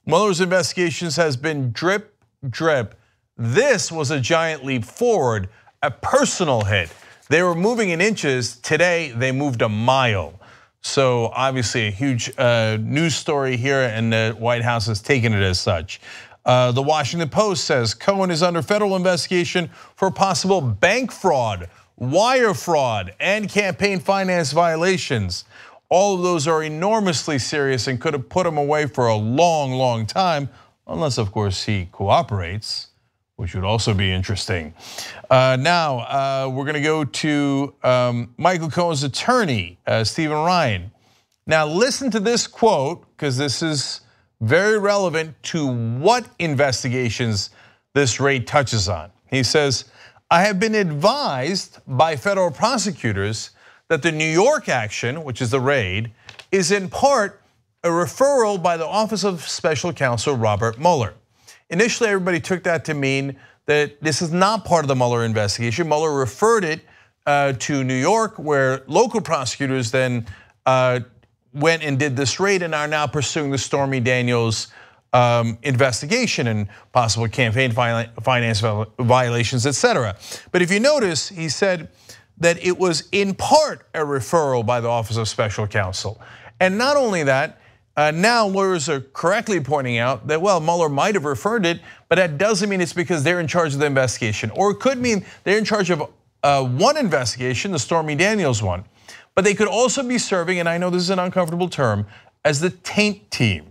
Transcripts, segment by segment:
Mueller's investigations has been drip, drip. This was a giant leap forward, a personal hit. They were moving in inches. Today, they moved a mile. So obviously a huge news story here, and the White House has taken it as such. The Washington Post says Cohen is under federal investigation for possible bank fraud, wire fraud, and campaign finance violations. All of those are enormously serious and could have put him away for a long, long time, unless of course he cooperates, which would also be interesting. Now, we're gonna go to Michael Cohen's attorney, Stephen Ryan. Now listen to this quote, because this is very relevant to what investigations this raid touches on. He says, I have been advised by federal prosecutors that the New York action, which is the raid, is in part a referral by the Office of Special Counsel Robert Mueller. Initially, everybody took that to mean that this is not part of the Mueller investigation. Mueller referred it to New York, where local prosecutors then went and did this raid and are now pursuing the Stormy Daniels investigation and possible campaign finance violations, etc. But if you notice, he said that it was in part a referral by the Office of Special Counsel. And not only that, now lawyers are correctly pointing out that, well, Mueller might have referred it, but that doesn't mean it's because they're in charge of the investigation. Or it could mean they're in charge of one investigation, the Stormy Daniels one, but they could also be serving, and I know this is an uncomfortable term, as the taint team.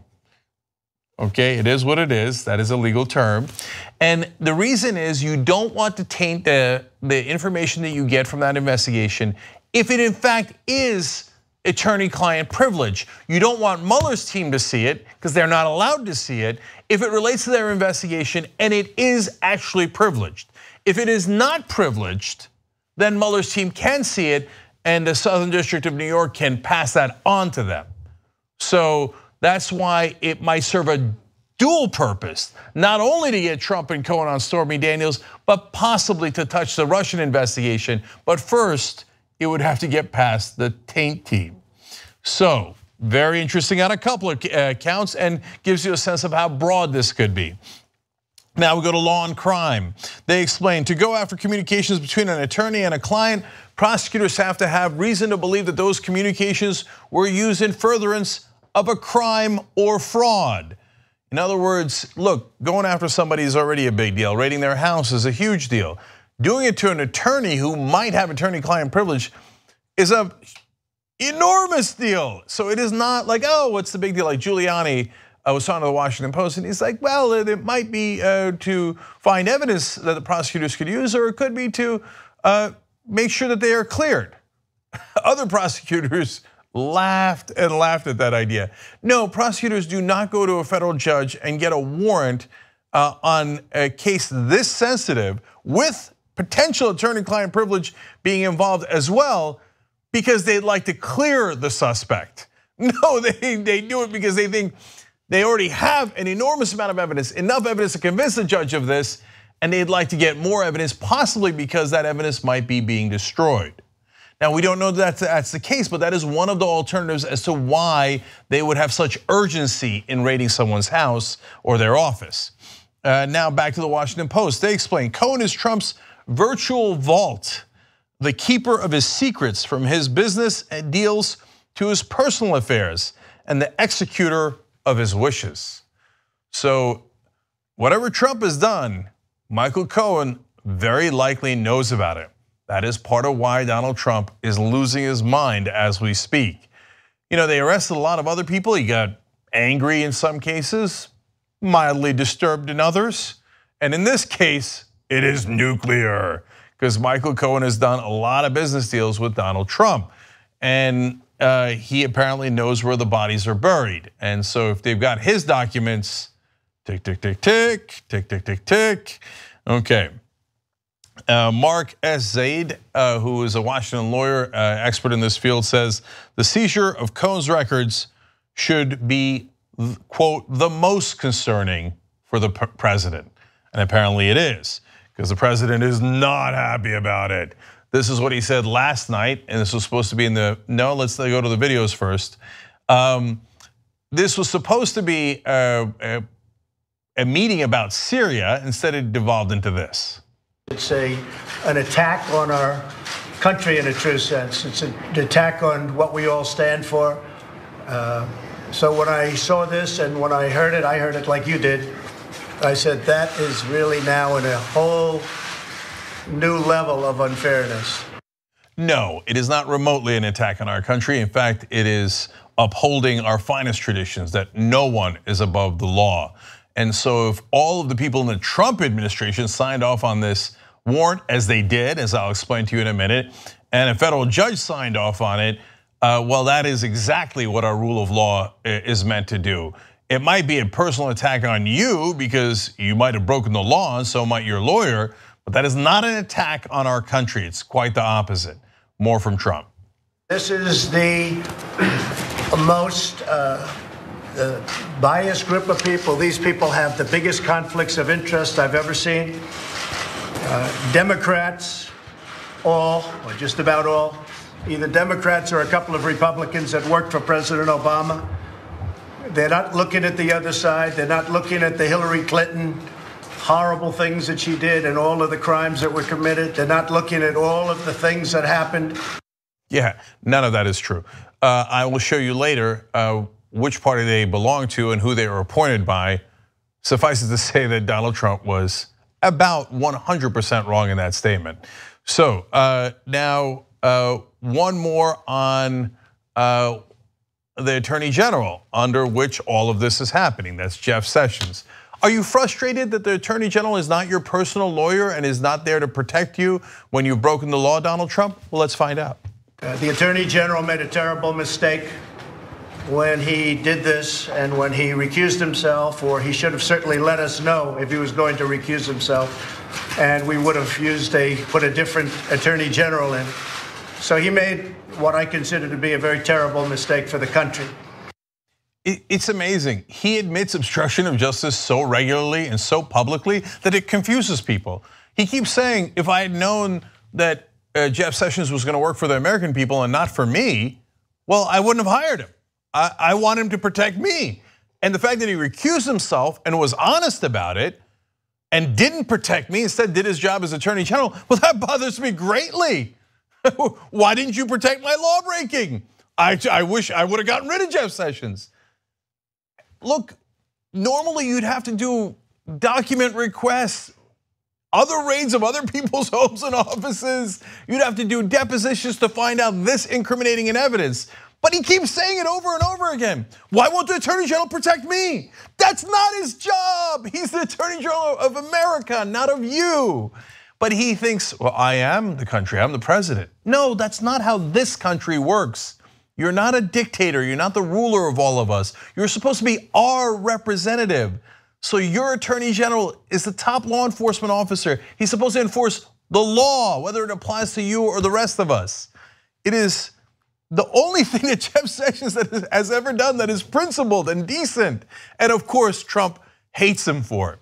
Okay, it is what it is, that is a legal term. And the reason is you don't want to taint the information that you get from that investigation if it in fact is attorney-client privilege. You don't want Mueller's team to see it because they're not allowed to see it if it relates to their investigation and it is actually privileged. If it is not privileged, then Mueller's team can see it and the Southern District of New York can pass that on to them. So that's why it might serve a dual purpose, not only to get Trump and Cohen on Stormy Daniels, but possibly to touch the Russian investigation. But first, it would have to get past the taint team. So, very interesting on a couple of counts and gives you a sense of how broad this could be. Now we go to law and crime. They explain, to go after communications between an attorney and a client, prosecutors have to have reason to believe that those communications were used in furtherance of a crime or fraud. In other words, look, going after somebody is already a big deal. Raiding their house is a huge deal. Doing it to an attorney who might have attorney-client privilege is an enormous deal. So it is not like, oh, what's the big deal? Like Giuliani was talking to the Washington Post and he's like, well, it might be to find evidence that the prosecutors could use, or it could be to make sure that they are cleared. Other prosecutors laughed and laughed at that idea. No, prosecutors do not go to a federal judge and get a warrant on a case this sensitive with potential attorney-client privilege being involved as well because they'd like to clear the suspect. No, they do it because they think they already have an enormous amount of evidence, enough evidence to convince the judge of this, and they'd like to get more evidence, possibly because that evidence might be being destroyed. Now, we don't know that that's the case, but that is one of the alternatives as to why they would have such urgency in raiding someone's house or their office. Now back to the Washington Post. They explain, Cohen is Trump's virtual vault, the keeper of his secrets from his business and deals to his personal affairs, and the executor of his wishes. So whatever Trump has done, Michael Cohen very likely knows about it. That is part of why Donald Trump is losing his mind as we speak. You know, they arrested a lot of other people. He got angry in some cases, mildly disturbed in others. And in this case, it is nuclear, because Michael Cohen has done a lot of business deals with Donald Trump. And he apparently knows where the bodies are buried. And so if they've got his documents, tick, tick, tick, tick, tick, tick, tick, tick. Okay. Mark S. Zaid, who is a Washington lawyer, expert in this field, says the seizure of Cohen's records should be, quote, the most concerning for the president. And apparently it is, because the president is not happy about it. This is what he said last night, and this was supposed to be in the, no, let's go to the videos first. this was supposed to be a meeting about Syria. Instead, it devolved into this. It's an attack on our country in a true sense. It's an attack on what we all stand for. So when I saw this and when I heard it like you did. I said, that is really now in a whole new level of unfairness. No, it is not remotely an attack on our country. In fact, it is upholding our finest traditions that no one is above the law. And so if all of the people in the Trump administration signed off on this warrant, as they did, as I'll explain to you in a minute, and a federal judge signed off on it, well, that is exactly what our rule of law is meant to do. It might be a personal attack on you because you might have broken the law and so might your lawyer, but that is not an attack on our country. It's quite the opposite. More from Trump. This is the most biased group of people. These people have the biggest conflicts of interest I've ever seen. Democrats, all, or just about all, either Democrats or a couple of Republicans that worked for President Obama. They're not looking at the other side. They're not looking at the Hillary Clinton horrible things that she did and all of the crimes that were committed. They're not looking at all of the things that happened. Yeah, none of that is true. I will show you later which party they belong to and who they were appointed by. Suffice it to say that Donald Trump was about 100% wrong in that statement. So now one more on the Attorney General, under which all of this is happening. That's Jeff Sessions. Are you frustrated that the Attorney General is not your personal lawyer and is not there to protect you when you've broken the law, Donald Trump? Well, let's find out. The Attorney General made a terrible mistake when he did this and when he recused himself, or he should have certainly let us know if he was going to recuse himself, and we would have put a different Attorney General in. So he made what I consider to be a very terrible mistake for the country. It's amazing. He admits obstruction of justice so regularly and so publicly that it confuses people. He keeps saying, if I had known that Jeff Sessions was going to work for the American people and not for me, well, I wouldn't have hired him. I want him to protect me. And the fact that he recused himself and was honest about it and didn't protect me, instead did his job as Attorney General, well, that bothers me greatly. Why didn't you protect my law breaking? I wish I would have gotten rid of Jeff Sessions. Look, normally you'd have to do document requests, other raids of other people's homes and offices. You'd have to do depositions to find out this incriminating evidence. But he keeps saying it over and over again. Why won't the Attorney General protect me? That's not his job. He's the Attorney General of America, not of you. But he thinks, well, I am the country, I'm the president. No, that's not how this country works. You're not a dictator, you're not the ruler of all of us. You're supposed to be our representative. So your Attorney General is the top law enforcement officer. He's supposed to enforce the law, whether it applies to you or the rest of us. It is the only thing that Jeff Sessions has ever done that is principled and decent. And of course, Trump hates him for it.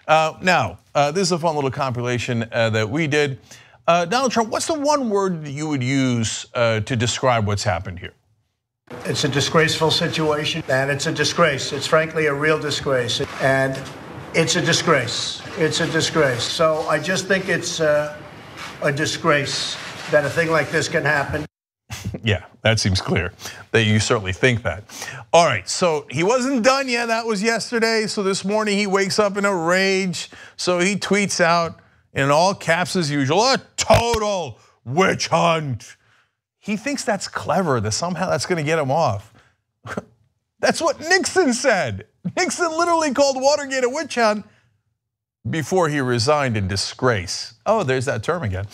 Now, this is a fun little compilation that we did. Donald Trump, what's the one word that you would use to describe what's happened here? It's a disgraceful situation, and it's a disgrace. It's frankly a real disgrace, and it's a disgrace. It's a disgrace. So I just think it's a disgrace that a thing like this can happen. Yeah, that seems clear that you certainly think that. All right, so he wasn't done yet. That was yesterday. So this morning he wakes up in a rage. So he tweets out in all caps as usual, a total witch hunt. He thinks that's clever, that somehow that's going to get him off. That's what Nixon said. Nixon literally called Watergate a witch hunt before he resigned in disgrace. Oh, there's that term again.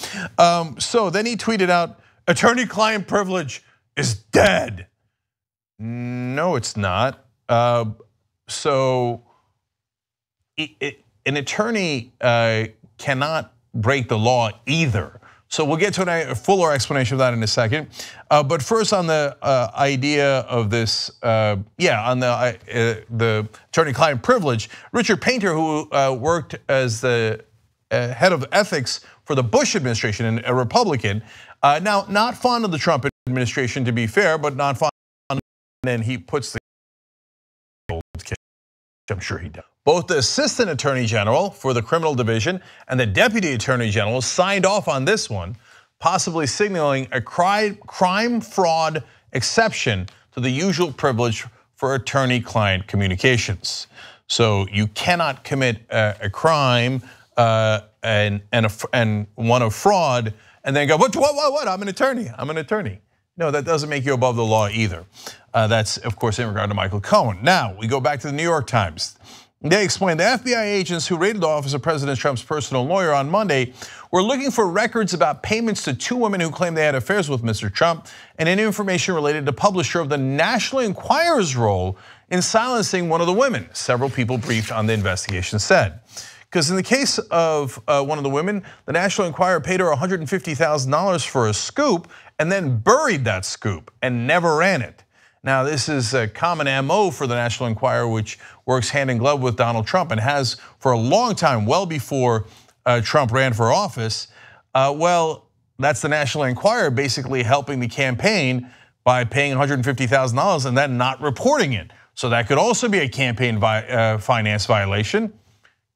So then he tweeted out, attorney-client privilege is dead. No, it's not. So an attorney cannot break the law either. So we'll get to a fuller explanation of that in a second. But first on the idea of this, on the attorney-client privilege, Richard Painter, who worked as the head of ethics for the Bush administration and a Republican, now not fond of the Trump administration to be fair, but not fond, and he puts the I'm sure he does. Both the Assistant Attorney General for the Criminal Division and the Deputy Attorney General signed off on this one, possibly signaling a crime fraud exception to the usual privilege for attorney-client communications. So you cannot commit a crime and one of fraud and then go, what? I'm an attorney. No, that doesn't make you above the law either. That's, of course, in regard to Michael Cohen. Now, we go back to the New York Times. They explained the FBI agents who raided the office of President Trump's personal lawyer on Monday were looking for records about payments to two women who claimed they had affairs with Mr. Trump and any information related to publisher of the National Enquirer's role in silencing one of the women. Several people briefed on the investigation said. Because in the case of one of the women, the National Enquirer paid her $150,000 for a scoop and then buried that scoop and never ran it. Now, this is a common MO for the National Enquirer, which works hand in glove with Donald Trump and has for a long time, well before Trump ran for office. Well, that's the National Enquirer basically helping the campaign by paying $150,000 and then not reporting it. So that could also be a campaign finance violation.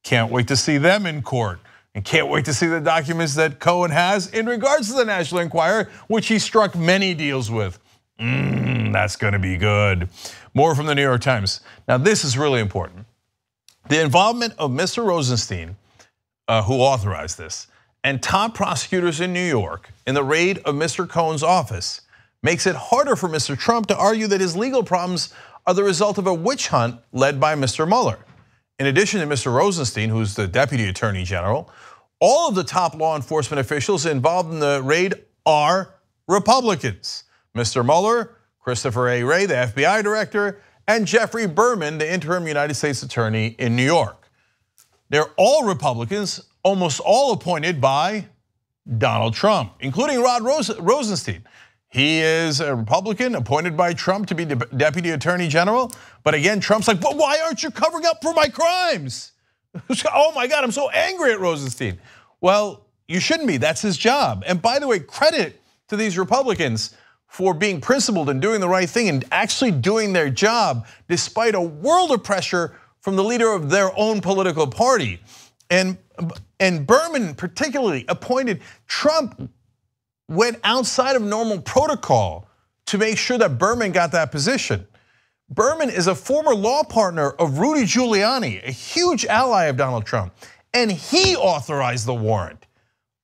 Can't wait to see them in court. And can't wait to see the documents that Cohen has in regards to the National Enquirer, which he struck many deals with. That's gonna be good. More from the New York Times. Now this is really important. The involvement of Mr. Rosenstein, who authorized this, and top prosecutors in New York in the raid of Mr. Cohen's office makes it harder for Mr. Trump to argue that his legal problems are the result of a witch hunt led by Mr. Mueller. In addition to Mr. Rosenstein, who's the Deputy Attorney General, all of the top law enforcement officials involved in the raid are Republicans. Mr. Mueller, Christopher A. Wray, the FBI director, and Jeffrey Berman, the interim United States Attorney in New York. They're all Republicans, almost all appointed by Donald Trump, including Rod Rosenstein. He is a Republican appointed by Trump to be the Deputy Attorney General. But again, Trump's like, but why aren't you covering up for my crimes? Oh my God, I'm so angry at Rosenstein. Well, you shouldn't be, that's his job. And by the way, credit to these Republicans for being principled and doing the right thing and actually doing their job despite a world of pressure from the leader of their own political party. And Berman particularly appointed Trump went outside of normal protocol to make sure that Berman got that position. Berman is a former law partner of Rudy Giuliani, a huge ally of Donald Trump, and he authorized the warrant.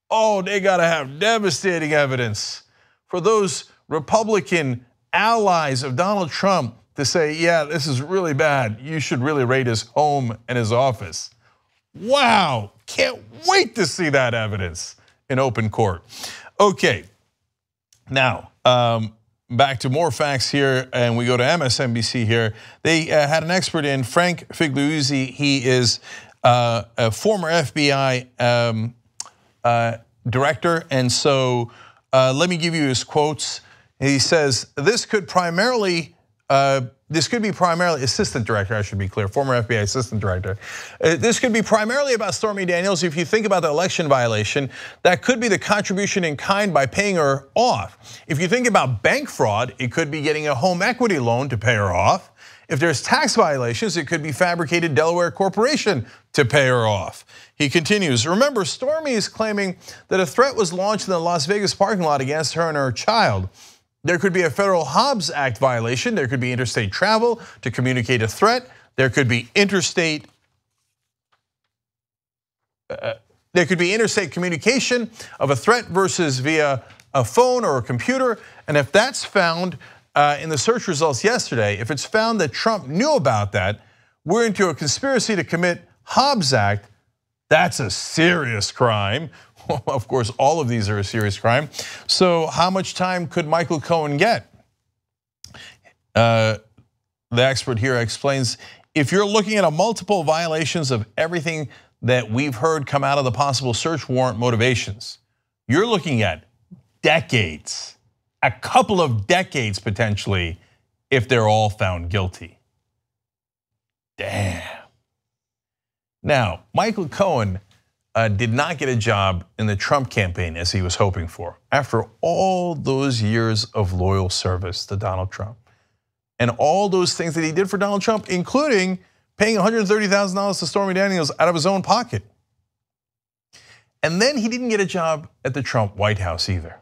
Oh, they gotta have devastating evidence for those Republican allies of Donald Trump to say, yeah, this is really bad. You should really raid his home and his office. Wow, can't wait to see that evidence in open court. Okay, now back to more facts here, and we go to MSNBC here. They had an expert in, Frank Figliuzzi. He is a former FBI director, and so let me give you his quotes. He says, this could be primarily assistant director, I should be clear, former FBI assistant director. This could be primarily about Stormy Daniels. If you think about the election violation, that could be the contribution in kind by paying her off. If you think about bank fraud, it could be getting a home equity loan to pay her off. If there's tax violations, it could be fabricated Delaware corporation to pay her off. He continues, remember, Stormy is claiming that a threat was launched in the Las Vegas parking lot against her and her child. There could be a federal Hobbs Act violation. There could be interstate travel to communicate a threat. There could be interstate communication of a threat versus via a phone or a computer. And if that's found in the search results yesterday, if it's found that Trump knew about that, we're into a conspiracy to commit Hobbs Act. That's a serious crime. Of course, all of these are a serious crime. So how much time could Michael Cohen get? The expert here explains, if you're looking at a multiple violations of everything that we've heard come out of the possible search warrant motivations, you're looking at decades, a couple of decades potentially, if they're all found guilty. Damn. Now, Michael Cohen did not get a job in the Trump campaign as he was hoping for, after all those years of loyal service to Donald Trump. And all those things that he did for Donald Trump, including paying $130,000 to Stormy Daniels out of his own pocket. And then he didn't get a job at the Trump White House either.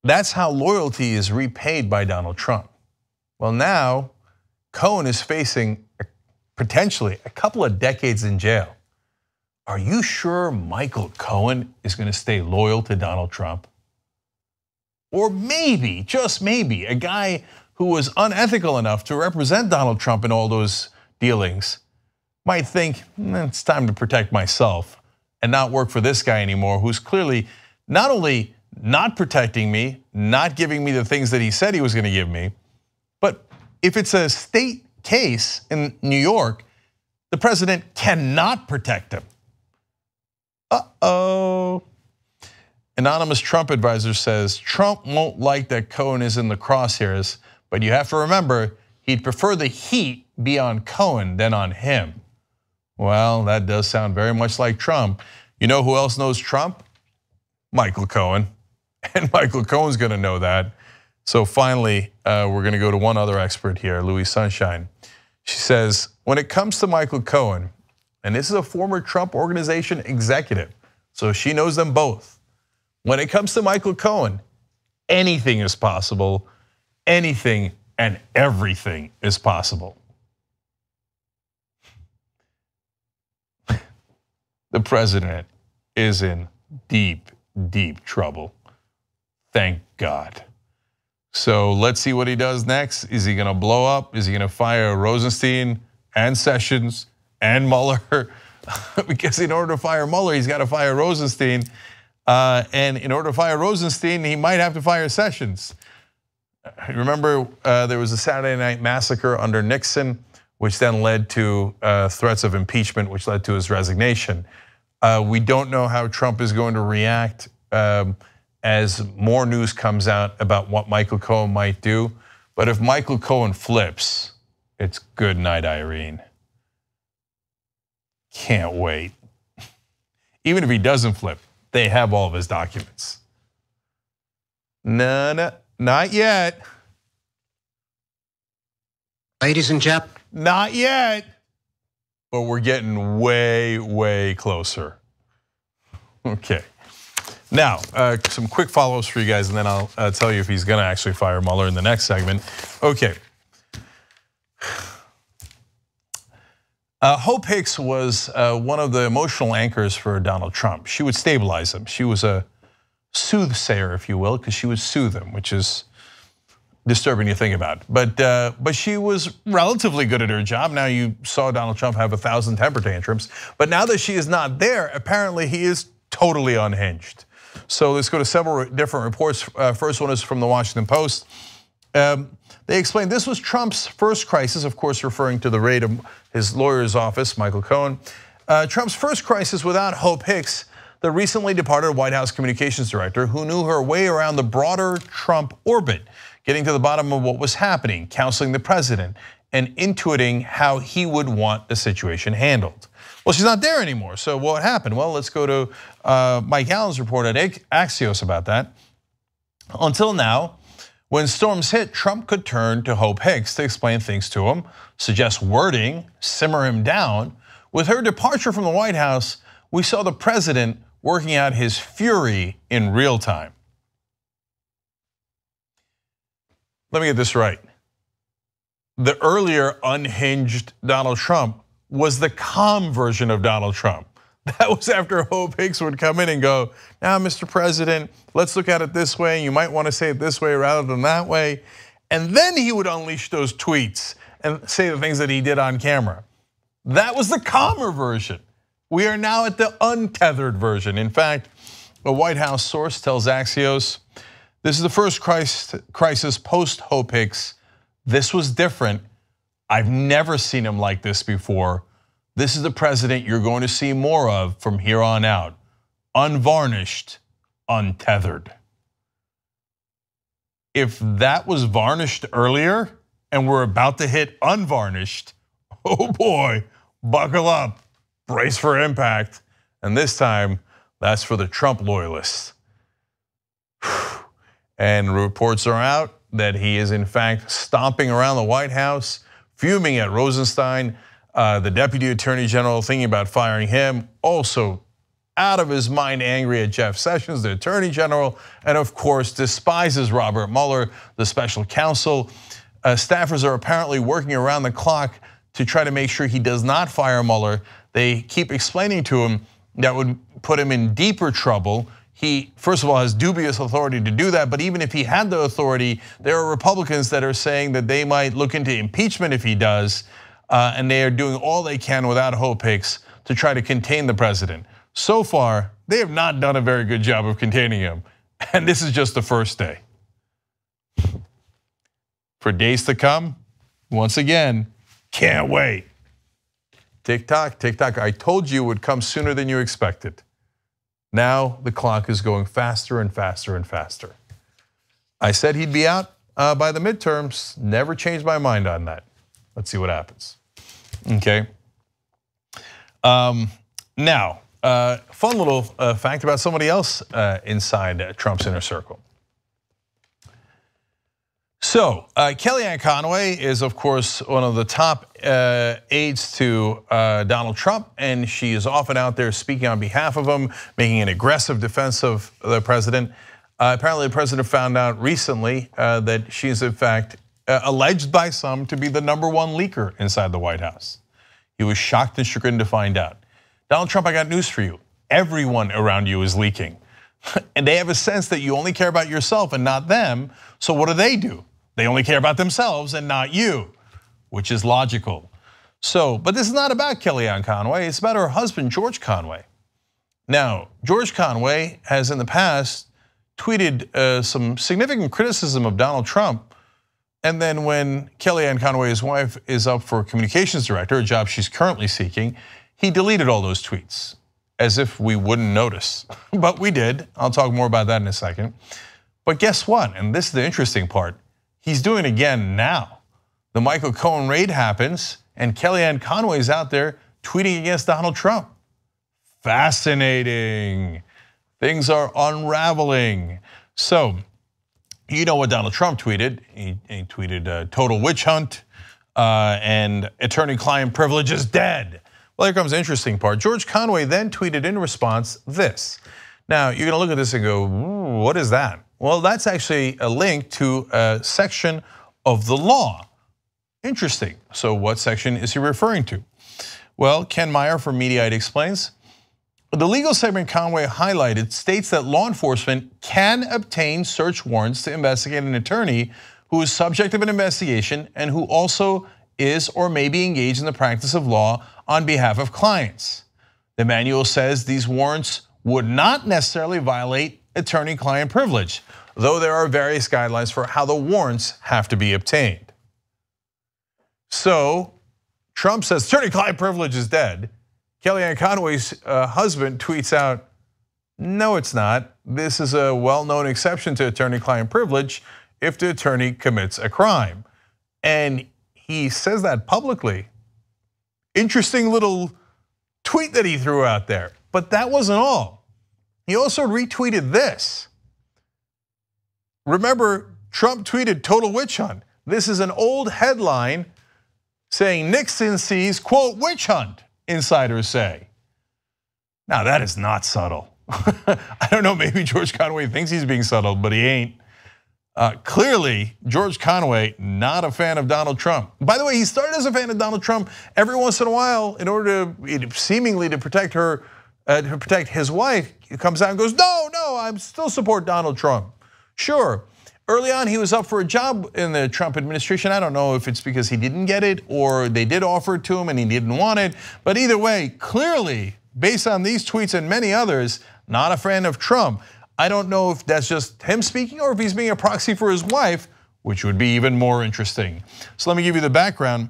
That's how loyalty is repaid by Donald Trump. Well, now Cohen is facing potentially a couple of decades in jail. Are you sure Michael Cohen is going to stay loyal to Donald Trump? Or maybe, just maybe, a guy who was unethical enough to represent Donald Trump in all those dealings might think, it's time to protect myself and not work for this guy anymore, who's clearly not only not protecting me, not giving me the things that he said he was going to give me, but if it's a state case in New York, the president cannot protect him. Uh-oh. Anonymous Trump advisor says Trump won't like that Cohen is in the crosshairs, but you have to remember he'd prefer the heat be on Cohen than on him. Well, that does sound very much like Trump. You know who else knows Trump? Michael Cohen. And Michael Cohen's gonna know that. So finally, we're gonna go to one other expert here, Louis Sunshine. She says, when it comes to Michael Cohen, and this is a former Trump organization executive, so she knows them both. When it comes to Michael Cohen, anything is possible, anything and everything is possible. The president is in deep, deep trouble. Thank God. So let's see what he does next. Is he gonna blow up? Is he gonna fire Rosenstein and Sessions and Mueller? Because in order to fire Mueller, he's gotta fire Rosenstein. And in order to fire Rosenstein, he might have to fire Sessions. Remember, there was a Saturday Night Massacre under Nixon, which then led to threats of impeachment, which led to his resignation. We don't know how Trump is going to react as more news comes out about what Michael Cohen might do. But if Michael Cohen flips, it's good night, Irene. Can't wait. Even if he doesn't flip, they have all of his documents. No, not yet. Ladies and gentlemen. Not yet. But we're getting way, way closer. Okay. Now, some quick follow-ups for you guys, and then I'll tell you if he's gonna actually fire Mueller in the next segment. Okay. Hope Hicks was one of the emotional anchors for Donald Trump. She would stabilize him. She was a soothsayer, if you will, because she would soothe him, which is disturbing to think about. But she was relatively good at her job. Now you saw Donald Trump have 1,000 temper tantrums, but now that she is not there, apparently he is totally unhinged. So let's go to several different reports. First one is from the Washington Post. They explained this was Trump's first crisis, of course, referring to the raid of his lawyer's office, Michael Cohen. Trump's first crisis without Hope Hicks, the recently departed White House communications director who knew her way around the broader Trump orbit, getting to the bottom of what was happening, counseling the president, and intuiting how he would want the situation handled. Well, she's not there anymore, so what happened? Well, let's go to Mike Allen's report at Axios about that. Until now, when storms hit, Trump could turn to Hope Hicks to explain things to him, suggest wording, simmer him down. With her departure from the White House, we saw the president working out his fury in real time. Let me get this right. The earlier unhinged Donald Trump was the calm version of Donald Trump. That was after Hope Hicks would come in and go, now, Mr. President, let's look at it this way. You might want to say it this way rather than that way. And then he would unleash those tweets and say the things that he did on camera. That was the calmer version. We are now at the untethered version. In fact, a White House source tells Axios, this is the first crisis post Hope Hicks. This was different. I've never seen him like this before. This is the president you're going to see more of from here on out. Unvarnished, untethered. If that was varnished earlier and we're about to hit unvarnished, oh boy, buckle up, brace for impact. And this time, that's for the Trump loyalists. And reports are out that he is in fact stomping around the White House, fuming at Rosenstein, the Deputy Attorney General, thinking about firing him, also out of his mind angry at Jeff Sessions, the Attorney General, and of course despises Robert Mueller, the special counsel. Staffers are apparently working around the clock to try to make sure he does not fire Mueller. They keep explaining to him that would put him in deeper trouble. He, first of all, has dubious authority to do that, but even if he had the authority, there are Republicans that are saying that they might look into impeachment if he does, and they are doing all they can without hope hicks to try to contain the president. So far, they have not done a very good job of containing him, and this is just the first day. For days to come, once again, can't wait. Tick-tock, tick-tock, I told you it would come sooner than you expected. Now the clock is going faster and faster and faster. I said he'd be out by the midterms, never changed my mind on that. Let's see what happens, okay? Now, fun little fact about somebody else inside Trump's inner circle. So, Kellyanne Conway is, of course, one of the top aides to Donald Trump, and she is often out there speaking on behalf of him, making an aggressive defense of the president. Apparently, the president found out recently that she is, in fact, alleged by some to be the #1 leaker inside the White House. He was shocked and chagrined to find out. Donald Trump, I got news for you. Everyone around you is leaking. And they have a sense that you only care about yourself and not them, so what do? They only care about themselves and not you, which is logical. So, but this is not about Kellyanne Conway, it's about her husband, George Conway. Now, George Conway has in the past tweeted some significant criticism of Donald Trump, and then when Kellyanne Conway, his wife, is up for communications director, a job she's currently seeking, he deleted all those tweets, as if we wouldn't notice, but we did. I'll talk more about that in a second. But guess what, and this is the interesting part, he's doing it again now. The Michael Cohen raid happens, and Kellyanne Conway's out there tweeting against Donald Trump. Fascinating. Things are unraveling. So, you know what Donald Trump tweeted. He tweeted total witch hunt and attorney-client privilege is dead. Well, here comes the interesting part. George Conway then tweeted in response this. Now, you're gonna look at this and go, what is that? Well, that's actually a link to a section of the law. Interesting. So what section is he referring to? Well, Ken Meyer from Mediaite explains, the legal segment Conway highlighted states that law enforcement can obtain search warrants to investigate an attorney who is subject of an investigation and who also is or may be engaged in the practice of law on behalf of clients. The manual says these warrants would not necessarily violate attorney-client privilege, though there are various guidelines for how the warrants have to be obtained. So, Trump says attorney-client privilege is dead. Kellyanne Conway's husband tweets out, no it's not. This is a well-known exception to attorney-client privilege if the attorney commits a crime. And he says that publicly. Interesting little tweet that he threw out there. But that wasn't all. He also retweeted this. Remember, Trump tweeted total witch hunt. This is an old headline saying Nixon sees, quote, witch hunt, insiders say. Now that is not subtle. I don't know, maybe George Conway thinks he's being subtle, but he ain't. Clearly, George Conway, not a fan of Donald Trump. By the way, he started as a fan of Donald Trump. Every once in a while, in order to seemingly to protect her, to protect his wife, he comes out and goes, no, I still support Donald Trump. Sure, early on he was up for a job in the Trump administration. I don't know if it's because he didn't get it or they did offer it to him and he didn't want it. But either way, clearly, based on these tweets and many others, not a fan of Trump. I don't know if that's just him speaking or if he's being a proxy for his wife, which would be even more interesting. So let me give you the background.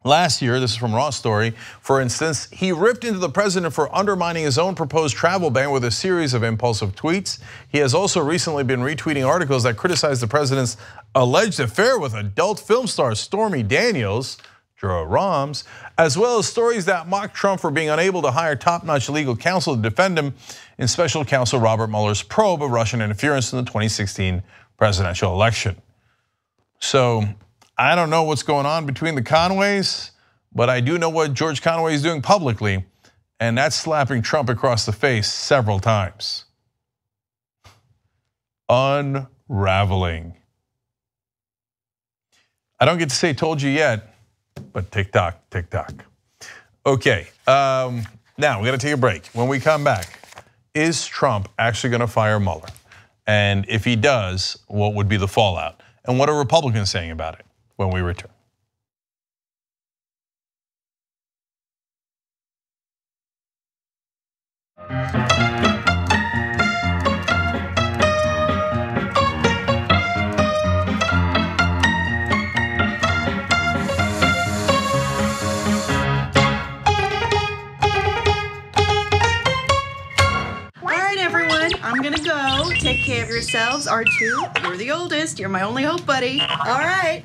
Last year, this is from Raw Story, for instance, he ripped into the president for undermining his own proposed travel ban with a series of impulsive tweets. He has also recently been retweeting articles that criticize the president's alleged affair with adult film star Stormy Daniels, Jura Rams, as well as stories that mock Trump for being unable to hire top-notch legal counsel to defend him in special counsel Robert Mueller's probe of Russian interference in the 2016 presidential election. So I don't know what's going on between the Conways, but I do know what George Conway is doing publicly, and that's slapping Trump across the face several times. Unraveling. I don't get to say told you yet, but tick-tock, tick-tock. Okay, now we gotta take a break. When we come back, is Trump actually gonna fire Mueller? And if he does, what would be the fallout? And what are Republicans saying about it when we return? I'm gonna go. Take care of yourselves. R2, you're the oldest. You're my only hope, buddy. All right.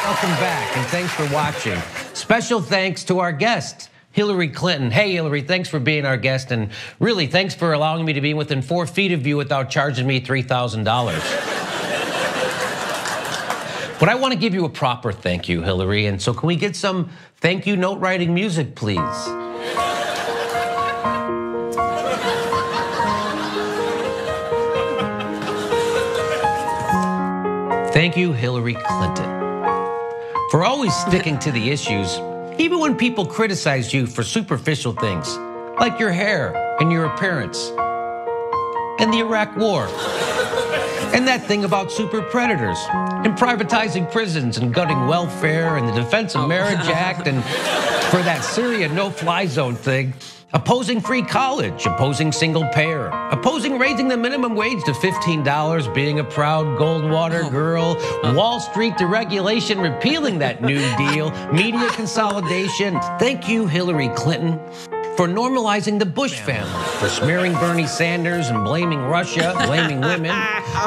Welcome back, and thanks for watching. Special thanks to our guest, Hillary Clinton. Hey, Hillary, thanks for being our guest, and really, thanks for allowing me to be within 4 feet of you without charging me $3,000. But I want to give you a proper thank you, Hillary, and so can we get some thank you note writing music, please? Thank you, Hillary Clinton, for always sticking to the issues, even when people criticize you for superficial things, like your hair and your appearance, and the Iraq War, and that thing about super predators, and privatizing prisons and gutting welfare, and the Defense of Marriage Act, and for that Syria no-fly zone thing, opposing free college, opposing single payer, opposing raising the minimum wage to $15, being a proud Goldwater girl, Wall Street deregulation, repealing that New Deal, media consolidation. Thank you, Hillary Clinton, for normalizing the Bush family, for smearing Bernie Sanders and blaming Russia, blaming women,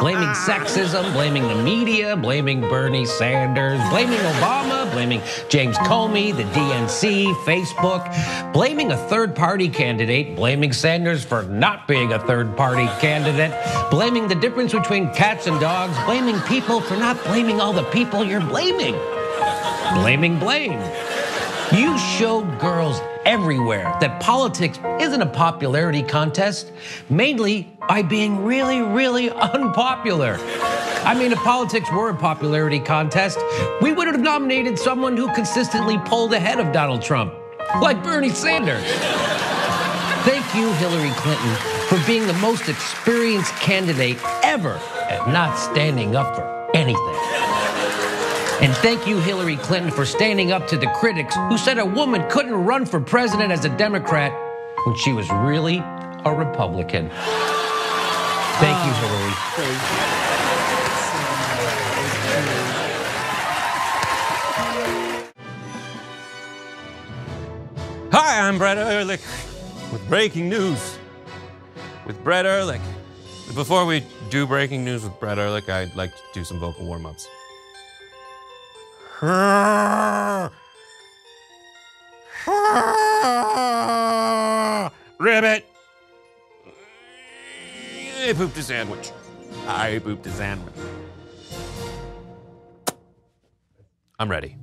blaming sexism, blaming the media, blaming Bernie Sanders, blaming Obama, blaming James Comey, the DNC, Facebook, blaming a third-party candidate, blaming Sanders for not being a third-party candidate, blaming the difference between cats and dogs, blaming people for not blaming all the people you're blaming. Blaming blame. You showed girls everywhere that politics isn't a popularity contest, mainly by being really, really unpopular. I mean, if politics were a popularity contest, we would have nominated someone who consistently pulled ahead of Donald Trump, like Bernie Sanders. Thank you, Hillary Clinton, for being the most experienced candidate ever at not standing up for anything. And thank you, Hillary Clinton, for standing up to the critics who said a woman couldn't run for president as a Democrat when she was really a Republican. Thank you, Hillary. Hi, I'm Brett Ehrlich with breaking news with Brett Ehrlich. Before we do breaking news with Brett Ehrlich, I'd like to do some vocal warm-ups. Ribbit! I pooped a sandwich. I pooped a sandwich. I'm ready.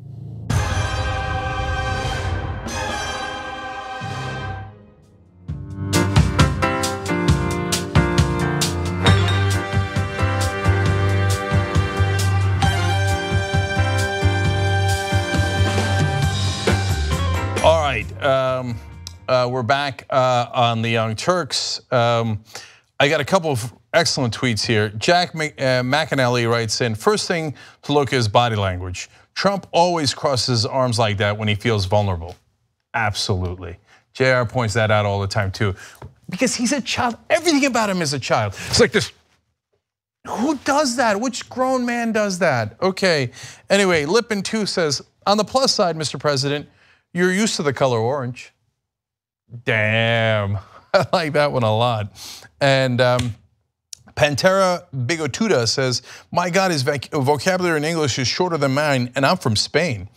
All right, we're back on the Young Turks. I got a couple of excellent tweets here. Jack McAnally writes in, first thing to look is body language. Trump always crosses his arms like that when he feels vulnerable. Absolutely. JR points that out all the time too. Because he's a child. Everything about him is a child. It's like this. Who does that? Which grown man does that? Okay. Anyway, Lippin 2 says, on the plus side, Mr. President, you're used to the color orange. Damn. I like that one a lot. And Pantera Bigotuda says, my God, his vocabulary in English is shorter than mine, and I'm from Spain.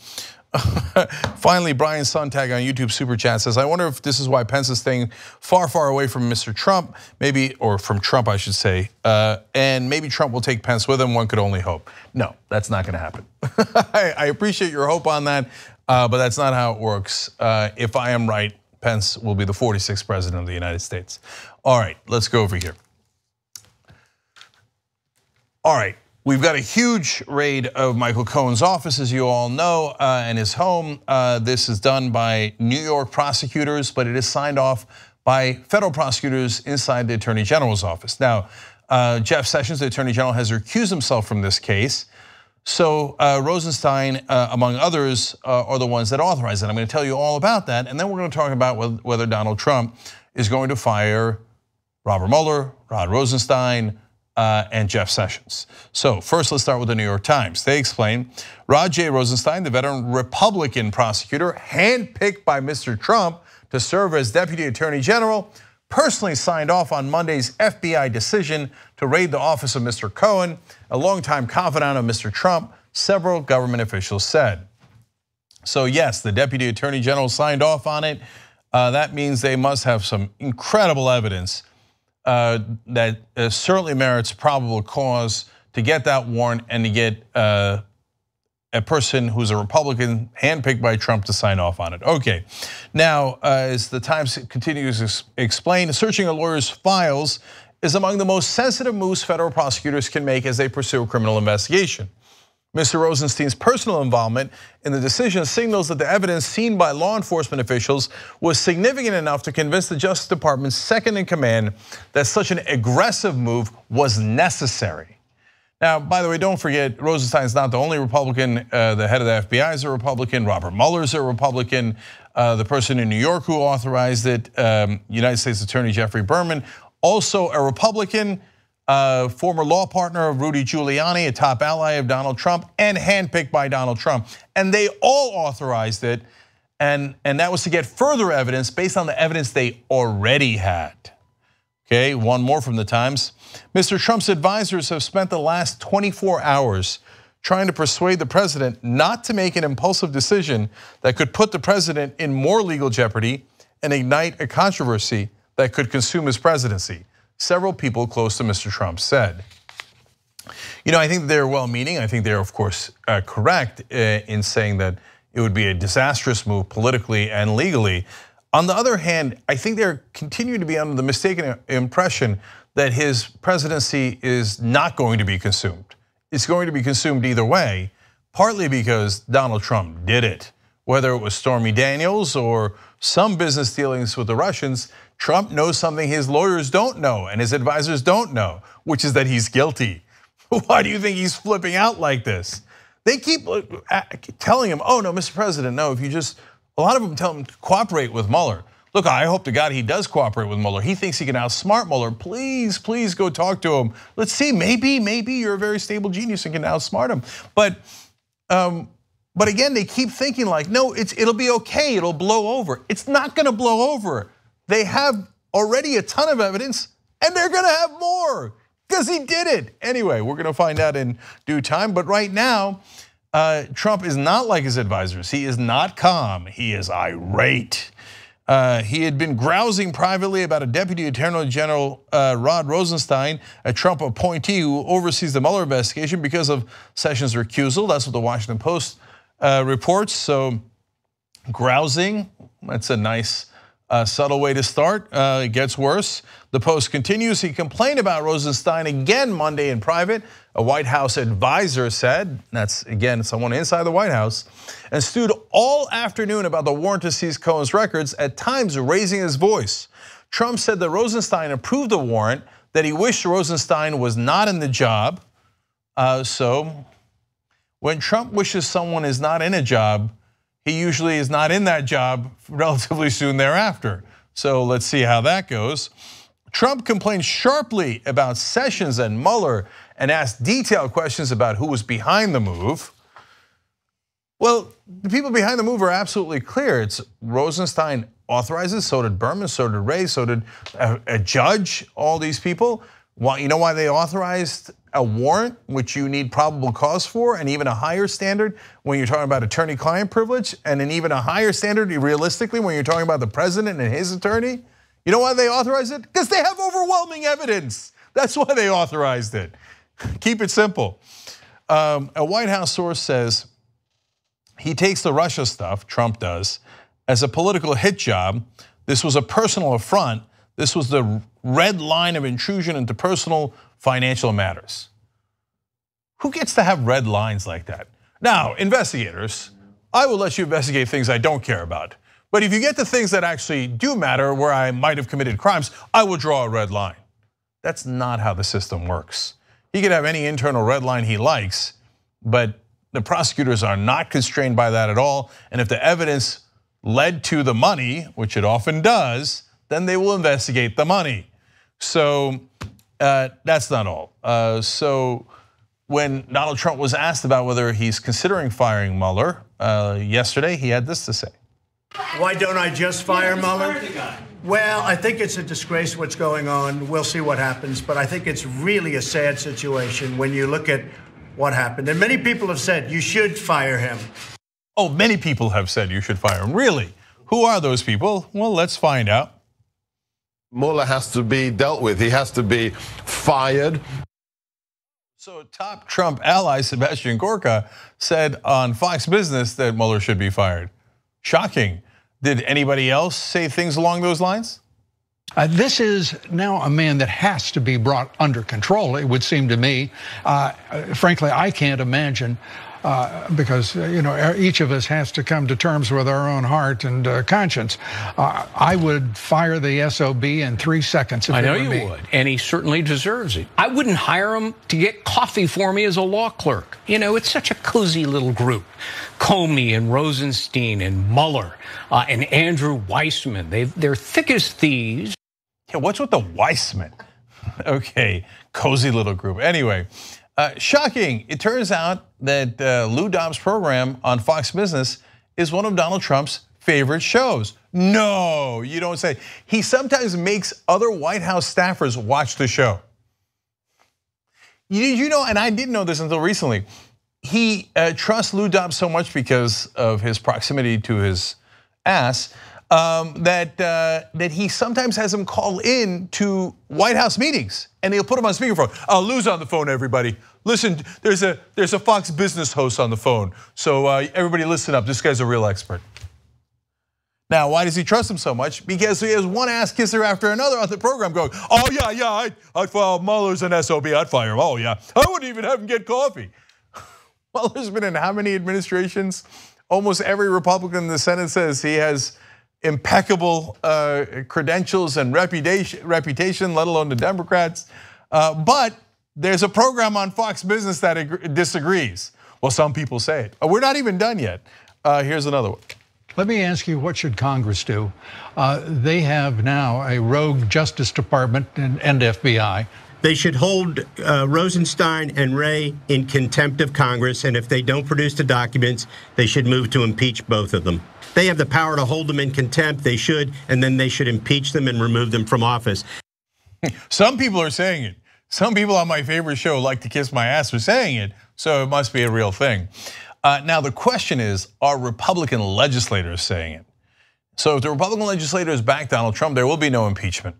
Finally, Brian Sontag on YouTube Super Chat says, I wonder if this is why Pence is staying far, far away from Mr. Trump, maybe, or from Trump, I should say, and maybe Trump will take Pence with him, one could only hope. No, that's not gonna happen. I appreciate your hope on that, but that's not how it works. If I am right, Pence will be the 46th president of the United States. All right, let's go over here. All right. We've got a huge raid of Michael Cohen's office, as you all know, and his home. This is done by New York prosecutors, but it is signed off by federal prosecutors inside the Attorney General's office. Now, Jeff Sessions, the Attorney General, has recused himself from this case. So Rosenstein, among others, are the ones that authorize it. I'm going to tell you all about that, and then we're going to talk about whether Donald Trump is going to fire Robert Mueller, Rod Rosenstein, and Jeff Sessions. So first, let's start with the New York Times. They explain, Rod J. Rosenstein, the veteran Republican prosecutor handpicked by Mr. Trump to serve as Deputy Attorney General, personally signed off on Monday's FBI decision to raid the office of Mr. Cohen, a longtime confidant of Mr. Trump, several government officials said. So yes, the Deputy Attorney General signed off on it. That means they must have some incredible evidence that certainly merits probable cause to get that warrant and to get a person who's a Republican handpicked by Trump to sign off on it. Okay, now as the Times continues to explain, searching a lawyer's files is among the most sensitive moves federal prosecutors can make as they pursue a criminal investigation. Mr. Rosenstein's personal involvement in the decision signals that the evidence seen by law enforcement officials was significant enough to convince the Justice Department's second in command that such an aggressive move was necessary. Now, by the way, don't forget, Rosenstein's not the only Republican. The head of the FBI is a Republican. Robert Mueller's a Republican. The person in New York who authorized it, United States Attorney Jeffrey Berman, also a Republican. Former law partner of Rudy Giuliani, a top ally of Donald Trump, and handpicked by Donald Trump. And they all authorized it, and that was to get further evidence based on the evidence they already had. Okay, one more from the Times. Mr. Trump's advisors have spent the last 24 hours trying to persuade the president not to make an impulsive decision that could put the president in more legal jeopardy and ignite a controversy that could consume his presidency. Several people close to Mr. Trump said. You know, I think they're well-meaning. I think they're, of course, correct in saying that it would be a disastrous move politically and legally. On the other hand, I think they're continuing to be under the mistaken impression that his presidency is not going to be consumed. It's going to be consumed either way, partly because Donald Trump did it. Whether it was Stormy Daniels or some business dealings with the Russians, Trump knows something his lawyers don't know and his advisors don't know, which is that he's guilty. Why do you think he's flipping out like this? They keep telling him, oh no, Mr. President, no, if you just, a lot of them tell him to cooperate with Mueller. Look, I hope to God he does cooperate with Mueller. He thinks he can outsmart Mueller. Please, please go talk to him. Let's see, maybe you're a very stable genius and can outsmart him. But again, they keep thinking like, no, it'll be okay, it'll blow over. It's not gonna blow over. They have already a ton of evidence and they're gonna have more because he did it. Anyway, we're gonna find out in due time, but right now, Trump is not like his advisors. He is not calm, he is irate. He had been grousing privately about a Deputy Attorney General, Rod Rosenstein, a Trump appointee who oversees the Mueller investigation because of Sessions' recusal. That's what the Washington Post reports. So grousing, that's a nice subtle way to start. It gets worse. The Post continues, he complained about Rosenstein again Monday in private. A White House advisor said, that's again someone inside the White House, and stewed all afternoon about the warrant to seize Cohen's records, at times raising his voice. Trump said that Rosenstein approved the warrant, that he wished Rosenstein was not in the job. So When Trump wishes someone is not in a job, he usually is not in that job relatively soon thereafter. So let's see how that goes. Trump complained sharply about Sessions and Mueller and asked detailed questions about who was behind the move. Well, the people behind the move are absolutely clear. It's Rosenstein authorizes, so did Berman, so did Wray, so did a judge, all these people. Well, you know why they authorized a warrant, which you need probable cause for, and even a higher standard when you're talking about attorney-client privilege, and an even a higher standard realistically when you're talking about the president and his attorney? You know why they authorized it? Because they have overwhelming evidence. That's why they authorized it. Keep it simple. A White House source says he takes the Russia stuff, Trump does, as a political hit job. This was a personal affront. This was the red line of intrusion into personal financial matters. Who gets to have red lines like that? Now, investigators, I will let you investigate things I don't care about. But if you get to things that actually do matter, where I might have committed crimes, I will draw a red line. That's not how the system works. He could have any internal red line he likes, but the prosecutors are not constrained by that at all. And if the evidence led to the money, which it often does, then they will investigate the money. So that's not all. So when Donald Trump was asked about whether he's considering firing Mueller yesterday, he had this to say. Why don't I just fire Mueller? Well, I think it's a disgrace what's going on. We'll see what happens, but I think it's really a sad situation when you look at what happened. And many people have said you should fire him. Oh, many people have said you should fire him. Really? Who are those people? Well, let's find out. Mueller has to be dealt with. He has to be fired. So top Trump ally Sebastian Gorka said on Fox Business that Mueller should be fired. Shocking. Did anybody else say things along those lines? This is now a man that has to be brought under control, it would seem to me. Frankly, I can't imagine, because each of us has to come to terms with our own heart and conscience. I would fire the SOB in 3 seconds if I know it were you me. would, and he certainly deserves it. I wouldn't hire him to get coffee for me as a law clerk. It's such a cozy little group. Comey and Rosenstein and Mueller and Andrew Weissman, they're thick as thieves. Yeah, what's with the Weissman? Okay, cozy little group. Anyway, shocking. It turns out that Lou Dobbs' program on Fox Business is one of Donald Trump's favorite shows. No, you don't say. He sometimes makes other White House staffers watch the show. You know, and I didn't know this until recently. He trusts Lou Dobbs so much because of his proximity to his ass that he sometimes has him call in to White House meetings, and he'll put him on speakerphone. Lou's on the phone, everybody. Listen, there's a Fox Business host on the phone, so everybody listen up. This guy's a real expert. Now, why does he trust him so much? Because he has one ass kisser after another on the program going, oh yeah, I'd file Mueller's an SOB, I'd fire him. Oh yeah, I wouldn't even have him get coffee. Mueller's been in how many administrations? Almost every Republican in the Senate says he has impeccable credentials and reputation, let alone the Democrats. But there's a program on Fox Business that disagrees. Well, some people say it. We're not even done yet. Here's another one. Let me ask you, what should Congress do? They have now a rogue Justice Department and FBI. They should hold Rosenstein and Wray in contempt of Congress, and if they don't produce the documents, they should move to impeach both of them. They have the power to hold them in contempt, they should, and then they should impeach them and remove them from office. Some people are saying it. Some people on my favorite show, Like to Kiss My Ass, are saying it, so it must be a real thing. Now the question is, are Republican legislators saying it? So if the Republican legislators back Donald Trump, there will be no impeachment.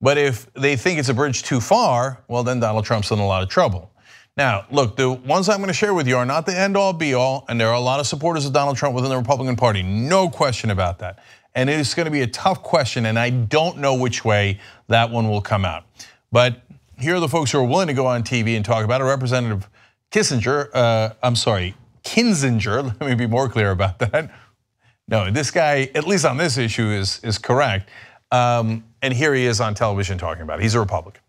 But if they think it's a bridge too far, well then Donald Trump's in a lot of trouble. Now, look, the ones I'm gonna share with you are not the end all be all, and there are a lot of supporters of Donald Trump within the Republican Party, no question about that. And it is gonna be a tough question, and I don't know which way that one will come out. But here are the folks who are willing to go on TV and talk about it. Representative Kinzinger, let me be more clear about that. No, this guy, at least on this issue, is correct. And here he is on television talking about it. He's a Republican.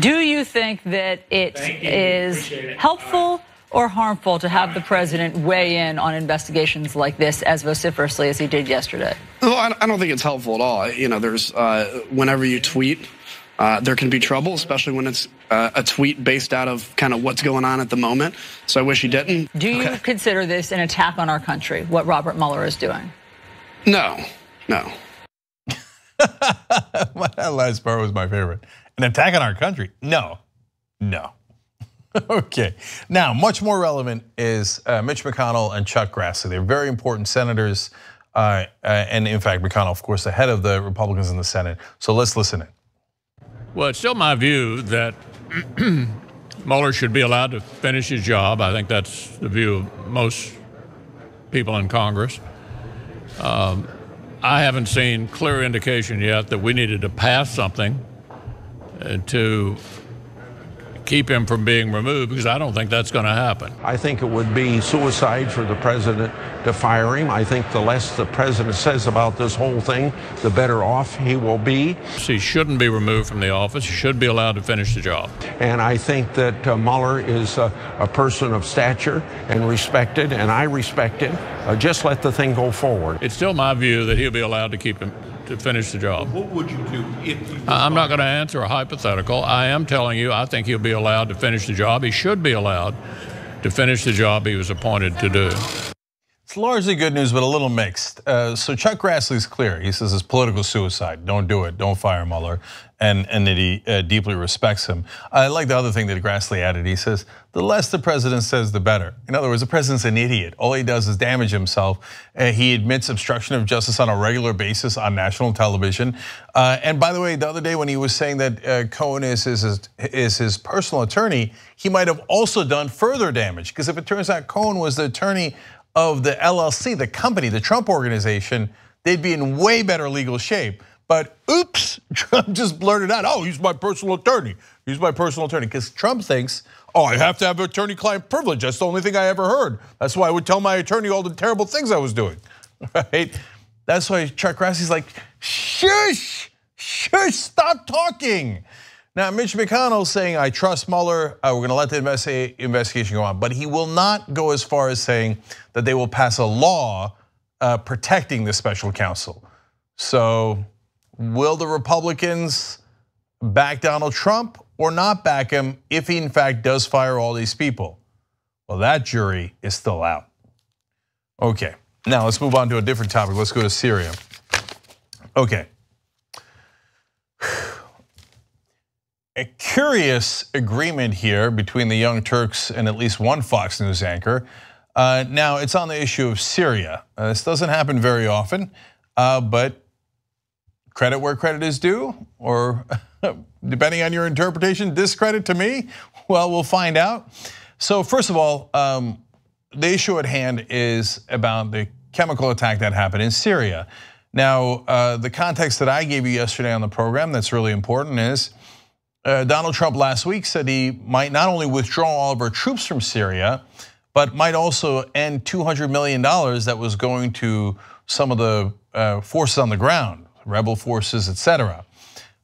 Do you think that it is helpful or harmful to have the president weigh in on investigations like this as vociferously as he did yesterday? Well, I don't think it's helpful at all. You know, there's whenever you tweet, there can be trouble, especially when it's a tweet based out of kind of what's going on at the moment. So I wish he didn't. Do you consider this an attack on our country, what Robert Mueller is doing? No. That last part was my favorite. An attack on our country? No. Okay. Now, much more relevant is Mitch McConnell and Chuck Grassley. They're very important senators. And in fact, McConnell, of course, the head of the Republicans in the Senate. So let's listen in. Well, it's still my view that Mueller should be allowed to finish his job. I think that's the view of most people in Congress. I haven't seen clear indication yet that we needed to pass something to keep him from being removed, because I don't think that's going to happen. I think it would be suicide for the president to fire him. I think the less the president says about this whole thing, the better off he will be. He shouldn't be removed from the office. He should be allowed to finish the job. And I think that Mueller is a person of stature and respected, and I respect him. Just let the thing go forward. It's still my view that he'll be allowed to keep him to finish the job. What would you do if you I'm not going to answer a hypothetical. I am telling you, I think he'll be allowed to finish the job. He should be allowed to finish the job he was appointed to do. It's largely good news, but a little mixed. So Chuck Grassley's clear. He says it's political suicide. Don't do it. Don't fire Mueller, and that he deeply respects him. I like the other thing that Grassley added. He says the less the president says, the better. In other words, the president's an idiot. All he does is damage himself. He admits obstruction of justice on a regular basis on national television. And by the way, the other day when he was saying that Cohen is his personal attorney, he might have also done further damage, because if it turns out Cohen was the attorney of the LLC, the company, the Trump organization, they'd be in way better legal shape. But oops, Trump just blurted out, oh, he's my personal attorney. He's my personal attorney. Because Trump thinks, oh, I have to have attorney-client privilege. That's the only thing I ever heard. That's why I would tell my attorney all the terrible things I was doing, right? That's why Chuck Grassley's like, shush, stop talking. Now, Mitch McConnell saying, I trust Mueller, we're going to let the investigation go on. But he will not go as far as saying that they will pass a law protecting the special counsel. So will the Republicans back Donald Trump or not back him if he in fact does fire all these people? Well, that jury is still out. Okay, now let's move on to a different topic. Let's go to Syria. Okay. A curious agreement here between the Young Turks and at least one Fox News anchor. Now, it's on the issue of Syria. This doesn't happen very often, but credit where credit is due, or depending on your interpretation, discredit to me? Well, we'll find out. So first of all, the issue at hand is about the chemical attack that happened in Syria. Now, the context that I gave you yesterday on the program that's really important is Donald Trump last week said he might not only withdraw all of our troops from Syria, but might also end $200 million that was going to some of the forces on the ground, rebel forces, etc.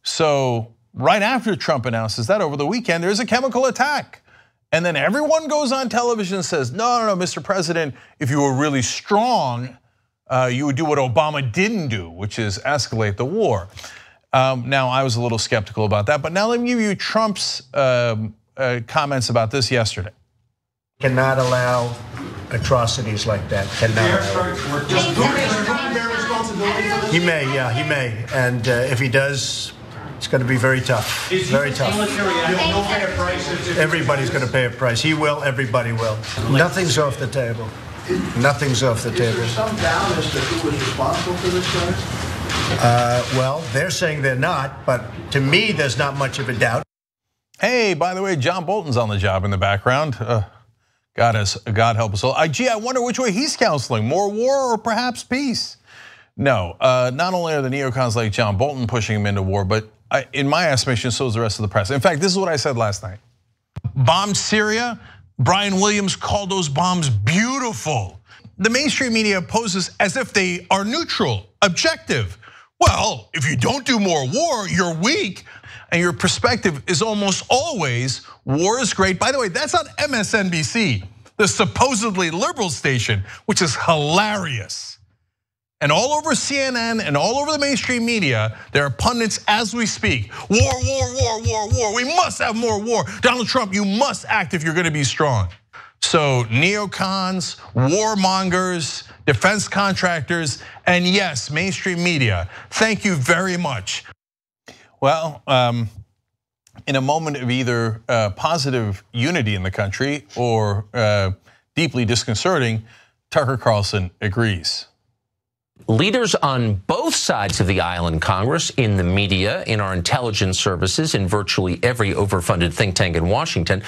So right after Trump announces that over the weekend, there's a chemical attack. And then everyone goes on television and says, no, Mr. President, if you were really strong, you would do what Obama didn't do, which is escalate the war. Now, I was a little skeptical about that, but now let me give you Trump's comments about this yesterday. Cannot allow atrocities like that. Cannot allow. He may, yeah, he may. And if he does, it's going to be very tough. Very tough. Everybody's going to pay a price. He will, everybody will. Nothing's off the table. Nothing's off the table. Is there some doubt as to who was responsible for this, guys? Well, they're saying they're not, but to me, there's not much of a doubt. Hey, by the way, John Bolton's on the job in the background. God help us all. Gee, I wonder which way he's counseling, more war or perhaps peace? No, not only are the neocons like John Bolton pushing him into war, but in my estimation, so is the rest of the press. In fact, this is what I said last night. Bombed Syria, Brian Williams called those bombs beautiful. The mainstream media poses as if they are neutral, objective. Well, if you don't do more war, you're weak. And your perspective is almost always war is great. By the way, that's on MSNBC. the supposedly liberal station, which is hilarious. And all over CNN and all over the mainstream media, there are pundits as we speak. War, war, war, war, war. We must have more war. Donald Trump, you must act if you're gonna be strong. So neocons, warmongers, defense contractors, and yes, mainstream media, thank you very much. Well, in a moment of either positive unity in the country or deeply disconcerting, Tucker Carlson agrees. Leaders on both sides of the aisle in Congress, in the media, in our intelligence services, in virtually every overfunded think tank in Washington,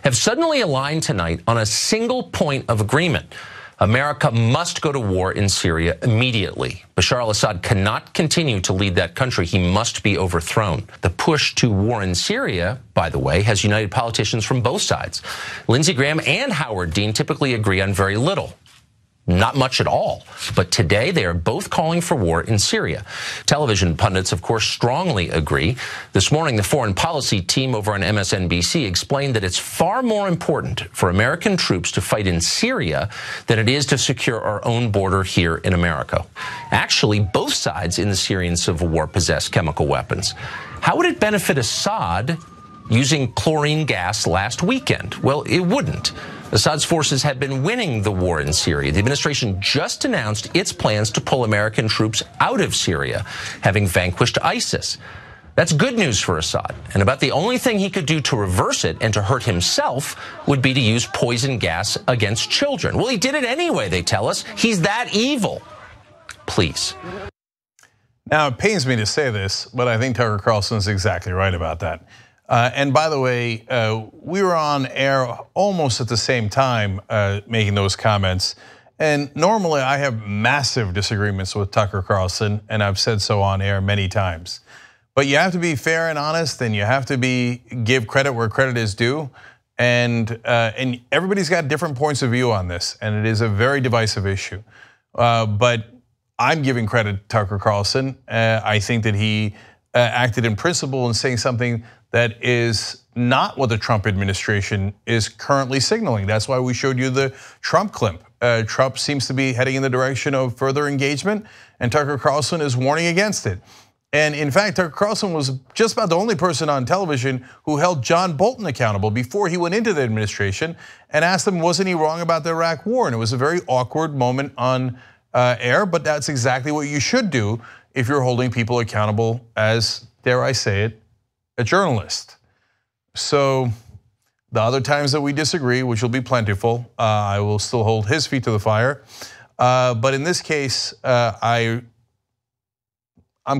have suddenly aligned tonight on a single point of agreement. America must go to war in Syria immediately. Bashar al-Assad cannot continue to lead that country. He must be overthrown. The push to war in Syria, by the way, has united politicians from both sides. Lindsey Graham and Howard Dean typically agree on very little. Not much at all. But today they are both calling for war in Syria. Television pundits, of course, strongly agree. This morning, the foreign policy team over on MSNBC explained that it's far more important for American troops to fight in Syria than it is to secure our own border here in America. Actually, both sides in the Syrian civil war possess chemical weapons. How would it benefit Assad using chlorine gas last weekend? Well, it wouldn't. Assad's forces have been winning the war in Syria. The administration just announced its plans to pull American troops out of Syria, having vanquished ISIS. That's good news for Assad. And about the only thing he could do to reverse it and to hurt himself would be to use poison gas against children. Well, he did it anyway, they tell us. He's that evil. Please. Now, it pains me to say this, but I think Tucker Carlson is exactly right about that. And by the way, we were on air almost at the same time making those comments. And normally I have massive disagreements with Tucker Carlson, and I've said so on air many times. But you have to be fair and honest, and you have to give credit where credit is due. And everybody's got different points of view on this, and it is a very divisive issue. But I'm giving credit to Tucker Carlson. I think that he acted in principle in saying something that is not what the Trump administration is currently signaling. That's why we showed you the Trump clip. Trump seems to be heading in the direction of further engagement, and Tucker Carlson is warning against it. And in fact, Tucker Carlson was just about the only person on television who held John Bolton accountable before he went into the administration and asked him, wasn't he wrong about the Iraq war? And it was a very awkward moment on air, but that's exactly what you should do if you're holding people accountable as, dare I say it, a journalist. So the other times that we disagree, which will be plentiful, I will still hold his feet to the fire. But in this case, I'm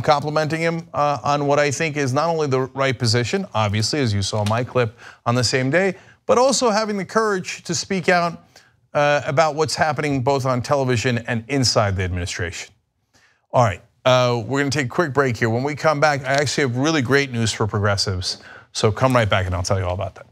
complimenting him on what I think is not only the right position, obviously, as you saw my clip on the same day, but also having the courage to speak out about what's happening both on television and inside the administration. All right. We're gonna take a quick break here. When we come back, I actually have really great news for progressives. So come right back and I'll tell you all about that.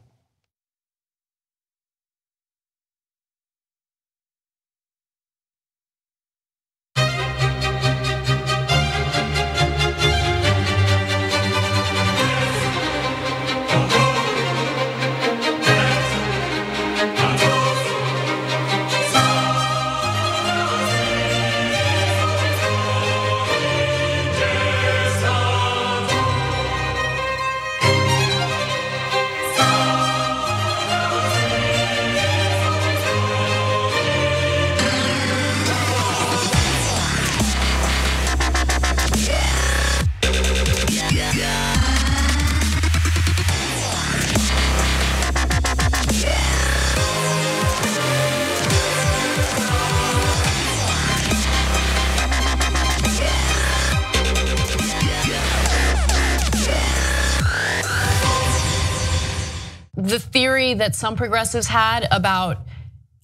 The theory that some progressives had about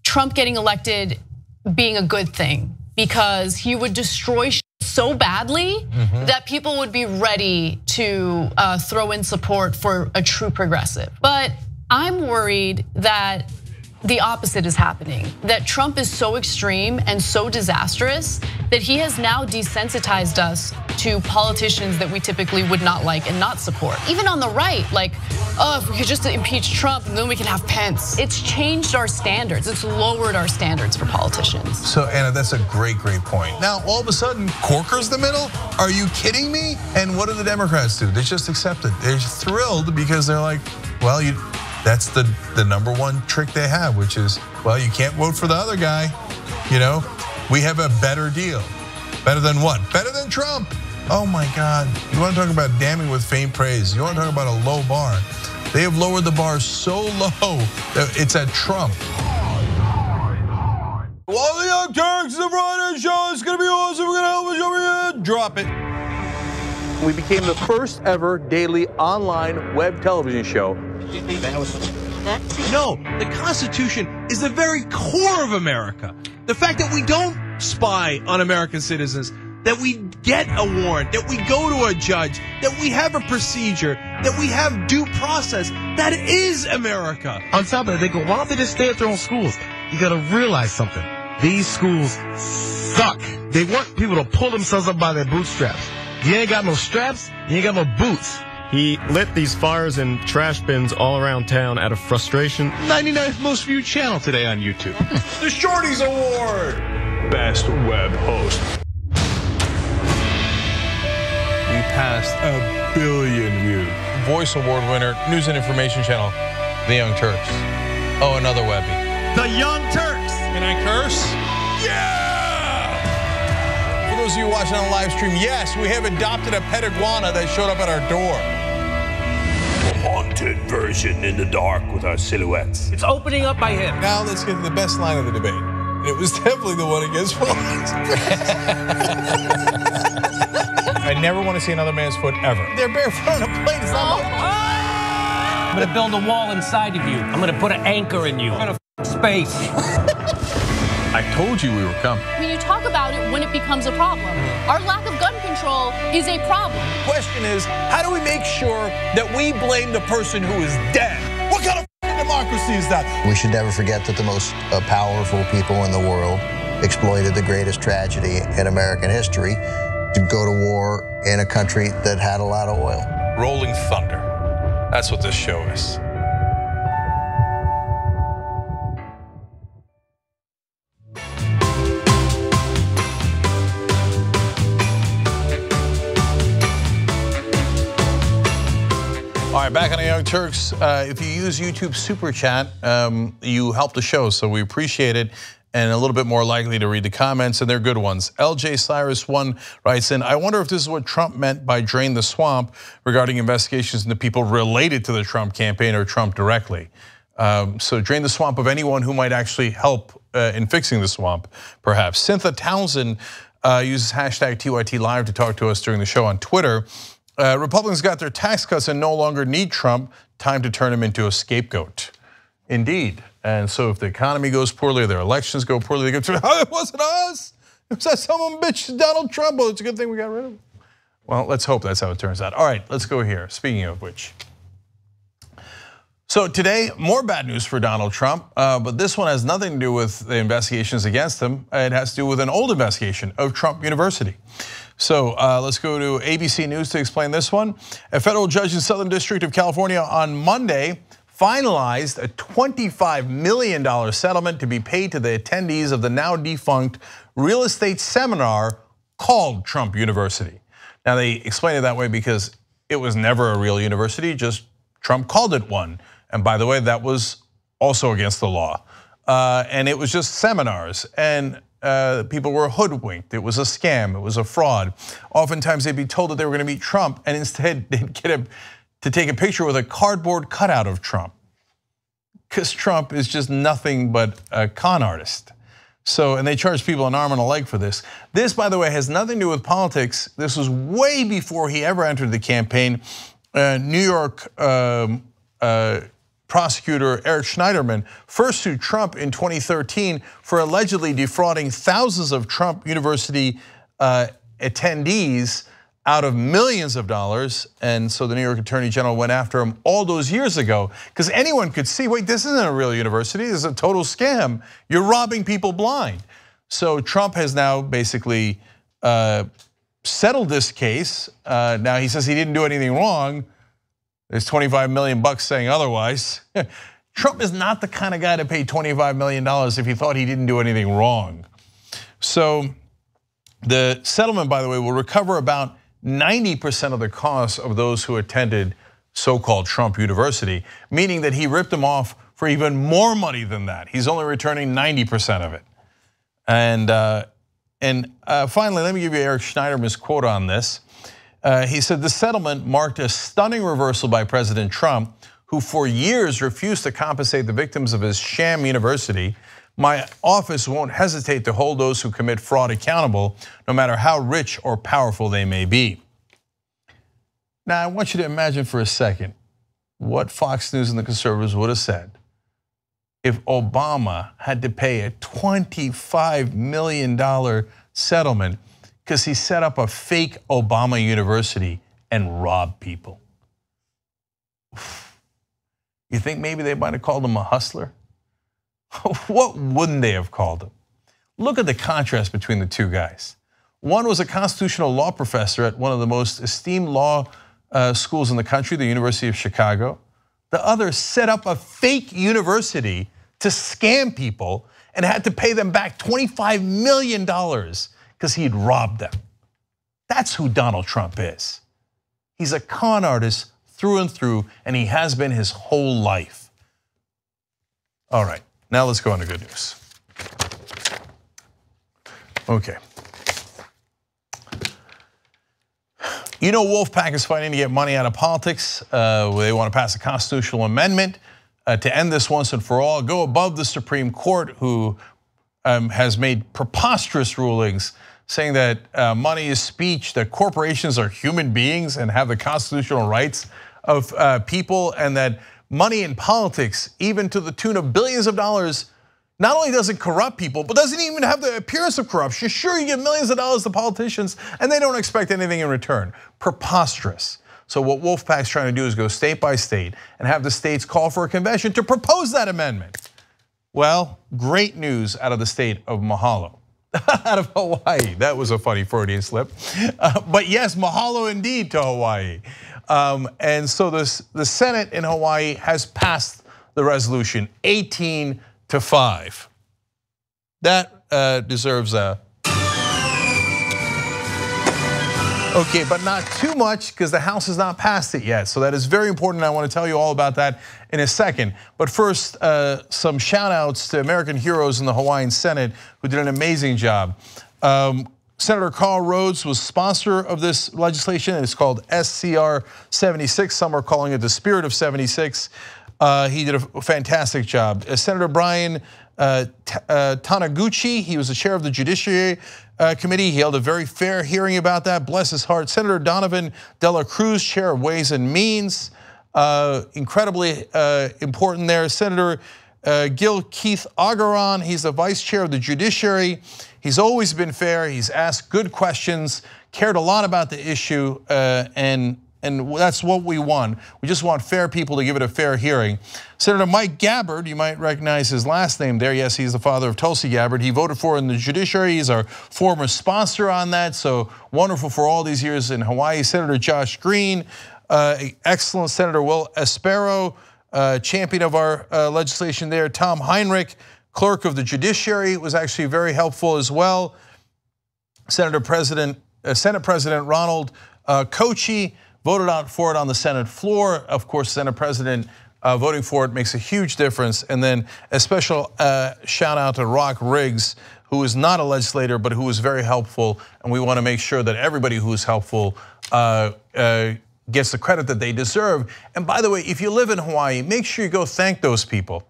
Trump getting elected being a good thing because he would destroy so badly that people would be ready to throw in support for a true progressive. But I'm worried that the opposite is happening, that Trump is so extreme and so disastrous that he has now desensitized us to politicians that we typically would not like and not support. Even on the right, like, oh, if we could just impeach Trump and then we can have Pence. It's changed our standards. It's lowered our standards for politicians. So Anna, that's a great point. Now, all of a sudden, Corker's the middle? Are you kidding me? And what do the Democrats do? They just accept it. They're thrilled because they're like, well, that's the #1 trick they have, which is, well, you can't vote for the other guy. We have a better deal. Better than what? Better than Trump. Oh my God. You want to talk about damning with faint praise. You want to talk about a low bar. They have lowered the bar so low that it's at Trump. Well, the Young Turks, the Friday show is going to be awesome. We're going to help us over here. Drop it. We became the first ever daily online web television show. No, the Constitution is the very core of America. The fact that we don't spy on American citizens, that we get a warrant, that we go to a judge, that we have a procedure, that we have due process, that is America. On top of that, they go, why don't they just stay at their own schools? You gotta realize something. These schools suck. They want people to pull themselves up by their bootstraps. You ain't got no straps, you ain't got no boots. He lit these fires in trash bins all around town out of frustration. 99th most viewed channel today on YouTube. The Shorties Award. Best web host. We passed 1 billion views. Voice Award winner, News and Information Channel, The Young Turks. Oh, another Webby. The Young Turks. Can I curse? Yeah! For those of you watching on the live stream, yes, we have adopted a pet iguana that showed up at our door. Haunted version in the dark with our silhouettes. It's opening up by him. Now let's get to the best line of the debate. And it was definitely the one against Fox. I never want to see another man's foot ever. They're barefoot on a plane. It's not I'm gonna build a wall inside of you. I'm gonna put an anchor in you. I'm gonna space. I told you we were coming. When you talk about it when it becomes a problem. Our lack of gun control is a problem. The question is, how do we make sure that we blame the person who is dead? What kind of democracy is that? We should never forget that the most powerful people in the world exploited the greatest tragedy in American history to go to war in a country that had a lot of oil. Rolling thunder. That's what this show is. All right, back on the Young Turks. If you use YouTube Super Chat, you help the show, so we appreciate it. And a little bit more likely to read the comments, and they're good ones. LJ Cyrus 1 writes in, I wonder if this is what Trump meant by drain the swamp regarding investigations into people related to the Trump campaign or Trump directly. So drain the swamp of anyone who might actually help in fixing the swamp, perhaps. Cynthia Townsend uses hashtag TYT Live to talk to us during the show on Twitter. Republicans got their tax cuts and no longer need Trump. Time to turn him into a scapegoat. Indeed. And so if the economy goes poorly, their elections go poorly, they go, oh, it wasn't us. It was that some bitch, Donald Trump. Well, it's a good thing we got rid of him. Well, let's hope that's how it turns out. All right, let's go here. Speaking of which. So today, more bad news for Donald Trump, but this one has nothing to do with the investigations against him. It has to do with an old investigation of Trump University. So let's go to ABC News to explain this one. A federal judge in Southern District of California on Monday finalized a $25 million settlement to be paid to the attendees of the now defunct real estate seminar called Trump University. Now they explain it that way because it was never a real university, just Trump called it one. And by the way, that was also against the law. And it was just seminars, and people were hoodwinked. It was a scam, it was a fraud. Oftentimes they'd be told that they were gonna meet Trump, and instead they'd get him to take a picture with a cardboard cutout of Trump. Because Trump is just nothing but a con artist. So, and they charge people an arm and a leg for this. This, by the way, has nothing to do with politics. This was way before he ever entered the campaign. New York prosecutor Eric Schneiderman first sued Trump in 2013 for allegedly defrauding thousands of Trump University attendees out of millions of dollars. And so the New York Attorney General went after him all those years ago because anyone could see, wait, this isn't a real university. This is a total scam. You're robbing people blind. So Trump has now basically settled this case. Now he says he didn't do anything wrong. There's 25 million bucks saying otherwise. Trump is not the kind of guy to pay $25 million if he thought he didn't do anything wrong. So the settlement, by the way, will recover about 90% of the costs of those who attended so-called Trump University, meaning that he ripped them off for even more money than that. He's only returning 90% of it. And finally, let me give you Eric Schneiderman's quote on this. He said, the settlement marked a stunning reversal by President Trump, who for years refused to compensate the victims of his sham university. My office won't hesitate to hold those who commit fraud accountable, no matter how rich or powerful they may be. Now, I want you to imagine for a second what Fox News and the conservatives would have said if Obama had to pay a $25 million settlement because he set up a fake Obama university and robbed people. You think maybe they might have called him a hustler? What wouldn't they have called him? Look at the contrast between the two guys. One was a constitutional law professor at one of the most esteemed law schools in the country, the University of Chicago. The other set up a fake university to scam people and had to pay them back $25 million because he'd robbed them. That's who Donald Trump is. He's a con artist through and through, and he has been his whole life. All right. Now let's go on to good news. Okay. You know Wolfpack is fighting to get money out of politics. They want to pass a constitutional amendment to end this once and for all. Go above the Supreme Court, who has made preposterous rulings saying that money is speech, that corporations are human beings and have the constitutional rights of people, and that money in politics, even to the tune of billions of dollars, not only doesn't corrupt people, but doesn't even have the appearance of corruption. Sure, you give millions of dollars to politicians and they don't expect anything in return. Preposterous. So what Wolfpack's trying to do is go state by state and have the states call for a convention to propose that amendment. Well, great news out of the state of Mahalo. Out of Hawaii. That was a funny Freudian slip. But yes, mahalo indeed to Hawaii. And so the Senate in Hawaii has passed the resolution 18-5. That deserves a okay, but not too much because the House has not passed it yet. So that is very important. I want to tell you all about that in a second. But first, some shout outs to American heroes in the Hawaiian Senate who did an amazing job. Senator Carl Rhodes was sponsor of this legislation. It's called SCR 76. Some are calling it the Spirit of 76. He did a fantastic job. Senator Brian Taniguchi, he was the chair of the Judiciary Committee. He held a very fair hearing about that. Bless his heart. Senator Donovan Dela Cruz, chair of Ways and Means, incredibly important there. Senator Gil Keith Agaran, he's the vice chair of the Judiciary. He's always been fair. He's asked good questions, cared a lot about the issue, and that's what we want. We just want fair people to give it a fair hearing. Senator Mike Gabbard, you might recognize his last name there. Yes, he's the father of Tulsi Gabbard. He voted for in the Judiciary. He's our former sponsor on that, so wonderful for all these years in Hawaii. Senator Josh Green, excellent. Senator Will Espero, champion of our legislation there. Tom Heinrich, clerk of the Judiciary, was actually very helpful as well. Senate President Ronald Kochi voted out for it on the Senate floor. Of course, Senate President voting for it makes a huge difference. And then a special shout out to Rock Riggs, who is not a legislator, but who was very helpful. And we want to make sure that everybody who is helpful gets the credit that they deserve. And by the way, if you live in Hawaii, make sure you go thank those people,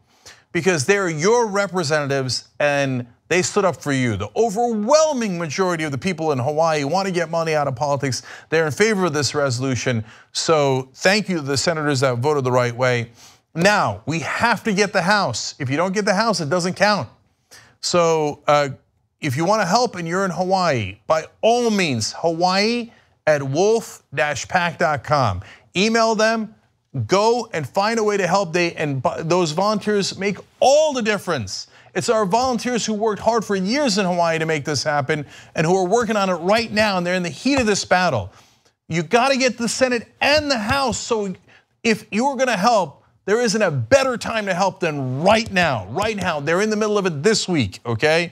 because they're your representatives and they stood up for you. The overwhelming majority of the people in Hawaii want to get money out of politics. They're in favor of this resolution. So thank you to the senators that voted the right way. Now, we have to get the House. If you don't get the House, it doesn't count. So if you want to help and you're in Hawaii, by all means, Hawaii at wolf-pack.com. Email them, go and find a way to help. Those volunteers make all the difference. It's our volunteers who worked hard for years in Hawaii to make this happen and who are working on it right now, and they're in the heat of this battle. You gotta get the Senate and the House, so if you're gonna help, there isn't a better time to help than right now. Right now, they're in the middle of it this week, okay?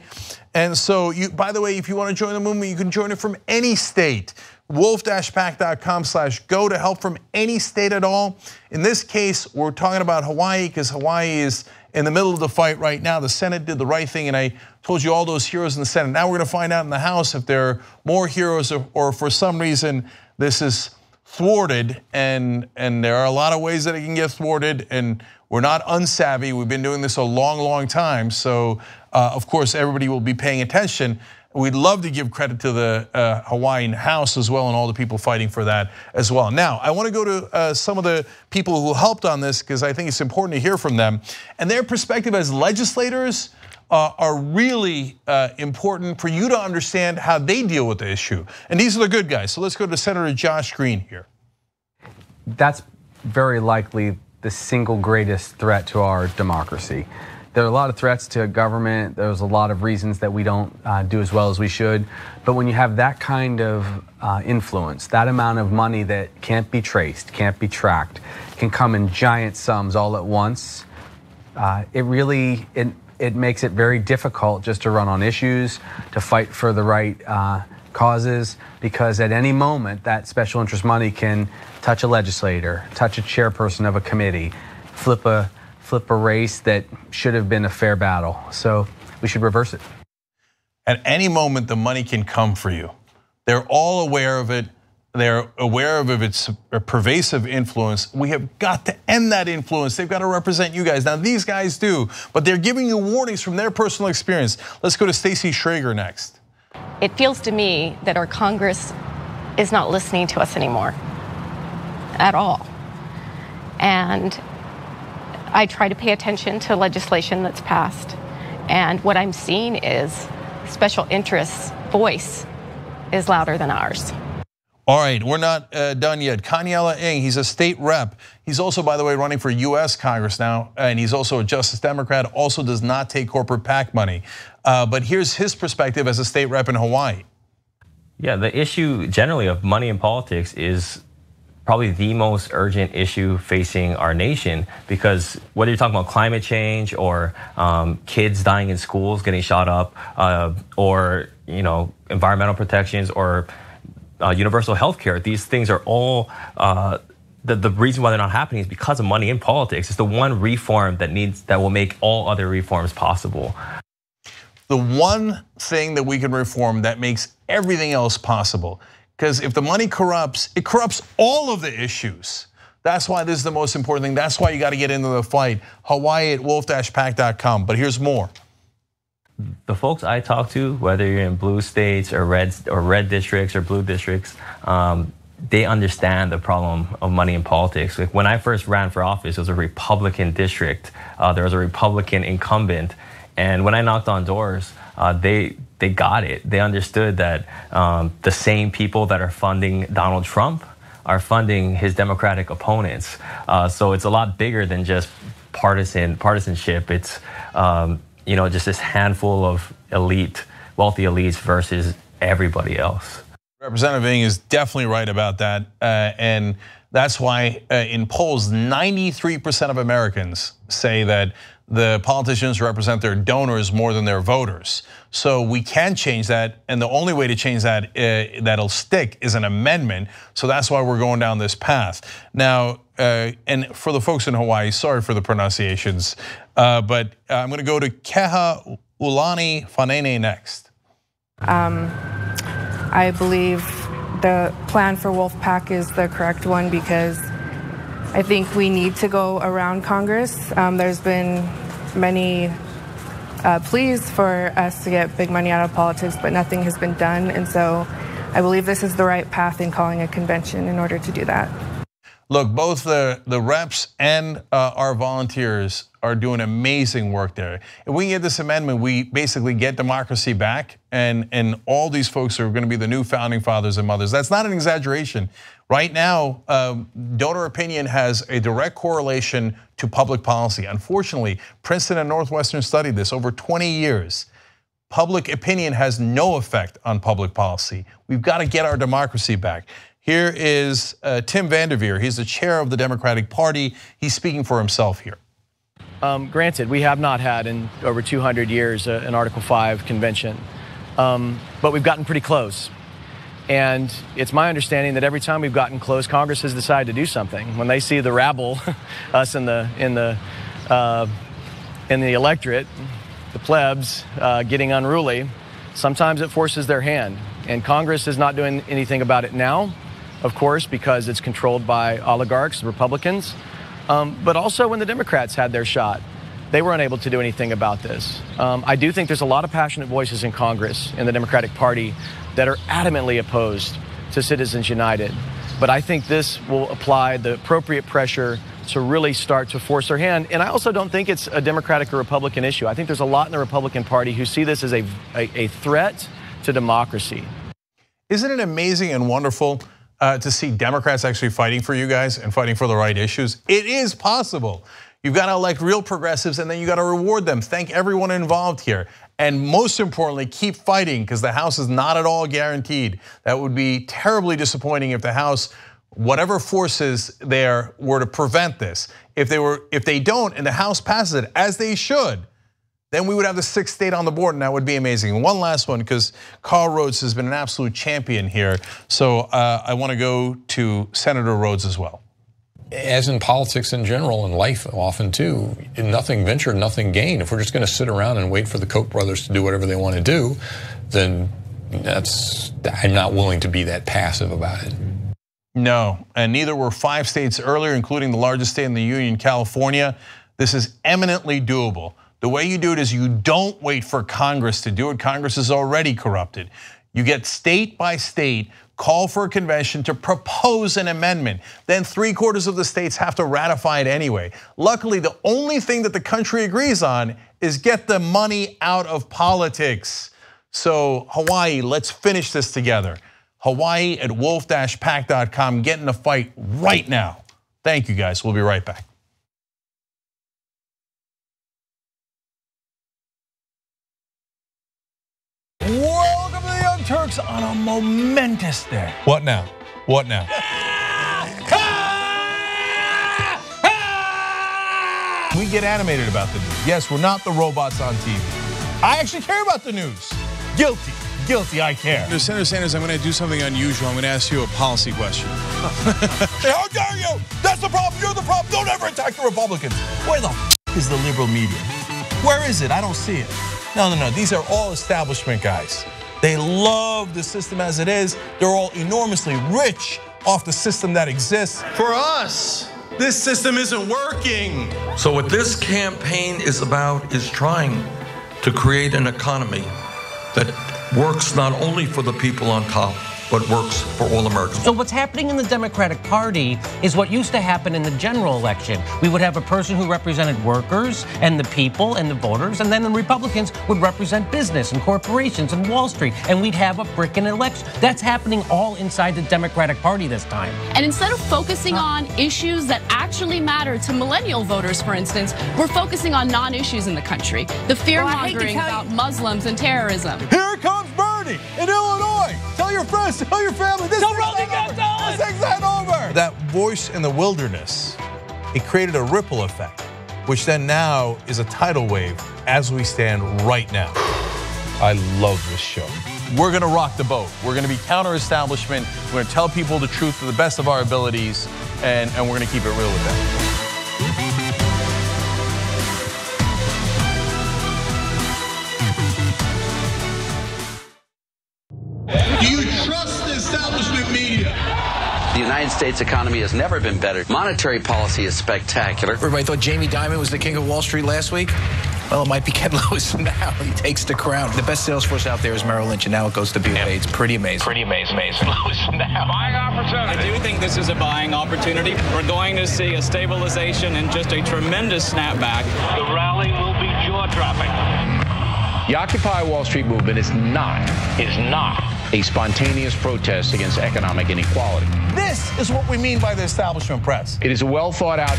And so, by the way, if you want to join the movement, you can join it from any state. wolf-pack.com/go to help from any state at all. In this case, we're talking about Hawaii because Hawaii is in the middle of the fight right now. The Senate did the right thing, and I told you all those heroes in the Senate. Now we're going to find out in the House if there are more heroes or for some reason this is thwarted, and there are a lot of ways that it can get thwarted, and we're not unsavvy. We've been doing this a long, long time, so of course everybody will be paying attention. We'd love to give credit to the Hawaiian House as well and all the people fighting for that as well. Now, I want to go to some of the people who helped on this because I think it's important to hear from them. And their perspective as legislators are really important for you to understand how they deal with the issue. And these are the good guys. So let's go to Senator Josh Green here. That's very likely the single greatest threat to our democracy. There are a lot of threats to government. There's a lot of reasons that we don't do as well as we should. But when you have that kind of influence, that amount of money that can't be traced, can't be tracked, can come in giant sums all at once, it makes it very difficult just to run on issues, to fight for the right causes, because at any moment that special interest money can touch a legislator, touch a chairperson of a committee, flip a race that should have been a fair battle. So we should reverse it. At any moment, the money can come for you. They're all aware of it. They're aware of its pervasive influence. We have got to end that influence. They've got to represent you guys. Now, these guys do, but they're giving you warnings from their personal experience. Let's go to Stacey Schrager next. It feels to me that our Congress is not listening to us anymore at all. And I try to pay attention to legislation that's passed. And what I'm seeing is special interests' voice is louder than ours. All right, we're not done yet. Kanyela Ng, he's a state rep. He's also, by the way, running for US Congress now, and he's also a Justice Democrat, also does not take corporate PAC money. But here's his perspective as a state rep in Hawaii. Yeah, the issue generally of money in politics is probably the most urgent issue facing our nation, because whether you're talking about climate change or kids dying in schools, getting shot up, or environmental protections or universal health care, these things are all, the reason why they're not happening is because of money in politics. It's the one reform that will make all other reforms possible. The one thing that we can reform that makes everything else possible. Because if the money corrupts, it corrupts all of the issues. That's why this is the most important thing. That's why you got to get into the fight. Hawaii at wolf-pack.com. But here's more. The folks I talk to, whether you're in blue states or red districts or blue districts, they understand the problem of money in politics. Like when I first ran for office, it was a Republican district. There was a Republican incumbent. And when I knocked on doors, they got it. They understood that the same people that are funding Donald Trump are funding his Democratic opponents. So it's a lot bigger than just partisanship. It's just this handful of wealthy elites versus everybody else. Representative Ng is definitely right about that, and that's why in polls, 93% of Americans say that the politicians represent their donors more than their voters. So we can change that, and the only way to change that that'll stick is an amendment. So that's why we're going down this path. Now, and for the folks in Hawaii, sorry for the pronunciations, but I'm gonna go to Keha Ulani Fanene next. I believe the plan for Wolfpack is the correct one because I think we need to go around Congress. There's been many pleas for us to get big money out of politics, but nothing has been done. And so I believe this is the right path in calling a convention in order to do that. Look, both the reps and our volunteers are doing amazing work there. If we can get this amendment, we basically get democracy back, and all these folks are going to be the new founding fathers and mothers. That's not an exaggeration. Right now, donor opinion has a direct correlation to public policy. Unfortunately, Princeton and Northwestern studied this over 20 years. Public opinion has no effect on public policy. We've got to get our democracy back. Here is Tim Vanderveer. He's the chair of the Democratic Party. He's speaking for himself here. Granted, we have not had in over 200 years an Article 5 convention, but we've gotten pretty close. And it's my understanding that every time we've gotten close, Congress has decided to do something. When they see the rabble, us in the electorate, the plebs getting unruly, sometimes it forces their hand. And Congress is not doing anything about it now, of course, because it's controlled by oligarchs, Republicans. But also when the Democrats had their shot, they were unable to do anything about this. I do think there's a lot of passionate voices in Congress, in the Democratic Party, that are adamantly opposed to Citizens United. But I think this will apply the appropriate pressure to really start to force their hand. And I also don't think it's a Democratic or Republican issue. I think there's a lot in the Republican Party who see this as a threat to democracy. Isn't it amazing and wonderful to see Democrats actually fighting for you guys and fighting for the right issues? It is possible. You've got to elect real progressives, and then you got to reward them. Thank everyone involved here. And most importantly, keep fighting, because the House is not at all guaranteed. That would be terribly disappointing if the House, whatever forces there, were to prevent this. If they don't and the House passes it, as they should, then we would have the 6th state on the board, and that would be amazing. And one last one, because Carl Rhodes has been an absolute champion here. So I want to go to Senator Rhodes as well. As in politics in general and life often too, nothing ventured, nothing gained. If we're just going to sit around and wait for the Koch brothers to do whatever they want to do, then I'm not willing to be that passive about it. No, and neither were 5 states earlier, including the largest state in the union, California. This is eminently doable. The way you do it is you don't wait for Congress to do it. Congress is already corrupted. You get state by state, call for a convention to propose an amendment. Then 3/4 of the states have to ratify it anyway. Luckily, the only thing that the country agrees on is get the money out of politics. So Hawaii, let's finish this together. Hawaii at wolf-pac.com, get in the fight right now. Thank you guys, we'll be right back. Welcome to the Young Turks on a momentous day. What now? What now? We get animated about the news. Yes, we're not the robots on TV. I actually care about the news. Guilty, guilty, I care. Senator Sanders, I'm going to do something unusual. I'm going to ask you a policy question. Hey, how dare you? That's the problem, you're the problem. Don't ever attack the Republicans. Where the is the liberal media? Where is it? I don't see it. No, these are all establishment guys. They love the system as it is. They're all enormously rich off the system that exists. For us, this system isn't working. So what this campaign is about is trying to create an economy that works not only for the people on top, but works for all Americans. So what's happening in the Democratic Party is what used to happen in the general election. We would have a person who represented workers and the people and the voters, and then the Republicans would represent business and corporations and Wall Street, and we'd have a frickin' election. That's happening all inside the Democratic Party this time. And instead of focusing on issues that actually matter to millennial voters, for instance, we're focusing on non-issues in the country. The fear-mongering about Muslims and terrorism. Here comes Bernie in Illinois. Tell your friends, tell your family, this thing's not over. That voice in the wilderness, it created a ripple effect, which then now is a tidal wave as we stand right now. I love this show. We're gonna rock the boat. We're gonna be counter-establishment. We're gonna tell people the truth to the best of our abilities, and we're gonna keep it real with them. Do you trust the establishment media? The United States economy has never been better. Monetary policy is spectacular. Everybody thought Jamie Dimon was the king of Wall Street last week. Well, it might be getting loose now. He takes the crown. The best sales force out there is Merrill Lynch, and now it goes to BofA. It's pretty amazing. Pretty amazing. Buying opportunity. I do think this is a buying opportunity. We're going to see a stabilization and just a tremendous snapback. The rally will be jaw-dropping. The Occupy Wall Street movement is not a spontaneous protest against economic inequality. This is what we mean by the establishment press. It is a well-thought-out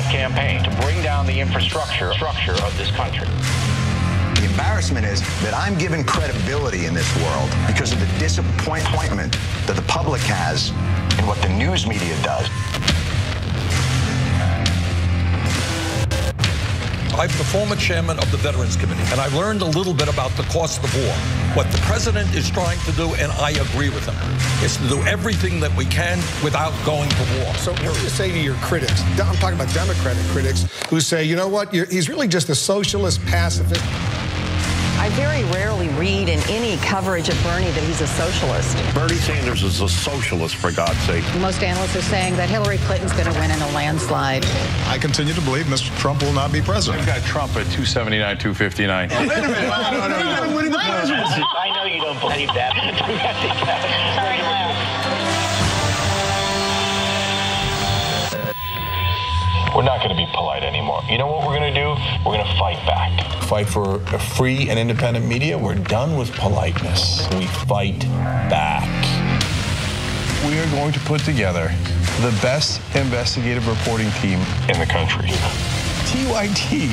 campaign. To bring down the infrastructure of this country. The embarrassment is that I'm given credibility in this world because of the disappointment that the public has in what the news media does. I'm the former chairman of the Veterans Committee, and I've learned a little bit about the cost of war. What the president is trying to do, and I agree with him, is to do everything that we can without going to war. So what do you say to your critics? I'm talking about Democratic critics who say, you know what, he's really just a socialist pacifist. I very rarely read in any coverage of Bernie that he's a socialist. Bernie Sanders is a socialist, for God's sake. Most analysts are saying that Hillary Clinton's going to win in a landslide. I continue to believe Mr. Trump will not be president. I've got Trump at 279, 259. Oh, wait a minute. No. I know you don't believe that. We're not going to be polite anymore. You know what we're going to do? We're going to fight back. Fight for a free and independent media. We're done with politeness. We fight back. We are going to put together the best investigative reporting team in the country. TYT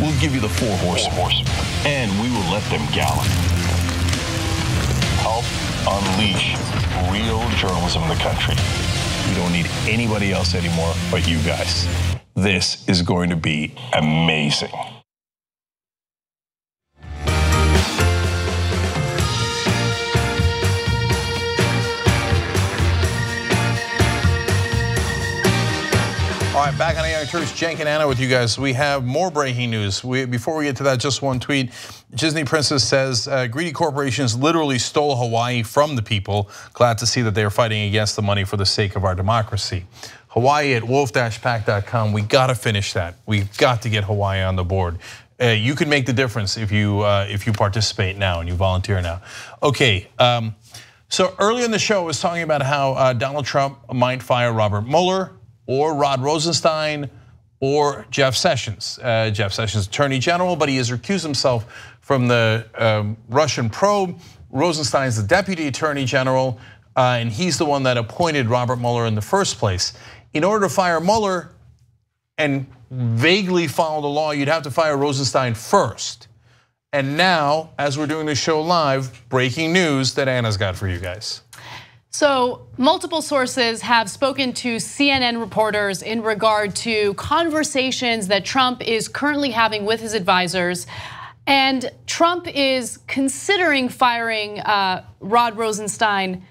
will give you the four horsemen, and we will let them gallop. Help unleash real journalism in the country. We don't need anybody else anymore but you guys. This is going to be amazing. All right, back on AI Turks, Cenk and Anna with you guys. We have more breaking news. Before we get to that, just one tweet. Disney Princess says, greedy corporations literally stole Hawaii from the people. Glad to see that they are fighting against the money for the sake of our democracy. Hawaii at wolf-pack.com. We got to finish that. We've got to get Hawaii on the board. You can make the difference if you participate now and you volunteer now. Okay, so earlier in the show I was talking about how Donald Trump might fire Robert Mueller or Rod Rosenstein or Jeff Sessions. Jeff Sessions, Attorney General, but he has recused himself from the Russian probe. Rosenstein's the Deputy Attorney General, and he's the one that appointed Robert Mueller in the first place. In order to fire Mueller and vaguely follow the law, you'd have to fire Rosenstein first. And now, as we're doing the show live, breaking news that Anna's got for you guys. So multiple sources have spoken to CNN reporters in regard to conversations that Trump is currently having with his advisors. And Trump is considering firing Rod Rosenstein.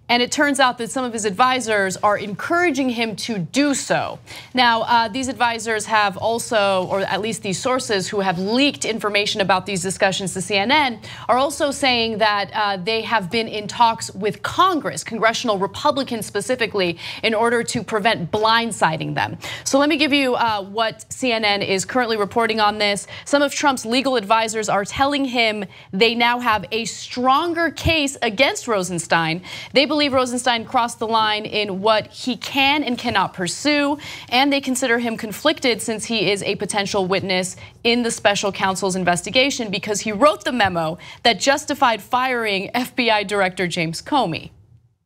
And it turns out that some of his advisors are encouraging him to do so. Now, these advisors have also, or at least these sources who have leaked information about these discussions to CNN, are also saying that they have been in talks with Congress, congressional Republicans specifically, in order to prevent blindsiding them. So let me give you what CNN is currently reporting on this. Some of Trump's legal advisors are telling him they now have a stronger case against Rosenstein. They believe Rosenstein crossed the line in what he can and cannot pursue, and they consider him conflicted since he is a potential witness in the special counsel's investigation because he wrote the memo that justified firing FBI Director James Comey.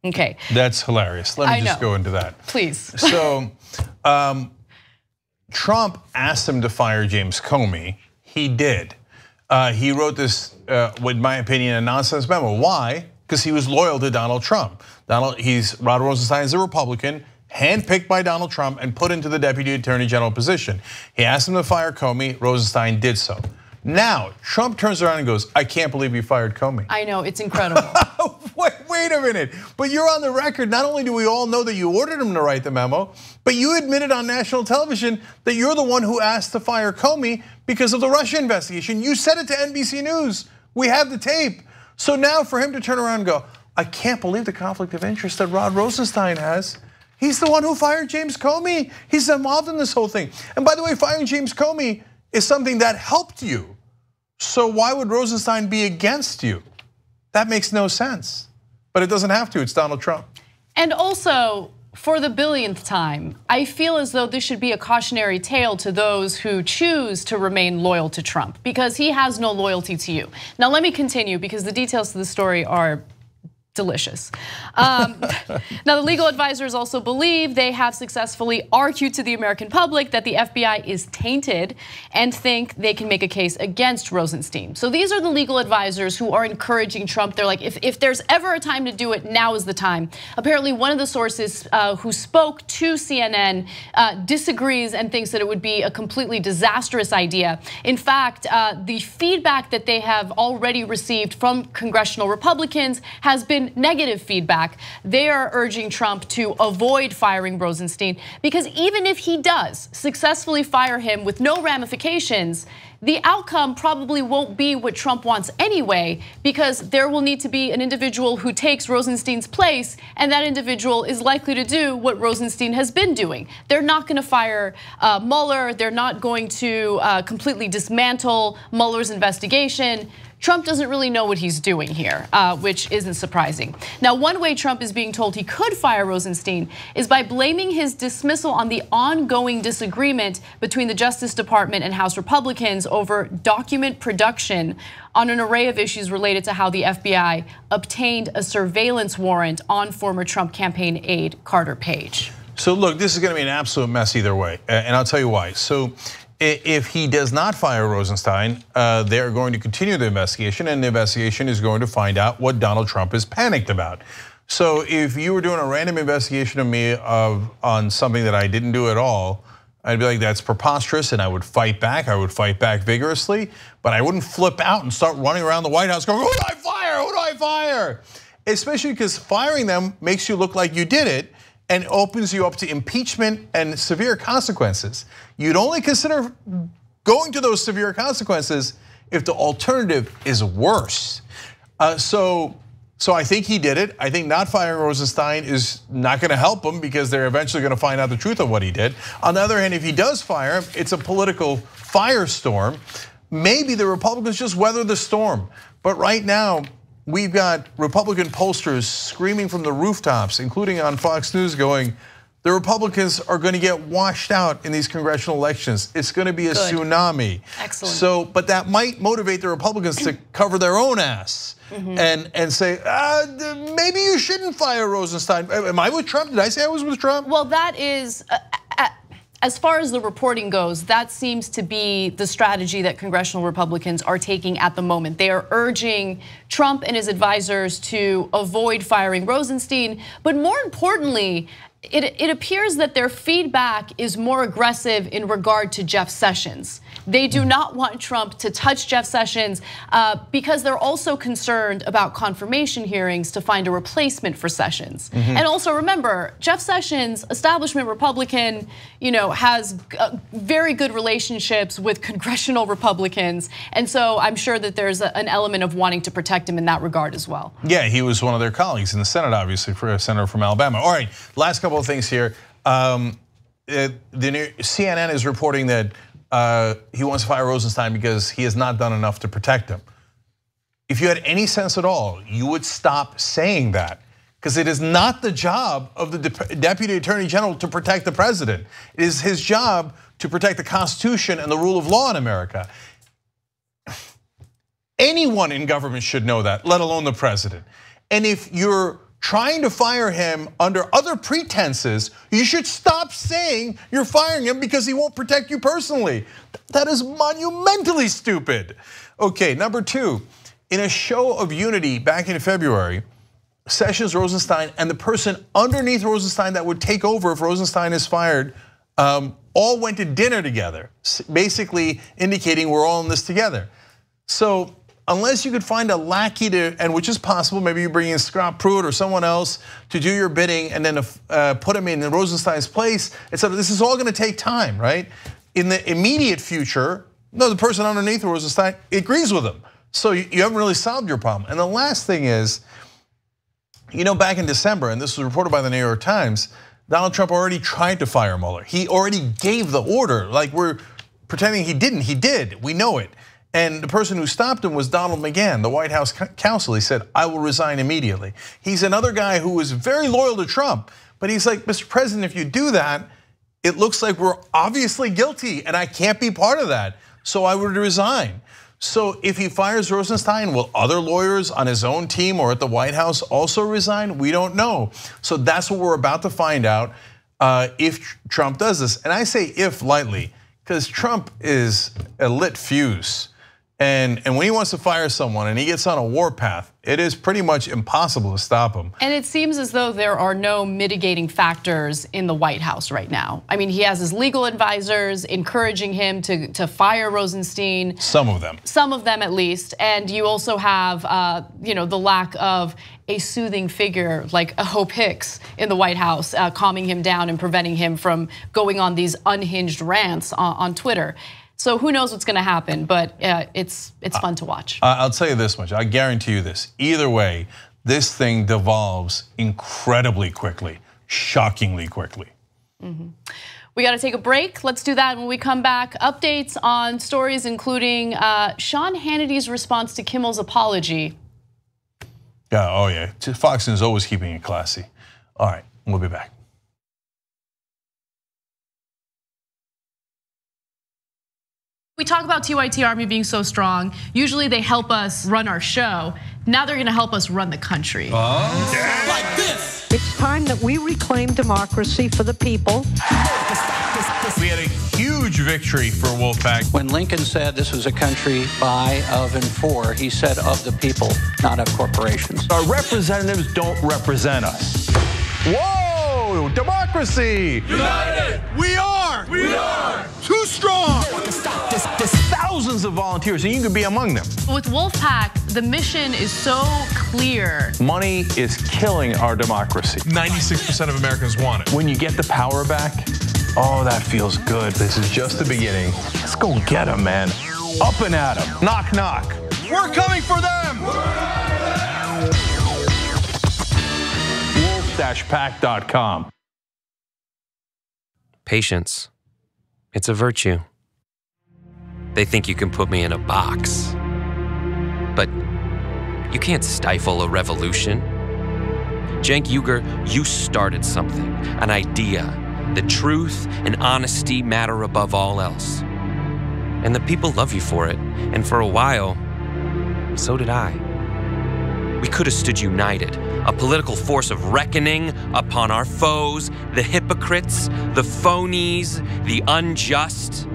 Okay. That's hilarious. Let me just go into that. Please. So, Trump asked him to fire James Comey. He did. He wrote this, in my opinion, a nonsense memo. Why? Because he was loyal to Donald Trump. Rod Rosenstein is a Republican, handpicked by Donald Trump and put into the Deputy Attorney General position. He asked him to fire Comey, Rosenstein did so. Now, Trump turns around and goes, I can't believe you fired Comey. I know, it's incredible. Wait a minute, but you're on the record. Not only do we all know that you ordered him to write the memo, but you admitted on national television that you're the one who asked to fire Comey because of the Russia investigation. You said it to NBC News. We have the tape. So now for him to turn around and go, I can't believe the conflict of interest that Rod Rosenstein has. He's the one who fired James Comey. He's involved in this whole thing. And by the way, firing James Comey is something that helped you. So why would Rosenstein be against you? That makes no sense. But it doesn't have to, it's Donald Trump. And also, for the billionth time, I feel as though this should be a cautionary tale to those who choose to remain loyal to Trump, because he has no loyalty to you. Now let me continue, because the details of the story are delicious. Now the legal advisors also believe they have successfully argued to the American public that the FBI is tainted and think they can make a case against Rosenstein. So these are the legal advisors who are encouraging Trump. They're like, if there's ever a time to do it, now is the time. Apparently one of the sources who spoke to CNN disagrees and thinks that it would be a completely disastrous idea. In fact, the feedback that they have already received from congressional Republicans has been negative feedback. They are urging Trump to avoid firing Rosenstein, because even if he does successfully fire him with no ramifications, the outcome probably won't be what Trump wants anyway, because there will need to be an individual who takes Rosenstein's place, and that individual is likely to do what Rosenstein has been doing. They're not going to fire Mueller. They're not going to completely dismantle Mueller's investigation. Trump doesn't really know what he's doing here, which isn't surprising. Now, one way Trump is being told he could fire Rosenstein is by blaming his dismissal on the ongoing disagreement between the Justice Department and House Republicans over document production on an array of issues related to how the FBI obtained a surveillance warrant on former Trump campaign aide Carter Page. So look, this is going to be an absolute mess either way, and I'll tell you why. So if he does not fire Rosenstein, they're going to continue the investigation, and the investigation is going to find out what Donald Trump is panicked about. So if you were doing a random investigation of me on something that I didn't do at all, I'd be like, that's preposterous, and I would fight back. I would fight back vigorously, but I wouldn't flip out and start running around the White House going, who do I fire? Who do I fire? Especially because firing them makes you look like you did it, and opens you up to impeachment and severe consequences. You'd only consider going to those severe consequences if the alternative is worse. So I think he did it. I think not firing Rosenstein is not gonna help him, because they're eventually gonna find out the truth of what he did. On the other hand, if he does fire him, it's a political firestorm. Maybe the Republicans just weather the storm. But right now, we've got Republican pollsters screaming from the rooftops, including on Fox News, going, the Republicans are going to get washed out in these congressional elections. It's going to be a tsunami. Excellent. So, but that might motivate the Republicans to cover their own ass and say, maybe you shouldn't fire Rosenstein. Am I with Trump? Did I say I was with Trump? Well, that is, as far as the reporting goes, that seems to be the strategy that congressional Republicans are taking at the moment. They are urging Trump and his advisors to avoid firing Rosenstein, but more importantly, it appears that their feedback is more aggressive in regard to Jeff Sessions. They do not want Trump to touch Jeff Sessions because they're also concerned about confirmation hearings to find a replacement for Sessions. And also remember, Jeff Sessions, establishment Republican, has very good relationships with congressional Republicans. And so I'm sure that there's an element of wanting to protect him in that regard as well. Yeah, he was one of their colleagues in the Senate, obviously, for a senator from Alabama. All right, last couple of things here. CNN is reporting that he wants to fire Rosenstein because he has not done enough to protect him. If you had any sense at all, you would stop saying that, because it is not the job of the Deputy Attorney General to protect the president. It is his job to protect the Constitution and the rule of law in America. Anyone in government should know that, let alone the president. And if you're trying to fire him under other pretenses, you should stop saying you're firing him because he won't protect you personally. That is monumentally stupid. Okay, number two, in a show of unity back in February, Sessions, Rosenstein, and the person underneath Rosenstein that would take over if Rosenstein is fired, all went to dinner together, basically indicating we're all in this together. So unless you could find a lackey to, and which is possible, maybe you bring in Scott Pruitt or someone else to do your bidding and then put him in Rosenstein's place, etc. This is all going to take time, right? In the immediate future, no, the person underneath Rosenstein agrees with him. So you haven't really solved your problem. And the last thing is, back in December, and this was reported by the New York Times, Donald Trump already tried to fire Mueller. He already gave the order, like we're pretending he didn't. He did. We know it. And the person who stopped him was Donald McGahn, the White House counsel. He said, I will resign immediately. He's another guy who was very loyal to Trump. But he's like, Mr. President, if you do that, it looks like we're obviously guilty and I can't be part of that. So I would resign. So if he fires Rosenstein, will other lawyers on his own team or at the White House also resign? We don't know. So that's what we're about to find out if Trump does this. And I say if lightly, because Trump is a lit fuse. And when he wants to fire someone and he gets on a warpath, it is pretty much impossible to stop him. And it seems as though there are no mitigating factors in the White House right now. I mean, he has his legal advisors encouraging him to fire Rosenstein. Some of them. Some of them at least. And you also have the lack of a soothing figure like a Hope Hicks in the White House, calming him down and preventing him from going on these unhinged rants on Twitter. So who knows what's going to happen, but it's fun to watch. I'll tell you this much, I guarantee you this. Either way, this thing devolves incredibly quickly, shockingly quickly. We got to take a break. Let's do that when we come back. Updates on stories including Sean Hannity's response to Kimmel's apology. Yeah, oh yeah, Fox News is always keeping it classy. All right, we'll be back. We talk about TYT Army being so strong. Usually they help us run our show. Now they're gonna help us run the country. Like this. It's time that we reclaim democracy for the people. We had a huge victory for Wolfpack. When Lincoln said this was a country by, of, and for, he said of the people, not of corporations. Our representatives don't represent us. Whoa, democracy! United! We are! We are! Too strong! There's thousands of volunteers and you could be among them. With Wolfpack, the mission is so clear. Money is killing our democracy. 96% of Americans want it. When you get the power back, oh, that feels good. This is just the beginning. Let's go get them, man. Up and at them. Knock, knock. We're coming for them! Wolf-pack.com. Patience. It's a virtue. They think you can put me in a box. But you can't stifle a revolution. Cenk Uygur, you started something, an idea. The truth and honesty matter above all else. And the people love you for it. And for a while, so did I. We could have stood united, a political force of reckoning upon our foes, the hypocrites, the phonies, the unjust.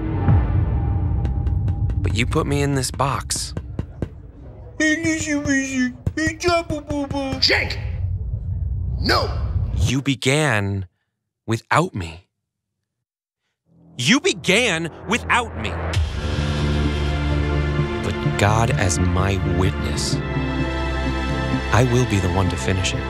But you put me in this box. Cenk! No! You began without me. You began without me. But God as my witness, I will be the one to finish it.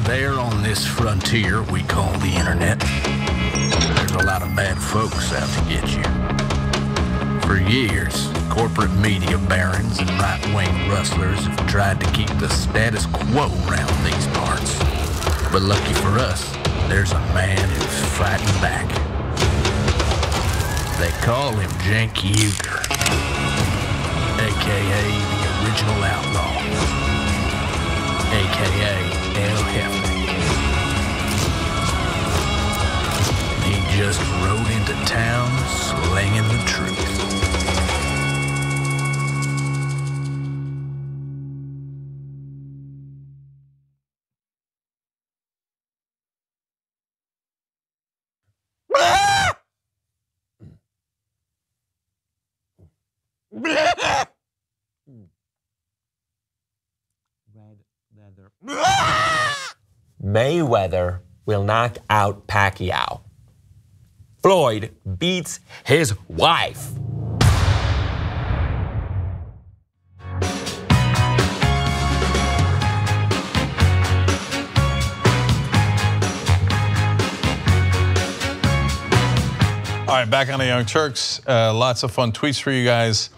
There on this frontier we call the internet, there's a lot of bad folks out to get you. For years, corporate media barons and right-wing rustlers have tried to keep the status quo around these parts. But lucky for us, there's a man who's fighting back. They call him Cenk Uygur, a.k.a. the original outlaw, a.k.a. El Jefe. He just rode into town slinging the truth. Mayweather will knock out Pacquiao. Floyd beats his wife. All right, back on the Young Turks. Lots of fun tweets for you guys.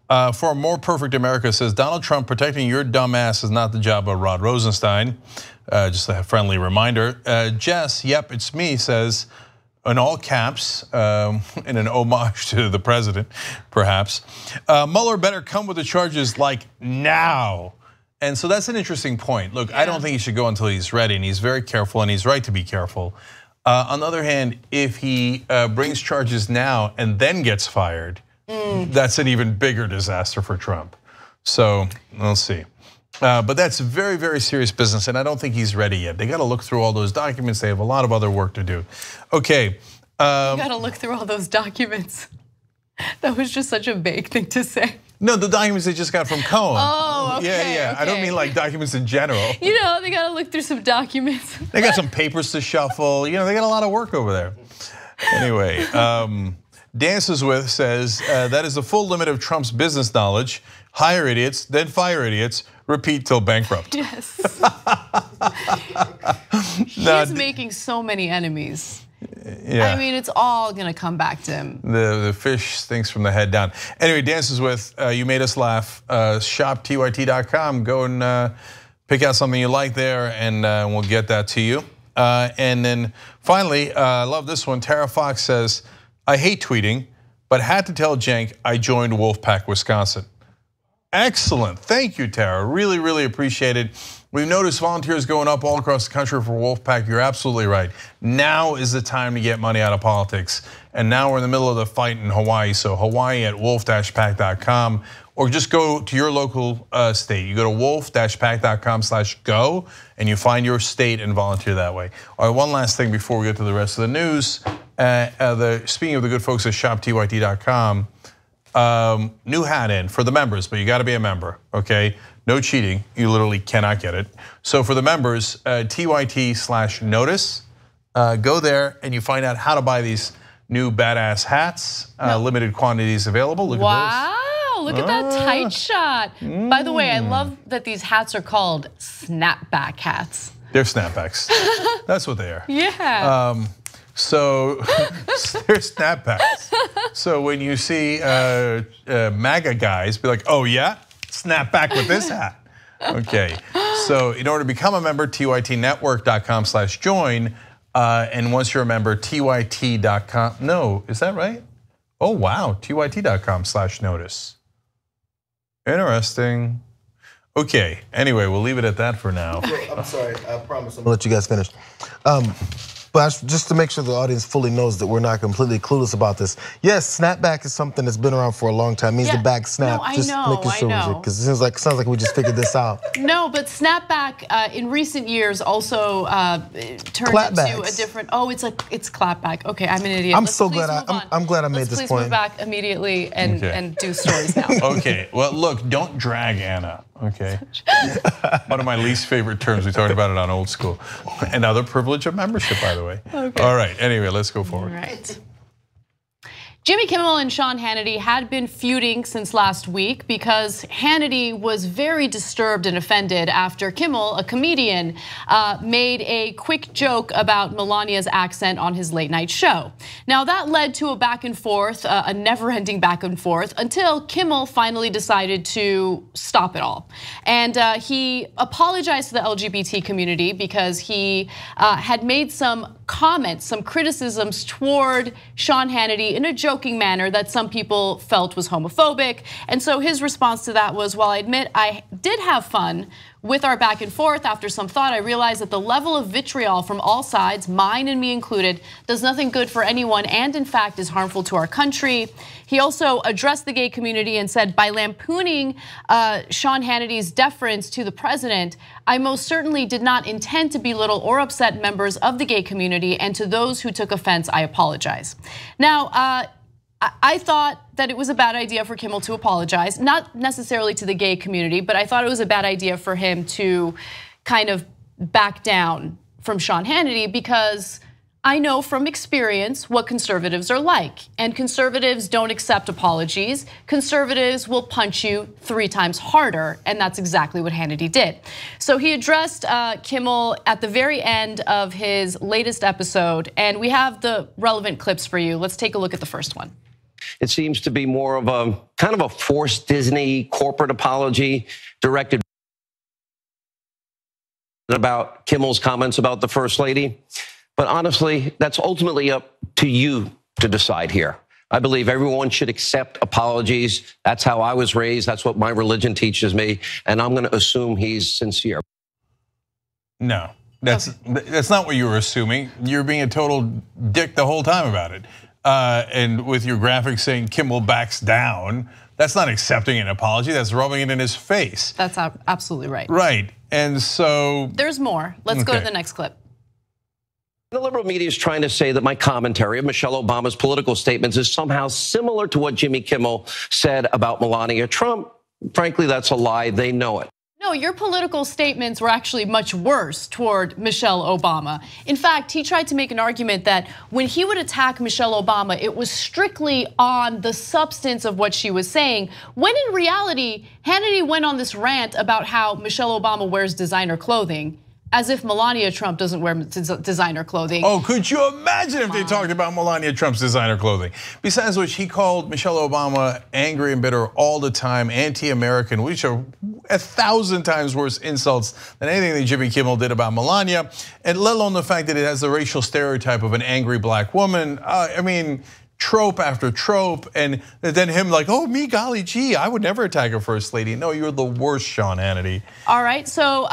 For a more perfect America says, Donald Trump, protecting your dumb ass is not the job of Rod Rosenstein. Just a friendly reminder. Jess, yep, it's me, says, in all caps, in an homage to the president, perhaps. Mueller better come with the charges like now. And so that's an interesting point. Look, I don't think he should go until he's ready, and he's very careful, and he's right to be careful. On the other hand, if he brings charges now and then gets fired, that's an even bigger disaster for Trump. So we'll see. But that's very, very serious business, and I don't think he's ready yet. They got to look through all those documents. They have a lot of other work to do. Okay. You got to look through all those documents. That was just such a vague thing to say. No, the documents they just got from Cohen. Oh, okay. Yeah. Okay. I don't mean like documents in general. You know, they got to look through some documents. They got some papers to shuffle. You know, they got a lot of work over there. Anyway, Dances With says, that is the full limit of Trump's business knowledge. Hire idiots, then fire idiots, repeat till bankrupt. Yes. He's making so many enemies. Yeah. I mean, it's all gonna come back to him. The fish stinks from the head down. Anyway, Dances With, you made us laugh. Shop.tyt.com. Go and pick out something you like there, and we'll get that to you. And then finally, I love this one. Tara Fox says, I hate tweeting, but had to tell Cenk I joined Wolfpack Wisconsin. Excellent, thank you, Tara. Really, really appreciate it. We've noticed volunteers going up all across the country for Wolfpack. You're absolutely right. Now is the time to get money out of politics. And now we're in the middle of the fight in Hawaii. So Hawaii at wolf-pack.com, or just go to your local state. You go to wolf-pack.com/go and you find your state and volunteer that way. All right, one last thing before we get to the rest of the news. Speaking of the good folks at shoptyt.com, new hat in for the members, but you got to be a member, okay? No cheating, you literally cannot get it. So for the members, TYT/notice, go there and you find out how to buy these new badass hats. Limited quantities available. Look at this. Wow, look at that tight shot. By the way, I love that these hats are called snapback hats. They're snapbacks. That's what they are. Yeah. So they're snapbacks. So when you see MAGA guys be like, oh yeah, snap back with this hat. Okay, so in order to become a member, tytnetwork.com/join. And once you're a member, tyt.com, no, is that right? Oh wow, tyt.com/notice. Interesting. Okay, anyway, we'll leave it at that for now. I'm sorry, I promise I'm gonna let you guys finish. But just to make sure the audience fully knows that we're not completely clueless about this. Yes, snapback is something that's been around for a long time. It means the back snap. No, just making sure, because it sounds like we just figured this out. No, but snapback in recent years also turned into a different. Oh, it's clapback. Okay, I'm an idiot. I'm so glad I'm glad I made this point. Please move back immediately and do stories now. Okay, well look, don't drag Anna. Okay, one of my least favorite terms. We talked about it on Old School. Another privilege of membership, by the way. Okay. All right. Anyway, let's go forward. All right. Jimmy Kimmel and Sean Hannity had been feuding since last week because Hannity was very disturbed and offended after Kimmel, a comedian, made a quick joke about Melania's accent on his late night show. Now that led to a back and forth, a never-ending back and forth, until Kimmel finally decided to stop it all. And he apologized to the LGBT community because he had made some comments, some criticisms toward Sean Hannity in a joking manner that some people felt was homophobic. And so his response to that was, while I admit I did have fun with our back and forth, after some thought, I realized that the level of vitriol from all sides, mine and me included, does nothing good for anyone and in fact is harmful to our country. He also addressed the gay community and said, by lampooning Sean Hannity's deference to the president, I most certainly did not intend to belittle or upset members of the gay community, and to those who took offense, I apologize. Now, I thought that it was a bad idea for Kimmel to apologize, not necessarily to the gay community, but I thought it was a bad idea for him to kind of back down from Sean Hannity, because I know from experience what conservatives are like, and conservatives don't accept apologies. Conservatives will punch you 3 times harder, and that's exactly what Hannity did. So he addressed Kimmel at the very end of his latest episode, and we have the relevant clips for you. Let's take a look at the first one. It seems to be more of a kind of a forced Disney corporate apology directed about Kimmel's comments about the First Lady. But honestly, that's ultimately up to you to decide here. I believe everyone should accept apologies. That's how I was raised. That's what my religion teaches me. And I'm going to assume he's sincere. No, that's not what you were assuming. You're being a total dick the whole time about it. And with your graphics saying Kimmel backs down, that's not accepting an apology. That's rubbing it in his face. That's absolutely right. Right. And so there's more. Let's go to the next clip. The liberal media is trying to say that my commentary of Michelle Obama's political statements is somehow similar to what Jimmy Kimmel said about Melania Trump. Frankly, that's a lie. They know it. No, your political statements were actually much worse toward Michelle Obama. In fact, he tried to make an argument that when he would attack Michelle Obama, it was strictly on the substance of what she was saying, when in reality, Hannity went on this rant about how Michelle Obama wears designer clothing, as if Melania Trump doesn't wear designer clothing. Oh, could you imagine if they talked about Melania Trump's designer clothing? Besides which, he called Michelle Obama angry and bitter all the time, anti-American, which are 1,000 times worse insults than anything that Jimmy Kimmel did about Melania, and let alone the fact that it has the racial stereotype of an angry black woman. I mean, trope after trope, and then him like, oh, me golly gee, I would never attack a first lady. No, you're the worst, Sean Hannity. All right, so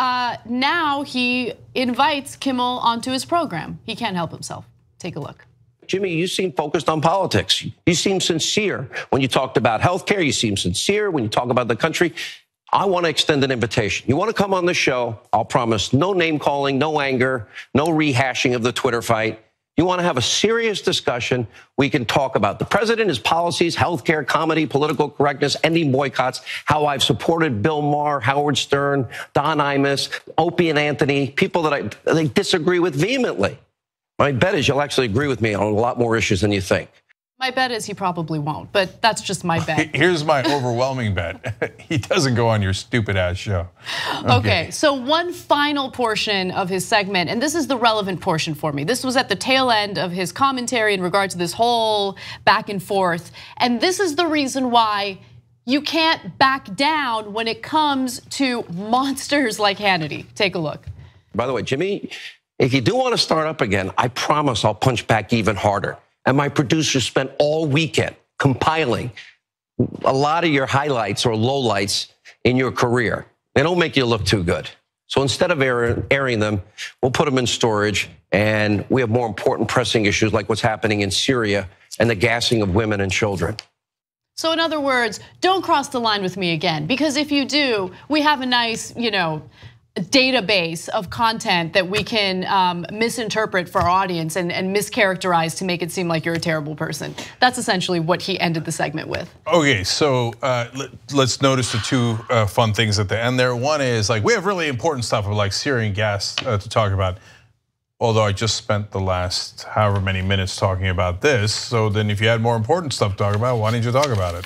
now he invites Kimmel onto his program. He can't help himself. Take a look. Jimmy, you seem focused on politics. You seem sincere when you talked about healthcare. You seem sincere when you talk about the country. I want to extend an invitation. You want to come on the show? I'll promise no name calling, no anger, no rehashing of the Twitter fight. You want to have a serious discussion, we can talk about the president, his policies, healthcare, comedy, political correctness, ending boycotts, how I've supported Bill Maher, Howard Stern, Don Imus, Opie and Anthony, people that I disagree with vehemently. My bet is you'll actually agree with me on a lot more issues than you think. My bet is he probably won't, but that's just my bet. Here's my overwhelming bet. He doesn't go on your stupid ass show. Okay, so one final portion of his segment, and this is the relevant portion for me. This was at the tail end of his commentary in regard to this whole back and forth. And this is the reason why you can't back down when it comes to monsters like Hannity. Take a look. By the way, Jimmy, if you do want to start up again, I promise I'll punch back even harder. And my producers spent all weekend compiling a lot of your highlights or lowlights in your career. They don't make you look too good. So instead of airing them, we'll put them in storage, and we have more important pressing issues like what's happening in Syria and the gassing of women and children. So in other words, don't cross the line with me again, because if you do, we have a nice, database of content that we can misinterpret for our audience and mischaracterize to make it seem like you're a terrible person. That's essentially what he ended the segment with. Okay, so let's notice the 2 fun things at the end there. One is like, we have really important stuff of like Syrian gas to talk about. Although I just spent the last however many minutes talking about this. So then if you had more important stuff to talk about, why didn't you talk about it?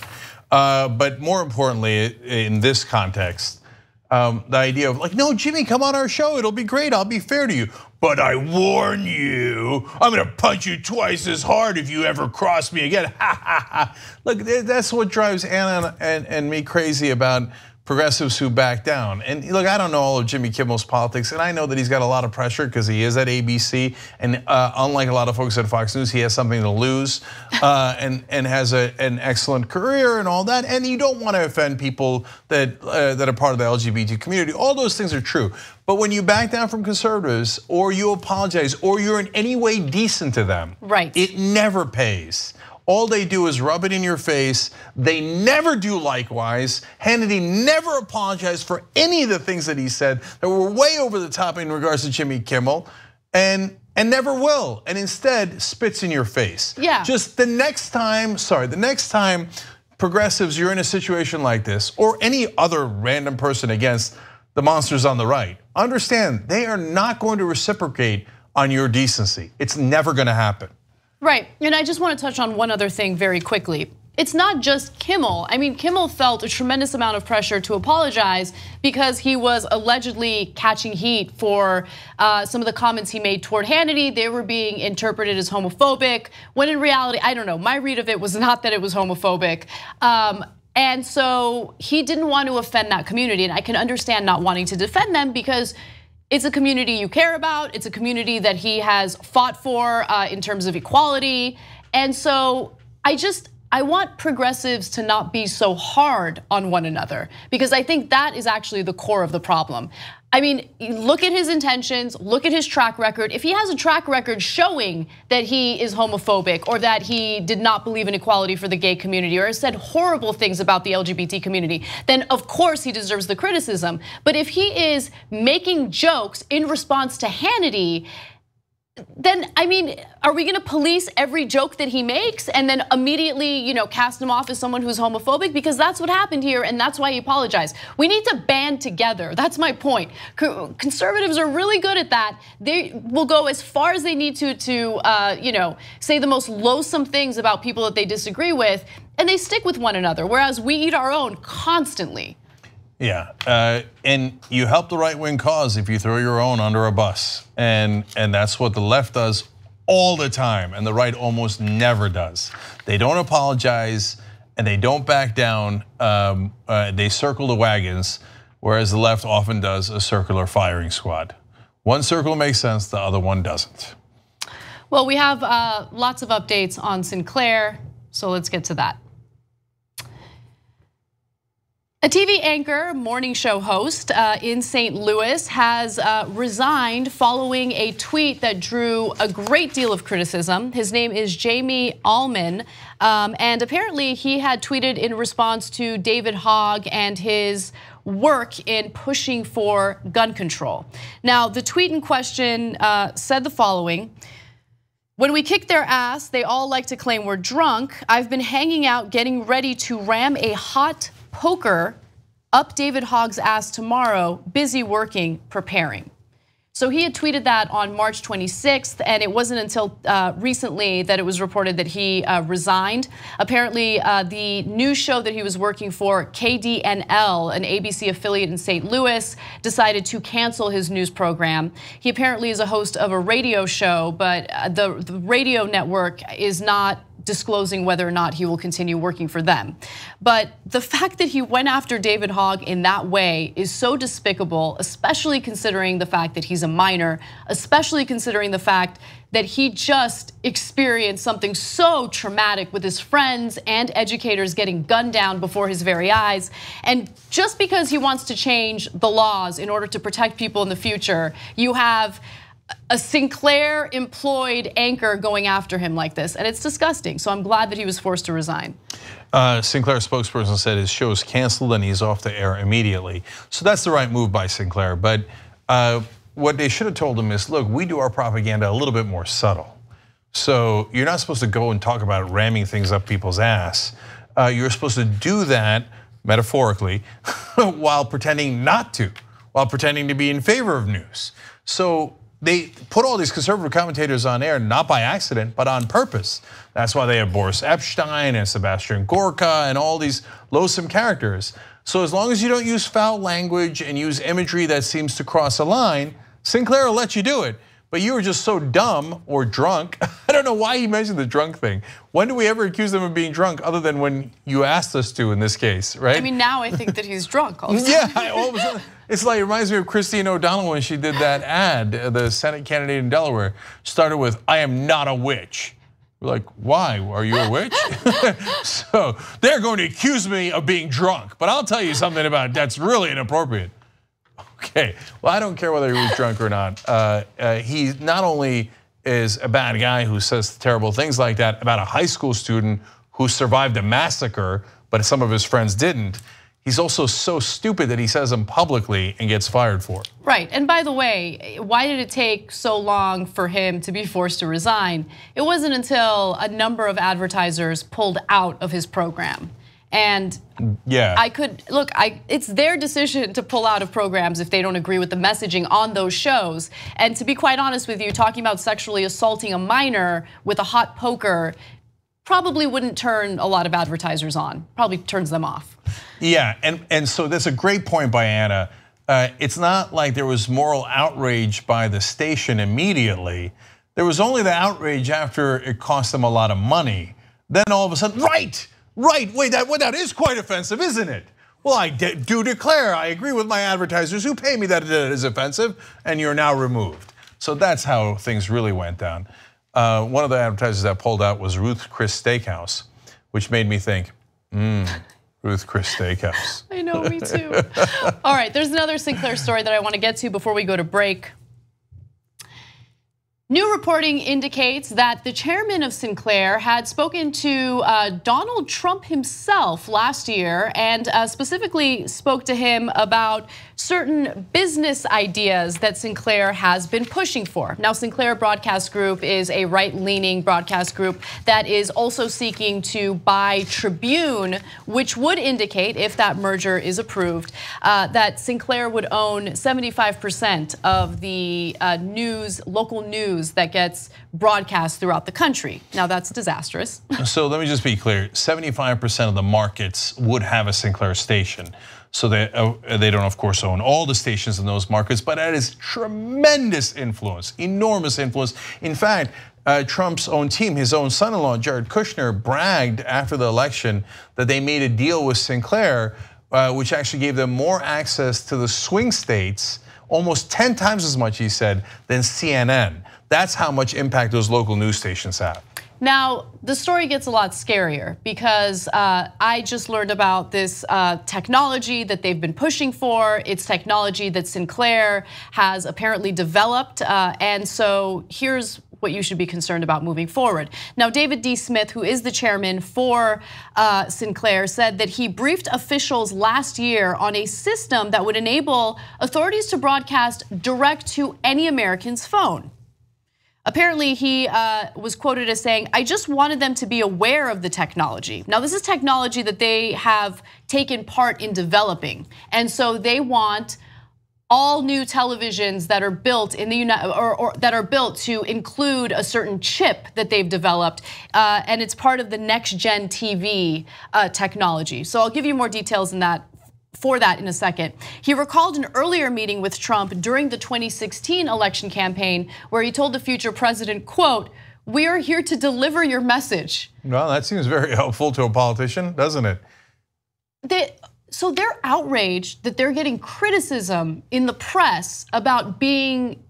But more importantly, in this context, the idea of like, no, Jimmy, come on our show. It'll be great. I'll be fair to you. But I warn you, I'm gonna punch you twice as hard if you ever cross me again. Look, that's what drives Anna and me crazy about progressives who back down. And look, I don't know all of Jimmy Kimmel's politics, and I know that he's got a lot of pressure because he is at ABC, and unlike a lot of folks at Fox News, he has something to lose, and has an excellent career and all that. And you don't want to offend people that are part of the LGBT community. All those things are true. But when you back down from conservatives, or you apologize, or you're in any way decent to them, right, it never pays. All they do is rub it in your face. They never do likewise. Hannity never apologized for any of the things that he said that were way over the top in regards to Jimmy Kimmel. And and never will, and instead spits in your face. Yeah. Just the next time progressives, you're in a situation like this, or any other random person against the monsters on the right, understand they are not going to reciprocate on your decency. It's never gonna happen. Right, and I just want to touch on one other thing very quickly. It's not just Kimmel. I mean, Kimmel felt a tremendous amount of pressure to apologize because he was allegedly catching heat for some of the comments he made toward Hannity. They were being interpreted as homophobic, when in reality, I don't know, my read of it was not that it was homophobic. And so he didn't want to offend that community, and I can understand not wanting to defend them because it's a community you care about. It's a community that he has fought for in terms of equality. And so I want progressives to not be so hard on one another because I think that is actually the core of the problem. I mean, look at his intentions, look at his track record. If he has a track record showing that he is homophobic or that he did not believe in equality for the gay community or has said horrible things about the LGBT community, then of course he deserves the criticism. But if he is making jokes in response to Hannity, then, I mean, are we gonna police every joke that he makes and then immediately, cast him off as someone who's homophobic? Because that's what happened here and that's why he apologized. We need to band together, that's my point. Conservatives are really good at that. They will go as far as they need to say the most loathsome things about people that they disagree with, and they stick with one another, whereas we eat our own constantly. Yeah, and you help the right-wing cause if you throw your own under a bus. And that's what the left does all the time, and the right almost never does. They don't apologize, and they don't back down. They circle the wagons, whereas the left often does a circular firing squad. One circle makes sense, the other one doesn't. Well, we have lots of updates on Sinclair, so let's get to that. A TV anchor, morning show host in St. Louis has resigned following a tweet that drew a great deal of criticism. His name is Jamie Allman, and apparently he had tweeted in response to David Hogg and his work in pushing for gun control. Now, the tweet in question said the following: "When we kick their ass, they all like to claim we're drunk. I've been hanging out getting ready to ram a hot poker up David Hogg's ass tomorrow, busy working, preparing." So he had tweeted that on March 26th, and it wasn't until recently that it was reported that he resigned. Apparently, the news show that he was working for, KDNL, an ABC affiliate in St. Louis, decided to cancel his news program. He apparently is a host of a radio show, but the radio network is not disclosing whether or not he will continue working for them. But the fact that he went after David Hogg in that way is so despicable, especially considering the fact that he's a minor, especially considering the fact that he just experienced something so traumatic with his friends and educators getting gunned down before his very eyes. And just because he wants to change the laws in order to protect people in the future, you have a Sinclair employed anchor going after him like this, and it's disgusting. So I'm glad that he was forced to resign. Sinclair spokesperson said his show is canceled and he's off the air immediately. So that's the right move by Sinclair. But what they should have told him is, look, we do our propaganda a little bit more subtle. So you're not supposed to go and talk about ramming things up people's ass. You're supposed to do that metaphorically while pretending not to, while pretending to be in favor of news. So they put all these conservative commentators on air, not by accident, but on purpose. That's why they have Boris Epshteyn and Sebastian Gorka and all these loathsome characters. So as long as you don't use foul language and use imagery that seems to cross a line, Sinclair will let you do it. But you were just so dumb or drunk. I don't know why he mentioned the drunk thing. When do we ever accuse them of being drunk other than when you asked us to in this case, right? I mean, now I think that he's drunk all of a sudden. Yeah, all of a sudden. It's like, it reminds me of Christine O'Donnell when she did that ad, the Senate candidate in Delaware, started with, "I am not a witch." We're like, why, are you a witch? So they're going to accuse me of being drunk, but I'll tell you something about it that's really inappropriate. Okay, well, I don't care whether he was drunk or not. He not only is a bad guy who says terrible things like that about a high school student who survived a massacre, but some of his friends didn't. he's also so stupid that he says them publicly and gets fired for it. Right, and by the way, why did it take so long for him to be forced to resign? It wasn't until a number of advertisers pulled out of his program. And yeah, it's their decision to pull out of programs if they don't agree with the messaging on those shows. And to be quite honest with you, talking about sexually assaulting a minor with a hot poker probably wouldn't turn a lot of advertisers on, probably turns them off. Yeah, and so that's a great point by Anna. It's not like there was moral outrage by the station immediately. There was only the outrage after it cost them a lot of money. Then all of a sudden, right, wait, that is quite offensive, isn't it? Well, I do declare, I agree with my advertisers who pay me that it is offensive, and you're now removed. So that's how things really went down. One of the advertisers that pulled out was Ruth Chris Steakhouse, which made me think, Ruth Chris Steakhouse. I know, me too. All right, there's another Sinclair story that I want to get to before we go to break. New reporting indicates that the chairman of Sinclair had spoken to Donald Trump himself last year and specifically spoke to him about certain business ideas that Sinclair has been pushing for. Now, Sinclair Broadcast Group is a right-leaning broadcast group that is also seeking to buy Tribune, which would indicate, if that merger is approved, that Sinclair would own 75% of the local news that gets broadcast throughout the country. Now that's disastrous. So let me just be clear, 75% of the markets would have a Sinclair station. So they don't of course own all the stations in those markets, but that is tremendous influence, enormous influence. In fact, Trump's own team, his own son-in-law, Jared Kushner, bragged after the election that they made a deal with Sinclair, which actually gave them more access to the swing states, almost 10 times as much, he said, than CNN. That's how much impact those local news stations have. Now, the story gets a lot scarier because I just learned about this technology that they've been pushing for. It's technology that Sinclair has apparently developed. And so here's what you should be concerned about moving forward. Now, David D. Smith, who is the chairman for Sinclair, said that he briefed officials last year on a system that would enable authorities to broadcast direct to any American's phone. Apparently, he was quoted as saying, "I just wanted them to be aware of the technology." Now, this is technology that they have taken part in developing. And so they want all new televisions that are built in the or that are built to include a certain chip that they've developed, and it's part of the next gen TV technology. So I'll give you more details in that. For that in a second. He recalled an earlier meeting with Trump during the 2016 election campaign where he told the future president, quote, "We are here to deliver your message." Well, that seems very helpful to a politician, doesn't it? So they're outraged that they're getting criticism in the press about being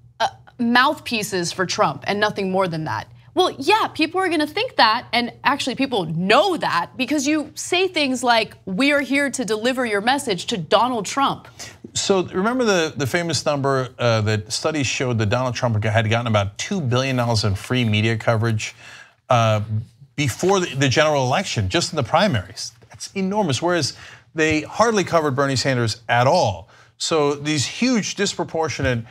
mouthpieces for Trump and nothing more than that. Well, yeah, people are gonna think that, and actually people know that because you say things like, "We are here to deliver your message" to Donald Trump. So remember the famous number that studies showed that Donald Trump had gotten about $2 billion in free media coverage before the general election, just in the primaries. That's enormous, whereas they hardly covered Bernie Sanders at all. So these huge disproportionate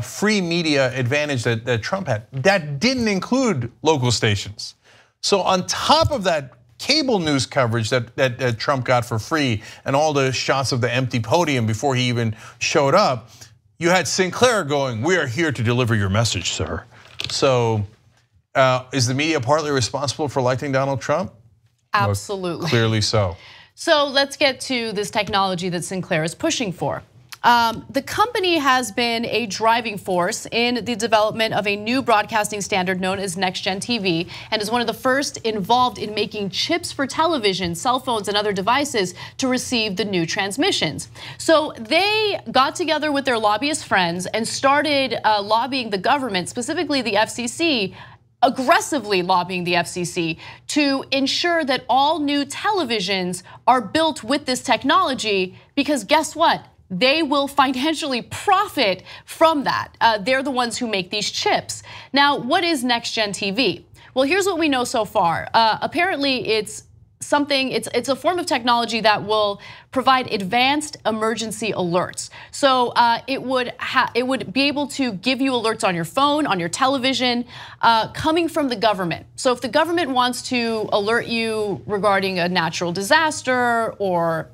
free media advantage that Trump had, that didn't include local stations. So on top of that cable news coverage that Trump got for free and all the shots of the empty podium before he even showed up, you had Sinclair going, "We are here to deliver your message, sir." So is the media partly responsible for electing Donald Trump? Absolutely. Well, clearly so. So let's get to this technology that Sinclair is pushing for. The company has been a driving force in the development of a new broadcasting standard known as Next Gen TV, and is one of the first involved in making chips for television, cell phones, and other devices to receive the new transmissions. So they got together with their lobbyist friends and started lobbying the government, specifically the FCC, aggressively lobbying the FCC to ensure that all new televisions are built with this technology, because guess what? They will financially profit from that. They're the ones who make these chips. Now, what is Next Gen TV? Well, here's what we know so far. Apparently, it's it's a form of technology that will provide advanced emergency alerts. So it would be able to give you alerts on your phone, on your television, coming from the government. So if the government wants to alert you regarding a natural disaster or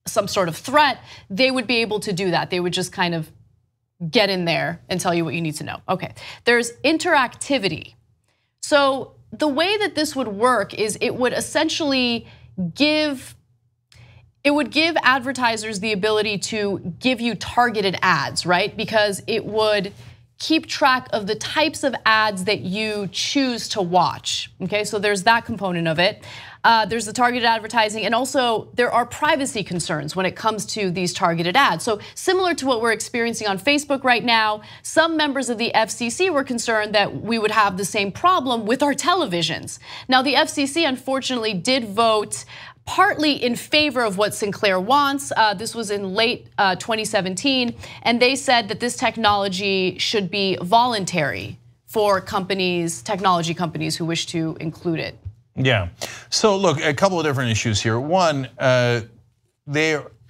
some sort of threat, they would be able to do that. They would just kind of get in there and tell you what you need to know. Okay, there's interactivity. So the way that this would work is it would essentially give advertisers the ability to give you targeted ads, right? Because it would keep track of the types of ads that you choose to watch. Okay, so there's that component of it. There's the targeted advertising, and also there are privacy concerns when it comes to these targeted ads. So similar to what we're experiencing on Facebook right now, some members of the FCC were concerned that we would have the same problem with our televisions. Now the FCC unfortunately did vote partly in favor of what Sinclair wants. This was in late 2017, and they said that this technology should be voluntary for companies, technology companies who wish to include it. Yeah, so look, a couple of different issues here. One,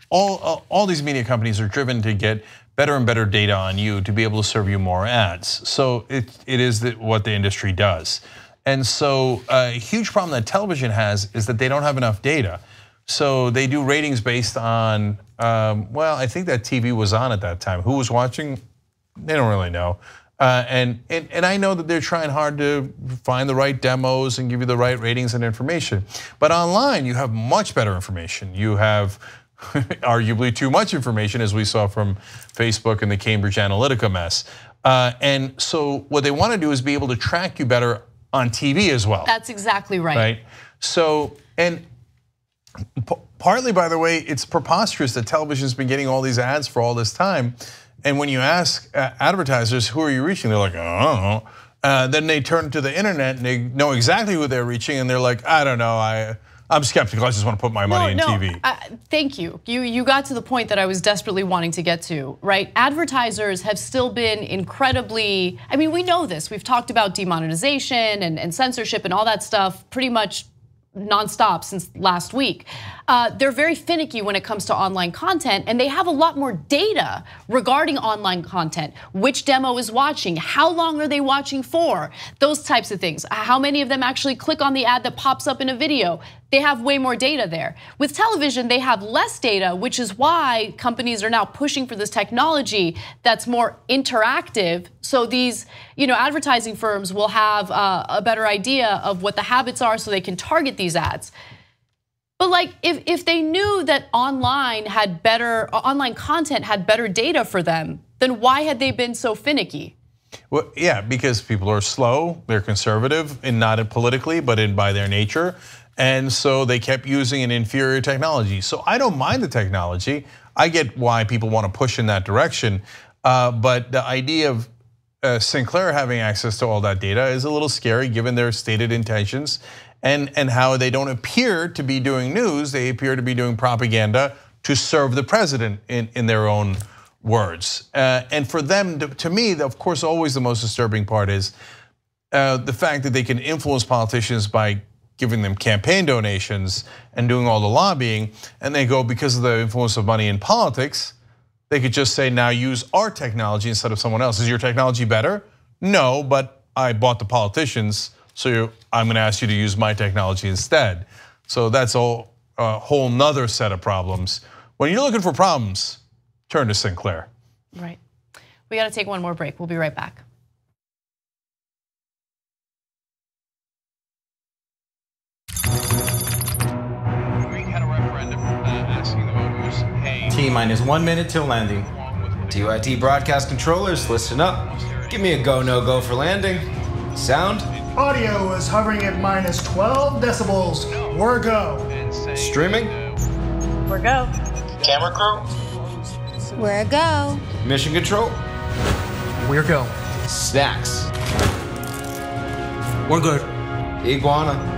all these media companies are driven to get better and better data on you to be able to serve you more ads. So it is what the industry does. And so a huge problem that television has is that they don't have enough data. So they do ratings based on, well, I think that TV was on at that time. Who was watching? They don't really know. And I know that they're trying hard to find the right demos and give you the right ratings and information. But online, you have much better information. You have arguably too much information, as we saw from Facebook and the Cambridge Analytica mess. And so what they want to do is be able to track you better on TV as well. That's exactly right. Right. So, and partly, by the way, it's preposterous that television's been getting all these ads for all this time. And when you ask advertisers, who are you reaching? They're like, I don't know. Then they turn to the internet and they know exactly who they're reaching, and they're like, I don't know, I'm skeptical. I just want to put my money in TV. Thank you. You got to the point that I was desperately wanting to get to, right? Advertisers have still been incredibly, I mean, we know this. We've talked about demonetization and censorship and all that stuff pretty much nonstop since last week. They're very finicky when it comes to online content, and they have a lot more data regarding online content. Which demo is watching? How long are they watching for? Those types of things. How many of them actually click on the ad that pops up in a video? They have way more data there. With television, they have less data, which is why companies are now pushing for this technology that's more interactive. So these, advertising firms will have a better idea of what the habits are, so they can target these ads. But like, if they knew that online content had better data for them, then why had they been so finicky? Well, yeah, because people are slow, they're conservative, and not politically, but by their nature. And so they kept using an inferior technology. So I don't mind the technology. I get why people want to push in that direction. But the idea of Sinclair having access to all that data is a little scary given their stated intentions and how they don't appear to be doing news. They appear to be doing propaganda to serve the president in their own words. And for them, to me, of course, always the most disturbing part is the fact that they can influence politicians by giving them campaign donations and doing all the lobbying, and they go, because of the influence of money in politics, they could just say, now use our technology instead of someone else. Is your technology better? No, but I bought the politicians, so I'm gonna ask you to use my technology instead. So that's a whole nother set of problems. When you're looking for problems, turn to Sinclair. Right, we gotta take one more break. We'll be right back. T-minus 1 minute till landing. TYT broadcast controllers, listen up. Give me a go, no go for landing. Sound? Audio is hovering at minus 12 decibels. We're go. Streaming? We're go. Camera crew? We're go. Mission control? We're go. Snacks? We're good. Iguana?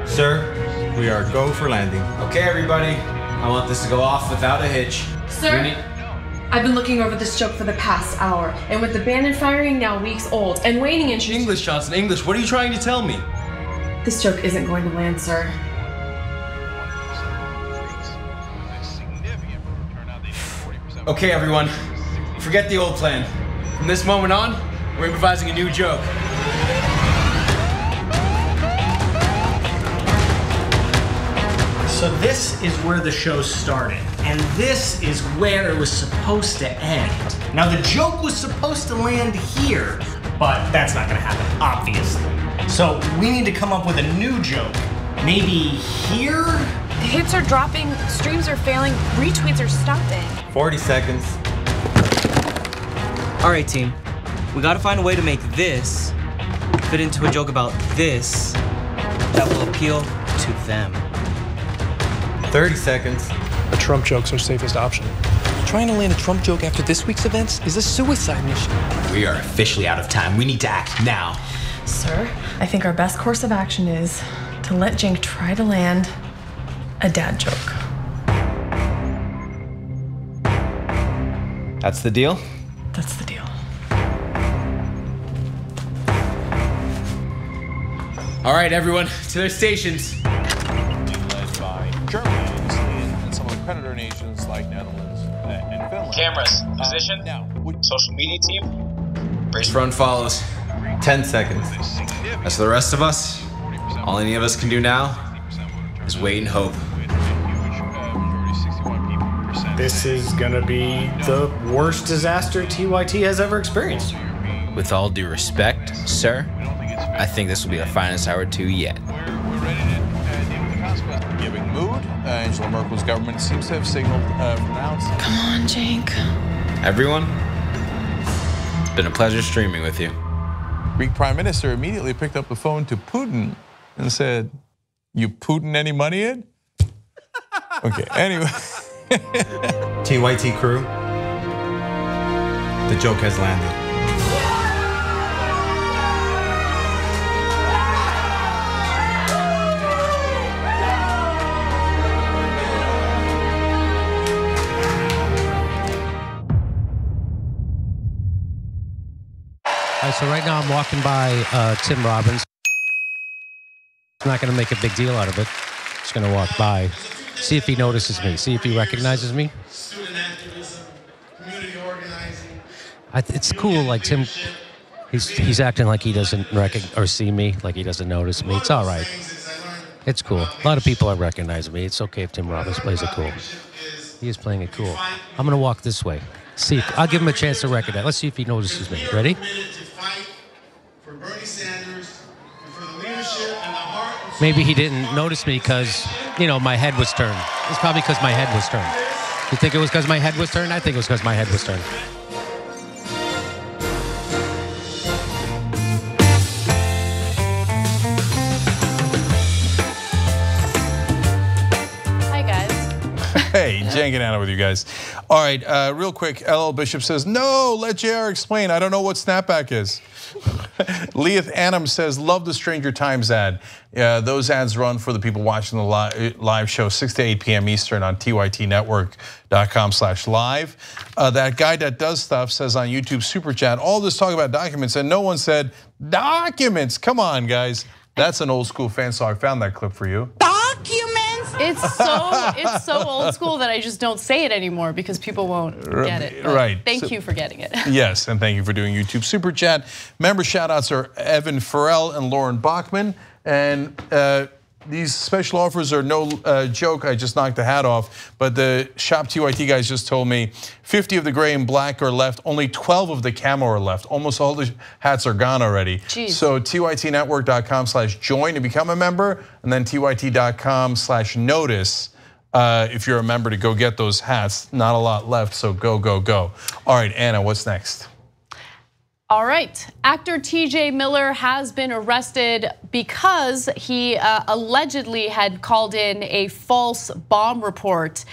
Sir, we are go for landing. Okay, everybody. I want this to go off without a hitch. Sir, I've been looking over this joke for the past hour, and with the Bannon firing now weeks old and waning in English, Johnson, English. What are you trying to tell me? This joke isn't going to land, sir. Okay, everyone, forget the old plan. From this moment on, we're improvising a new joke. So this is where the show started, and this is where it was supposed to end. Now the joke was supposed to land here, but that's not gonna happen, obviously. So we need to come up with a new joke. Maybe here? Hits are dropping, streams are failing, retweets are stopping. 40 seconds. All right, team. We gotta find a way to make this fit into a joke about this that will appeal to them. 30 seconds. The Trump joke's our safest option. Trying to land a Trump joke after this week's events is a suicide mission. We are officially out of time. We need to act now. Sir, I think our best course of action is to let Cenk try to land a dad joke. That's the deal? That's the deal. All right, everyone, to their stations. Led by Germany, and some of the creditor nations like Netherlands and Finland. Cameras, position, social media team. Brace front follows. 10 seconds. As for the rest of us, all any of us can do now is wait and hope. This is gonna be the worst disaster TYT has ever experienced. With all due respect, sir, I think this will be the finest hour 2 yet. We're ready to deal with the consequence of giving mood. Angela Merkel's government seems to have signaled pronounced. Come on, Cenk. Everyone, it's been a pleasure streaming with you. Greek Prime Minister immediately picked up the phone to Putin and said, "You Putin any money in?" Okay, anyway. TYT crew, the joke has landed. All right, so right now I'm walking by Tim Robbins. I'm not going to make a big deal out of it. Just going to walk by, see if he notices me, see if he recognizes me. Student activism, community organizing. It's cool, like Tim, he's acting like he doesn't see me, like he doesn't notice me. It's all right. It's cool. A lot of people are recognizing me. It's okay if Tim Robbins plays it cool. He is playing it cool. I'm going to walk this way. See, I'll give him a chance to recognize. Let's see if he notices me. Ready? For Bernie Sanders and for the leadership and the heart. Maybe he didn't notice me because, my head was turned. It's probably because my head was turned. You think it was because my head was turned? I think it was because my head was turned. Hi, guys. Hey, Cenk and Anna with you guys. All right, real quick, LL Bishop says, no, let JR explain. I don't know what snapback is. Leith Annam says, love the Stranger Times ad. Those ads run for the people watching the live show 6 to 8 p.m. Eastern on tytnetwork.com/live. That guy that does stuff says on YouTube Super Chat, all this talk about documents and no one said documents. Come on, guys. That's an old school fan, so I found that clip for you. Documents. It's so old school that I just don't say it anymore because people won't get it. But right. Thank you for getting it. Yes, and thank you for doing YouTube Super Chat. Member shout outs are Evan Farrell and Lauren Bachman. And these special offers are no joke. I just knocked the hat off. But the Shop TYT guys just told me 50 of the gray and black are left. Only 12 of the camo are left. Almost all the hats are gone already. Jeez. So tytnetwork.com/join to become a member. And then tyt.com/notice if you're a member to go get those hats. Not a lot left, so go, go, go. All right, Anna, what's next? All right, actor TJ Miller has been arrested because he allegedly had called in a false bomb report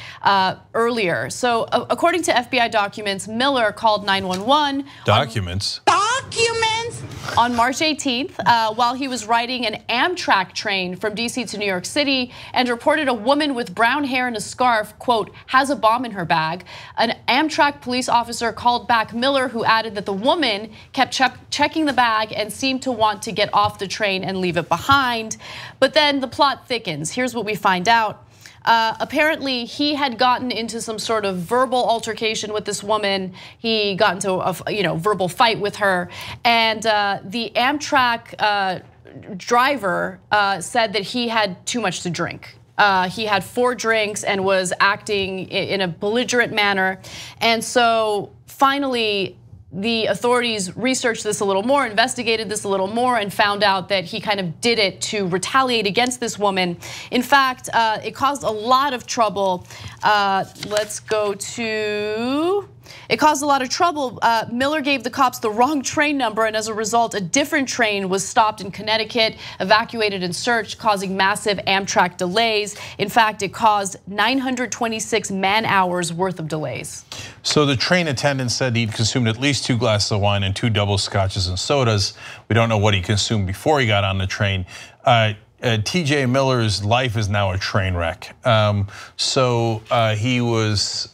earlier. So according to FBI documents, Miller called 911. Documents? Documents on March 18th while he was riding an Amtrak train from DC to New York City and reported a woman with brown hair and a scarf, quote, has a bomb in her bag. An Amtrak police officer called back Miller, who added that the woman kept checking the bag and seemed to want to get off the train and leave it behind. But then the plot thickens. Here's what we find out. Apparently, he had gotten into some sort of verbal altercation with this woman. He got into a verbal fight with her, and the Amtrak driver said that he had too much to drink. He had 4 drinks and was acting in a belligerent manner, and so finally, the authorities researched this a little more, investigated this a little more, and found out that he kind of did it to retaliate against this woman. In fact, it caused a lot of trouble. Let's go to... It caused a lot of trouble. Miller gave the cops the wrong train number, and as a result, a different train was stopped in Connecticut, evacuated and searched, causing massive Amtrak delays. In fact, it caused 926 man-hours worth of delays. So the train attendant said he'd consumed at least 2 glasses of wine and 2 double scotches and sodas. We don't know what he consumed before he got on the train. TJ Miller's life is now a train wreck. He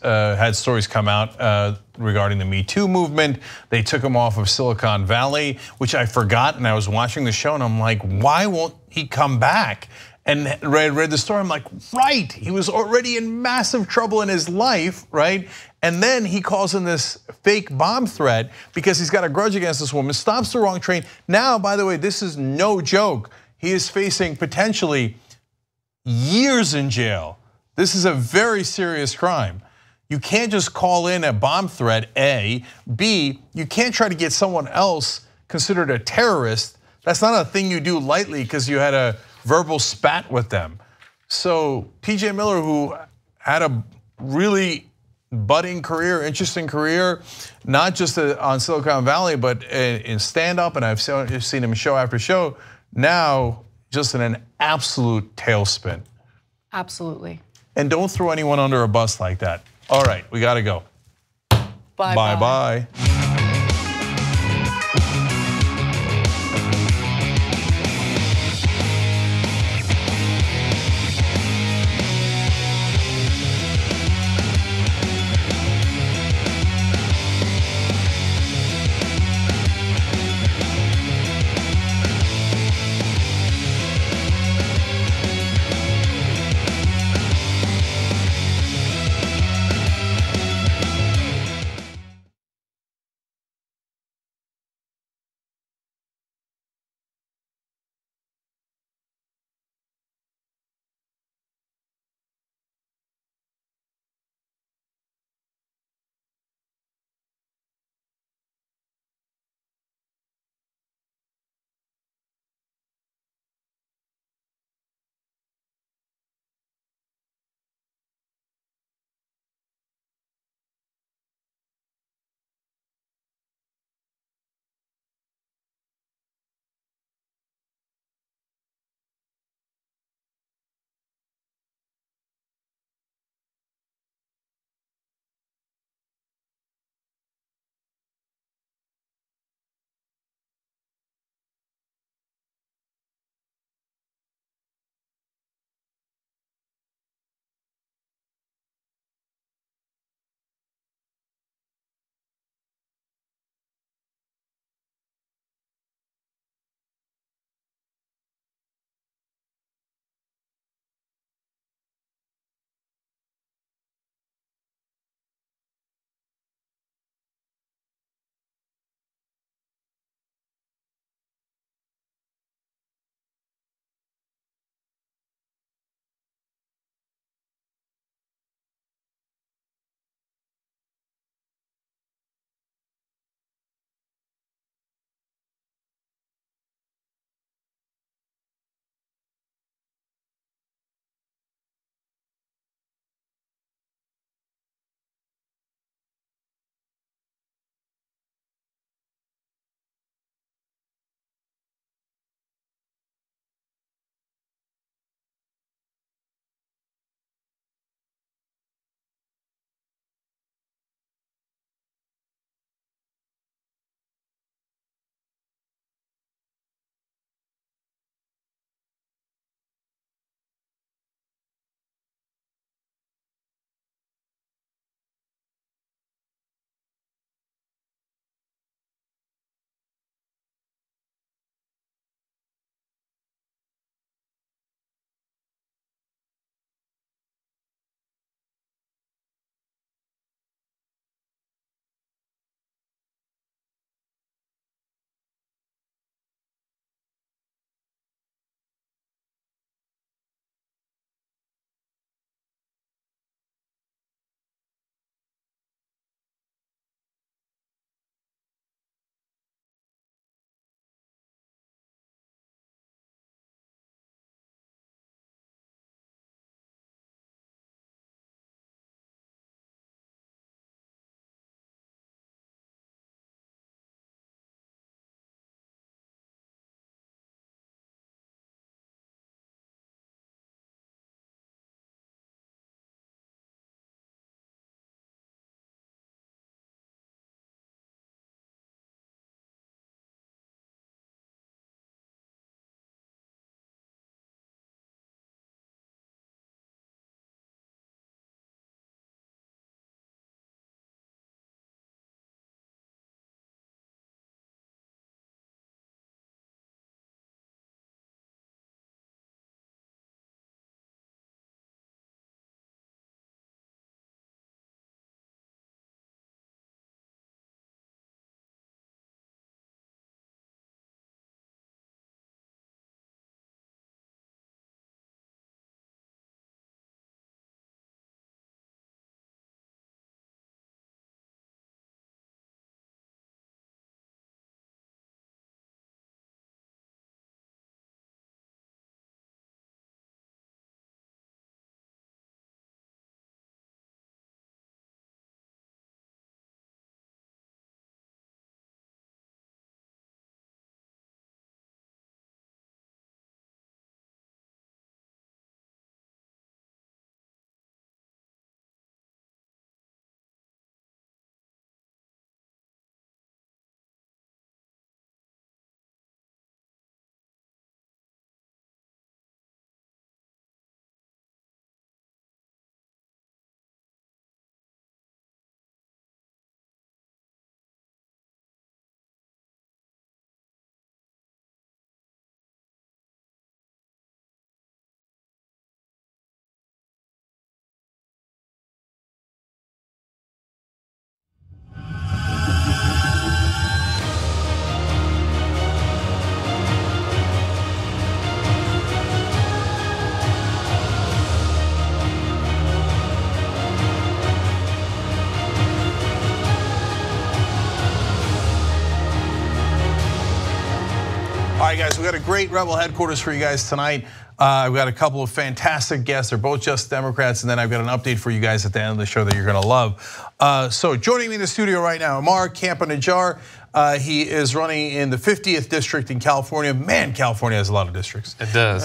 had stories come out regarding the Me Too movement. They took him off of Silicon Valley, which I forgot, and I was watching the show and I'm like, why won't he come back? And read the story, I'm like, right, he was already in massive trouble in his life, right? And then he calls in this fake bomb threat because he's got a grudge against this woman, stops the wrong train. Now, by the way, this is no joke. He is facing potentially years in jail. This is a very serious crime. You can't just call in a bomb threat, A. B, you can't try to get someone else considered a terrorist. That's not a thing you do lightly because you had a verbal spat with them. So TJ Miller, who had a really budding career, interesting career, not just on Silicon Valley, but in stand-up, and I've seen him show after show, now just in an absolute tailspin. Absolutely. And don't throw anyone under a bus like that. All right, we gotta go. Bye-bye. right, guys, we got a great Rebel headquarters for you guys tonight. I've got a couple of fantastic guests. They're both just Democrats, and then I've got an update for you guys at the end of the show that you're gonna love. So joining me in the studio right now, Amar Campa-Najjar. He is running in the 50th district in California. Man, California has a lot of districts. It does.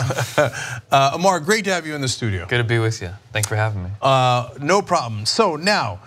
Amar, great to have you in the studio. Good to be with you. Thanks for having me. No problem. So now,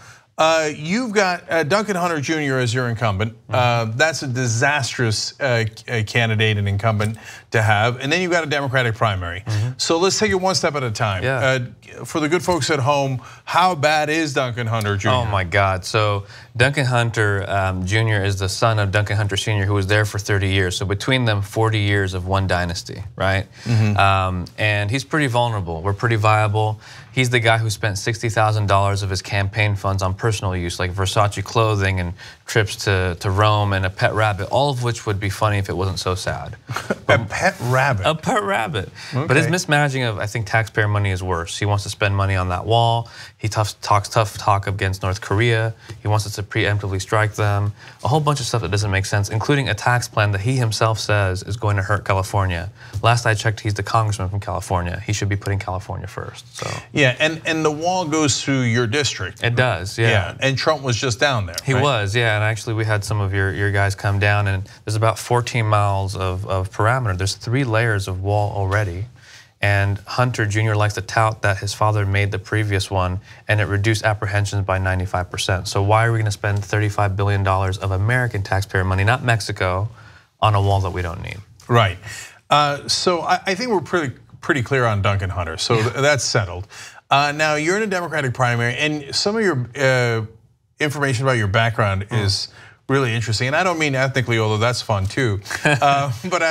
you've got Duncan Hunter Jr. as your incumbent. That's a disastrous candidate and incumbent to have. And then you've got a Democratic primary. So let's take it one step at a time. Yeah. For the good folks at home, how bad is Duncan Hunter Jr.? Oh my God. So Duncan Hunter Jr. is the son of Duncan Hunter Sr., who was there for 30 years. So between them, 40 years of one dynasty, right? And he's pretty vulnerable. We're pretty viable. He's the guy who spent $60,000 of his campaign funds on personal use, like Versace clothing and trips to Rome and a pet rabbit, all of which would be funny if it wasn't so sad. A pet rabbit? A pet rabbit. Okay. But his mismanaging of, I think, taxpayer money is worse. He wants to spend money on that wall. He talks tough talk against North Korea. He wants us to preemptively strike them. A whole bunch of stuff that doesn't make sense, including a tax plan that he himself says is going to hurt California. Last I checked, he's the congressman from California. He should be putting California first. So. Yeah, and the wall goes through your district. It does, yeah. And Trump was just down there. He was, yeah. And actually, we had some of your guys come down, and there's about 14 miles of perimeter. There's 3 layers of wall already. And Hunter Jr. likes to tout that his father made the previous one, and it reduced apprehensions by 95%. So why are we going to spend $35 billion of American taxpayer money, not Mexico, on a wall that we don't need? Right. So I think we're pretty clear on Duncan Hunter. So that's settled. Now you're in a Democratic primary, and some of your information about your background is really interesting. And I don't mean ethnically, although that's fun too, but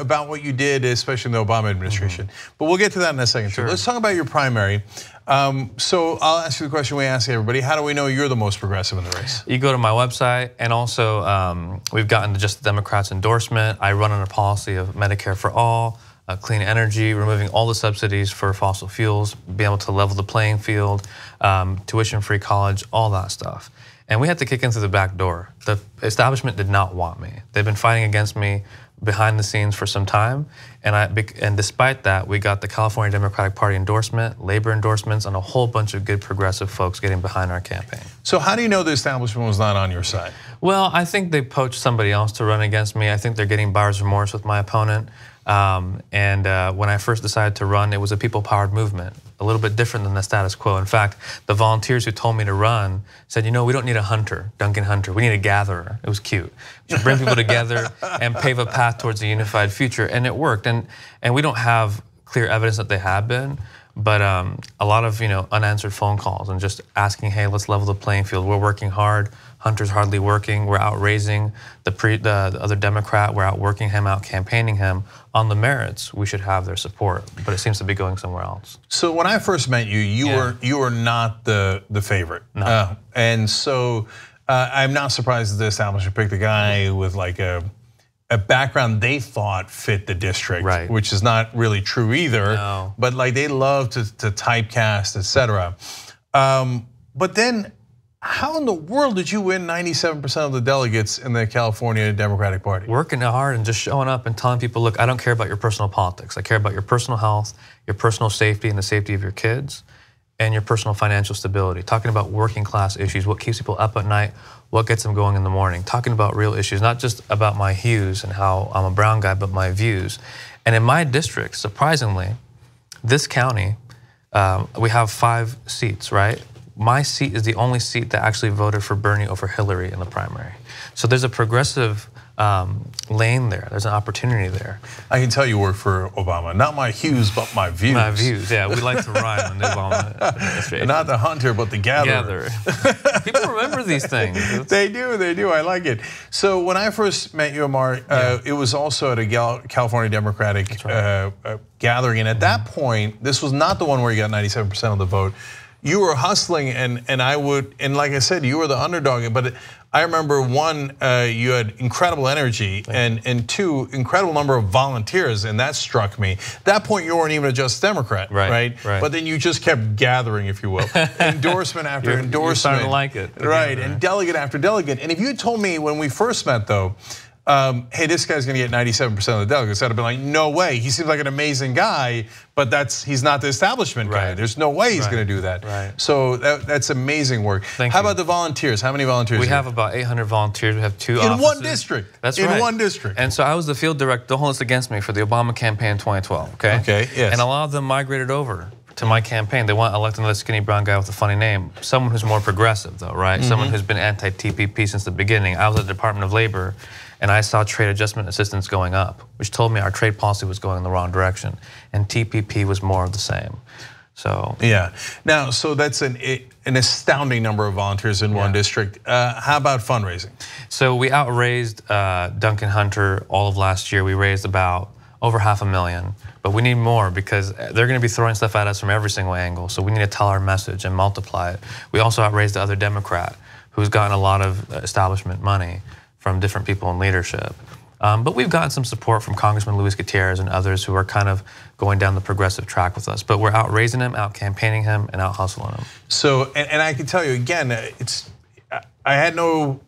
about what you did, especially in the Obama administration. But we'll get to that in a second. Sure. So let's talk about your primary. So I'll ask you the question we ask everybody. How do we know you're the most progressive in the race? You go to my website, and also we've gotten to just the Democrats' endorsement. I run on a policy of Medicare for all, clean energy, removing all the subsidies for fossil fuels, being able to level the playing field, tuition-free college, all that stuff. And we had to kick in through the back door. The establishment did not want me. They've been fighting against me behind the scenes for some time. And despite that, we got the California Democratic Party endorsement, labor endorsements, and a whole bunch of good progressive folks getting behind our campaign. So how do you know the establishment was not on your side? Well, I think they poached somebody else to run against me. I think they're getting buyer's remorse with my opponent. When I first decided to run, it was a people-powered movement, a little bit different than the status quo. In fact, the volunteers who told me to run said, you know, we don't need a hunter, Duncan Hunter, we need a gatherer. It was cute. We should bring people together and pave a path towards a unified future, and it worked. And we don't have clear evidence that they have been, but a lot of unanswered phone calls and just asking, hey, let's level the playing field. We're working hard. Hunter's hardly working. We're out raising the other Democrat. We're out working him, out campaigning him on the merits. We should have their support, but it seems to be going somewhere else. So when I first met you, you were not the favorite, no. And so I'm not surprised that the establishment picked a guy with like a background they thought fit the district, right. Which is not really true either. No. But like they love to typecast, etc. But then, how in the world did you win 97% of the delegates in the California Democratic Party? Working hard and just showing up and telling people, look, I don't care about your personal politics. I care about your personal health, your personal safety and the safety of your kids, and your personal financial stability. Talking about working class issues, what keeps people up at night, what gets them going in the morning. Talking about real issues, not just about my hues and how I'm a brown guy, but my views. And in my district, surprisingly, this county, we have 5 seats, right? My seat is the only seat that actually voted for Bernie over Hillary in the primary. So there's a progressive lane there. There's an opportunity there. I can tell you work for Obama. Not my hues, but my views. My views, yeah. We like to rhyme in the Obama administration. Not the hunter, but the gatherer. People remember these things. They do. I like it. So when I first met you, Amar, it was also at a California Democratic gathering. And at that point, this was not the one where you got 97% of the vote. You were hustling, and like I said, you were the underdog. But I remember, one, you had incredible energy, and 2, incredible number of volunteers, and that struck me. At that point, you weren't even a Just Democrat, right? But then you just kept gathering, if you will, endorsement after endorsement. You're starting to like it, right? And delegate after delegate. And if you had told me when we first met, though, hey, this guy's gonna get 97% of the delegates. I'd have been like, no way. He seems like an amazing guy, but he's not the establishment guy. There's no way he's gonna do that. So that's amazing work. How about the volunteers? How many volunteers? We have about 800 volunteers. We have 2 offices. In one district. That's right. In one district. And so I was the field director, don't hold this against me, for the Obama campaign in 2012, okay? Okay, yes. And a lot of them migrated over to my campaign. They want to elect another skinny brown guy with a funny name. Someone who's more progressive though, right? Someone who's been anti-TPP since the beginning. I was at the Department of Labor and I saw trade adjustment assistance going up, which told me our trade policy was going in the wrong direction. And TPP was more of the same. So yeah. Now, so that's an astounding number of volunteers in one district. How about fundraising? So we outraised Duncan Hunter all of last year. We raised about over $500,000, but we need more because they're going to be throwing stuff at us from every single angle. So we need to tell our message and multiply it. We also outraised the other Democrat who's gotten a lot of establishment money from different people in leadership. But we've gotten some support from Congressman Luis Gutierrez and others who are kind of going down the progressive track with us. But we're out raising him, out campaigning him, and out hustling him. So, and I can tell you again, I had no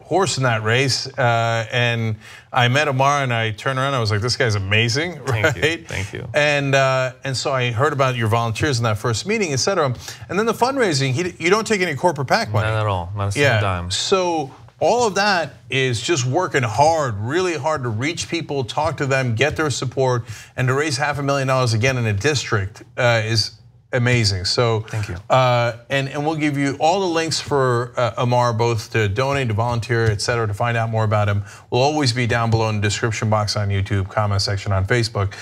horse in that race, and I met Amar, and I turned around, and I was like, this guy's amazing, right? Thank you. And so I heard about your volunteers in that first meeting, et cetera. And then the fundraising, you don't take any corporate PAC money. Not at all, not a single dime. So all of that is just working hard, really hard to reach people, talk to them, get their support, and to raise $500,000 again in a district is amazing. So thank you. And we'll give you all the links for Amar, both to donate, to volunteer, et cetera, to find out more about him. Will always be down below in the description box on YouTube, comment section on Facebook.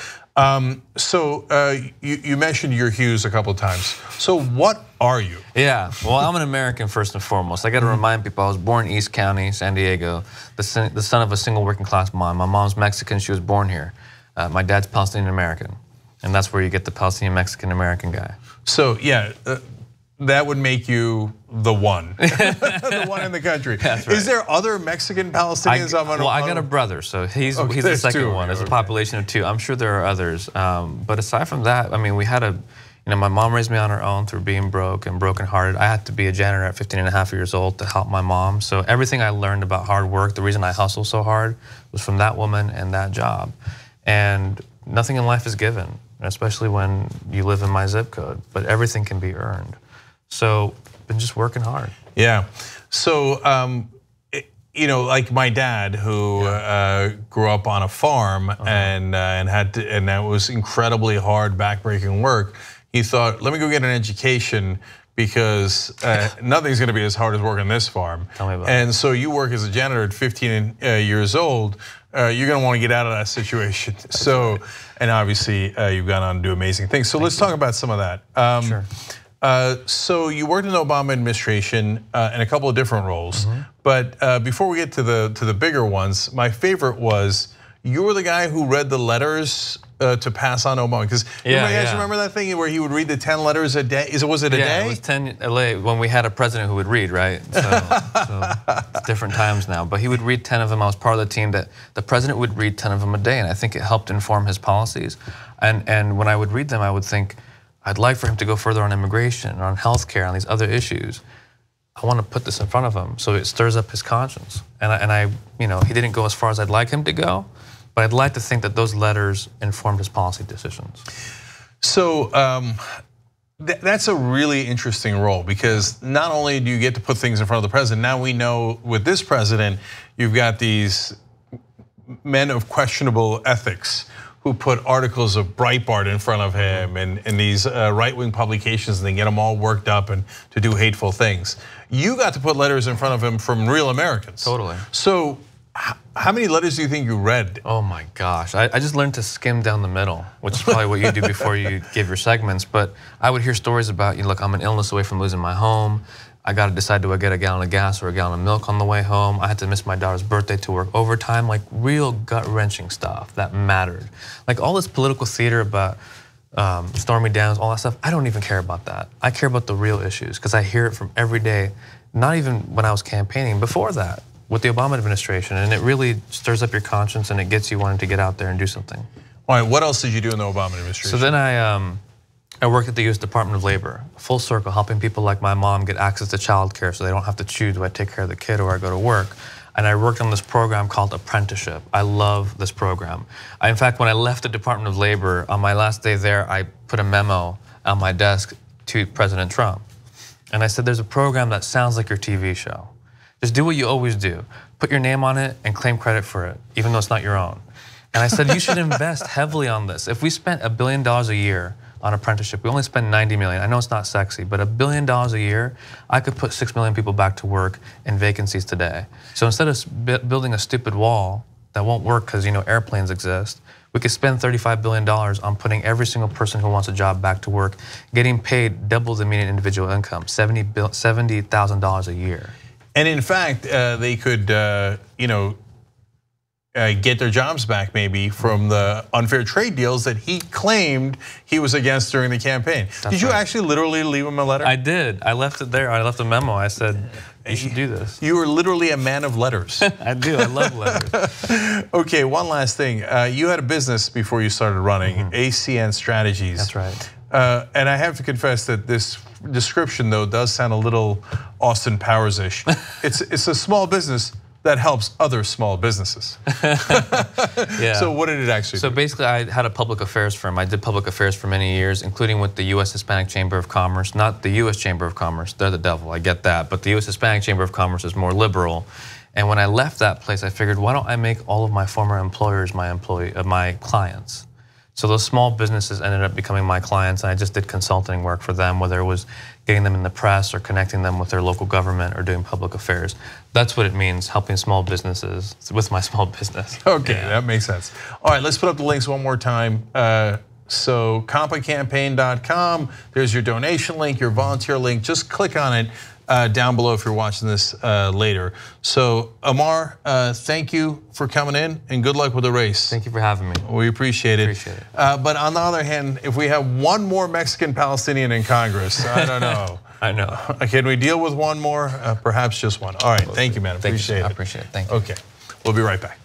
You mentioned your hues a couple of times. So what are you? Yeah, well, I'm an American first and foremost. I got to remind people I was born in East County, San Diego, the son of a single working class mom. My mom's Mexican, she was born here. My dad's Palestinian American. And that's where you get the Palestinian Mexican American guy. So yeah, that would make you the one, the one in the country. That's right. Is there other Mexican Palestinians? I got a brother, so he's the second one. There's a population of 2. I'm sure there are others, but aside from that, I mean, we had my mom raised me on her own through being broke and brokenhearted. I had to be a janitor at 15 and a half years old to help my mom. So everything I learned about hard work, the reason I hustle so hard, was from that woman and that job. And nothing in life is given, especially when you live in my zip code, but everything can be earned. So been just working hard. Yeah, so like my dad who grew up on a farm and that was incredibly hard, backbreaking work. He thought, let me go get an education because nothing's gonna be as hard as working this farm. Tell me about it. So you work as a janitor at 15 years old, you're gonna wanna get out of that situation. So, and obviously you've gone on to do amazing things. So let's talk about some of that. Sure. So you worked in the Obama administration in a couple of different roles, but before we get to the bigger ones, my favorite was you were the guy who read the letters to pass on Obama. Because you guys remember that thing where he would read the 10 letters a day? Was it a day? Yeah, it was 10 a day when we had a president who would read, right? So it's different times now. But he would read 10 of them. I was part of the team that the president would read 10 of them a day, and I think it helped inform his policies. And when I would read them, I would think, I'd like for him to go further on immigration, on healthcare, on these other issues. I want to put this in front of him so it stirs up his conscience. And I he didn't go as far as I'd like him to go, but I'd like to think that those letters informed his policy decisions. So that's a really interesting role because not only do you get to put things in front of the president, now we know with this president, you've got these men of questionable ethics who put articles of Breitbart in front of him and these right-wing publications, and they get them all worked up and to do hateful things. You got to put letters in front of him from real Americans. Totally. So how many letters do you think you read? Oh my gosh, I just learned to skim down the middle, which is probably what you do before you give your segments. But I would hear stories about, look, I'm an illness away from losing my home. I got to decide, do I get a gallon of gas or a gallon of milk on the way home? I had to miss my daughter's birthday to work overtime, like real gut-wrenching stuff that mattered. Like all this political theater about Stormy Downs, all that stuff, I don't even care about that. I care about the real issues because I hear it from every day, not even when I was campaigning, before that, with the Obama administration, and it really stirs up your conscience and it gets you wanting to get out there and do something. All right, what else did you do in the Obama administration? So then I worked at the US Department of Labor, full circle, helping people like my mom get access to childcare so they don't have to choose, do I take care of the kid or I go to work. and I worked on this program called Apprenticeship. I love this program. In fact, when I left the Department of Labor, on my last day there, I put a memo on my desk to President Trump. And I said, there's a program that sounds like your TV show. Just do what you always do. Put your name on it and claim credit for it, even though it's not your own. And I said, you should invest heavily on this. If we spent $1 billion a year on apprenticeship, we only spend 90 million. I know it's not sexy, but $1 billion a year, I could put 6 million people back to work in vacancies today. So instead of building a stupid wall that won't work because airplanes exist, we could spend $35 billion on putting every single person who wants a job back to work, getting paid double the median individual income, $70,000 a year. And in fact, they could, get their jobs back maybe from the unfair trade deals that he claimed he was against during the campaign. Did you actually literally leave him a letter? I did. I left it there. I left a memo. I said, you should do this. You are literally a man of letters. I do. I love letters. Okay, one last thing. You had a business before you started running, ACN Strategies. That's right. And I have to confess that this description, though, does sound a little Austin Powers-ish. It's a small business that helps other small businesses. Yeah. So what did it actually do? So basically, I had a public affairs firm. I did public affairs for many years, including with the U.S. Hispanic Chamber of Commerce, not the U.S. Chamber of Commerce. They're the devil, I get that. But the U.S. Hispanic Chamber of Commerce is more liberal. And when I left that place, I figured, why don't I make all of my former employers my clients? So those small businesses ended up becoming my clients, and I just did consulting work for them, whether it was getting them in the press or connecting them with their local government or doing public affairs. That's what it means, helping small businesses with my small business. Okay, that makes sense. All right, let's put up the links one more time. So compacampaign.com, there's your donation link, your volunteer link. Just click on it down below if you're watching this later. So Amar, thank you for coming in and good luck with the race. Thank you for having me. We appreciate it. Appreciate it. But on the other hand, if we have one more Mexican-Palestinian in Congress, I don't know. I know. Can we deal with one more? Perhaps just one. All right, thank you, man. Appreciate it. I appreciate it. Thank you. Okay, we'll be right back.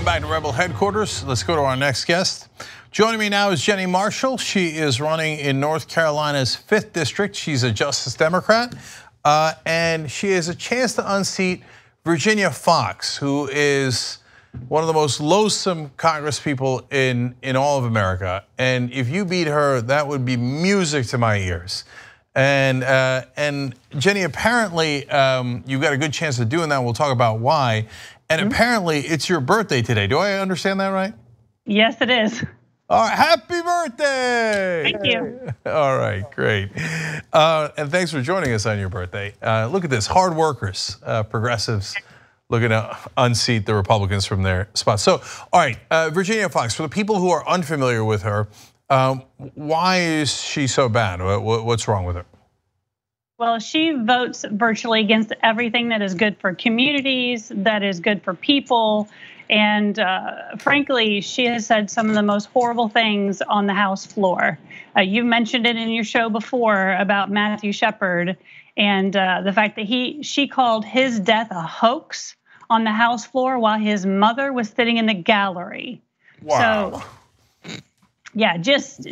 Welcome back to Rebel Headquarters. Let's go to our next guest. Joining me now is Jenny Marshall. She is running in North Carolina's 5th District. She's a Justice Democrat, and she has a chance to unseat Virginia Foxx, who is one of the most loathsome congresspeople in all of America. And if you beat her, that would be music to my ears. And Jenny, apparently you've got a good chance of doing that. We'll talk about why. And apparently it's your birthday today. Do I understand that right? Yes, it is. All right, happy birthday! Thank you. All right, great. And thanks for joining us on your birthday. Look at this, hard workers, progressives looking to unseat the Republicans from their spots. So, all right, Virginia Foxx, for the people who are unfamiliar with her, why is she so bad? What's wrong with her? Well, she votes virtually against everything that is good for communities, that is good for people. And frankly, she has said some of the most horrible things on the House floor. You mentioned it in your show before about Matthew Shepard and the fact that she called his death a hoax on the House floor while his mother was sitting in the gallery. Wow. So, yeah, just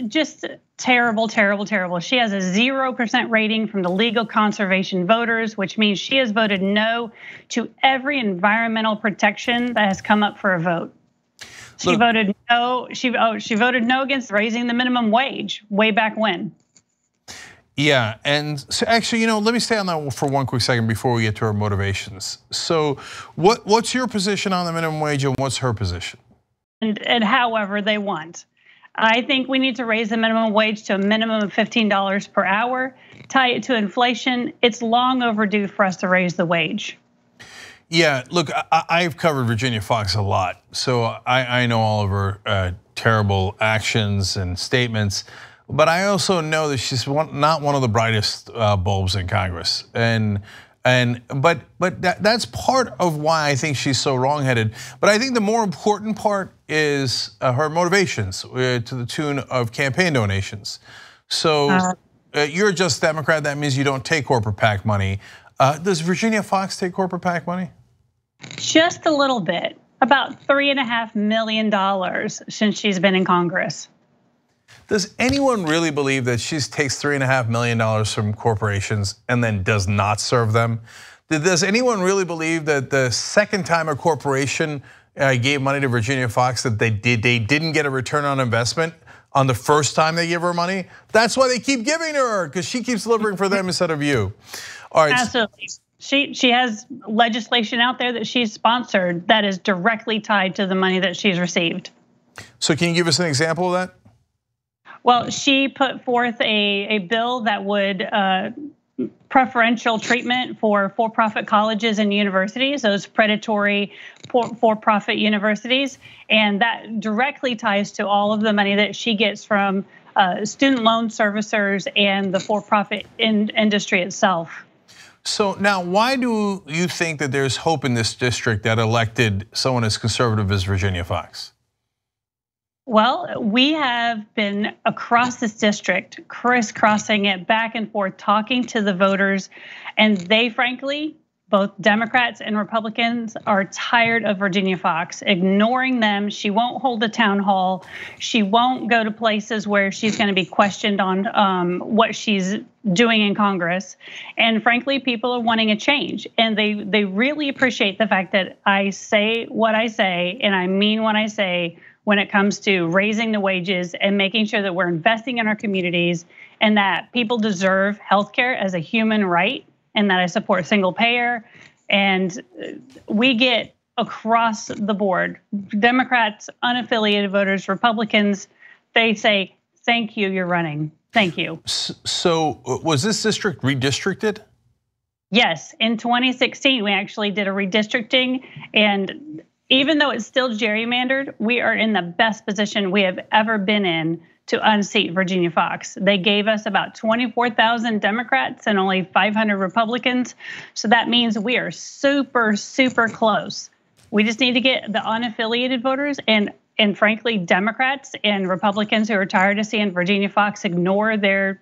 terrible, terrible, terrible. She has a 0% rating from the legal conservation voters, which means she has voted no to every environmental protection that has come up for a vote. She voted no. She voted no against raising the minimum wage way back when. Yeah, and so actually, let me stay on that for one quick second before we get to her motivations. So, what's your position on the minimum wage, and what's her position? And however they want. I think we need to raise the minimum wage to a minimum of $15 per hour, tie it to inflation. It's long overdue for us to raise the wage. Yeah, look, I've covered Virginia Foxx a lot, so I know all of her terrible actions and statements, but I also know that she's not one of the brightest bulbs in Congress. But that's part of why I think she's so wrongheaded. But I think the more important part is her motivations to the tune of campaign donations. So you're just Democrat, that means you don't take corporate PAC money. Does Virginia Foxx take corporate PAC money? Just a little bit, about $3.5 million since she's been in Congress. Does anyone really believe that she takes $3.5 million from corporations and then does not serve them? Does anyone really believe that the second time a corporation gave money to Virginia Foxx that they didn't get a return on investment on the first time they give her money? That's why they keep giving to her, because she keeps delivering for them instead of you. All right. Absolutely. She has legislation out there that she's sponsored that is directly tied to the money that she's received. So can you give us an example of that? Well, she put forth a bill that would preferential treatment for for-profit colleges and universities, those predatory for-profit universities, and that directly ties to all of the money that she gets from student loan servicers and the for-profit industry itself. So now, why do you think that there's hope in this district that elected someone as conservative as Virginia Foxx? Well, we have been across this district, crisscrossing it back and forth, talking to the voters, and they, frankly, both Democrats and Republicans, are tired of Virginia Foxx, ignoring them. She won't hold a town hall. She won't go to places where she's going to be questioned on what she's doing in Congress. And frankly, people are wanting a change, and they really appreciate the fact that I say what I say, and I mean what I say, when it comes to raising the wages and making sure that we're investing in our communities and that people deserve healthcare as a human right, and that I support single payer. And we get across the board, Democrats, unaffiliated voters, Republicans, they say, thank you, you're running, thank you. So was this district redistricted? Yes, in 2016, we actually did a redistricting, and even though it's still gerrymandered, we are in the best position we have ever been in to unseat Virginia Foxx. They gave us about 24,000 Democrats and only 500 Republicans. So that means we are super, super close. We just need to get the unaffiliated voters and frankly, Democrats and Republicans who are tired of seeing Virginia Foxx ignore their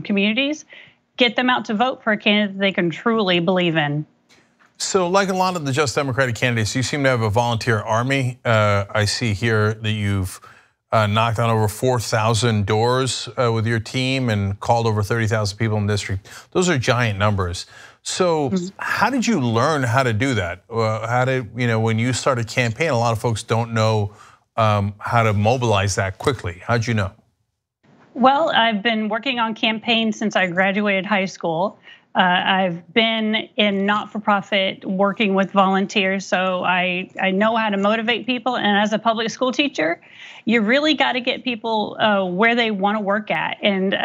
communities, get them out to vote for a candidate they can truly believe in. So like a lot of the Just Democratic candidates, you seem to have a volunteer army. I see here that you've knocked on over 4,000 doors with your team and called over 30,000 people in the district. Those are giant numbers. So how did you learn how to do that? How did, when you started campaign, a lot of folks don't know how to mobilize that quickly. How'd you know? Well, I've been working on campaigns since I graduated high school. I've been in not-for-profit working with volunteers, so I know how to motivate people. And as a public school teacher, you really got to get people where they want to work at and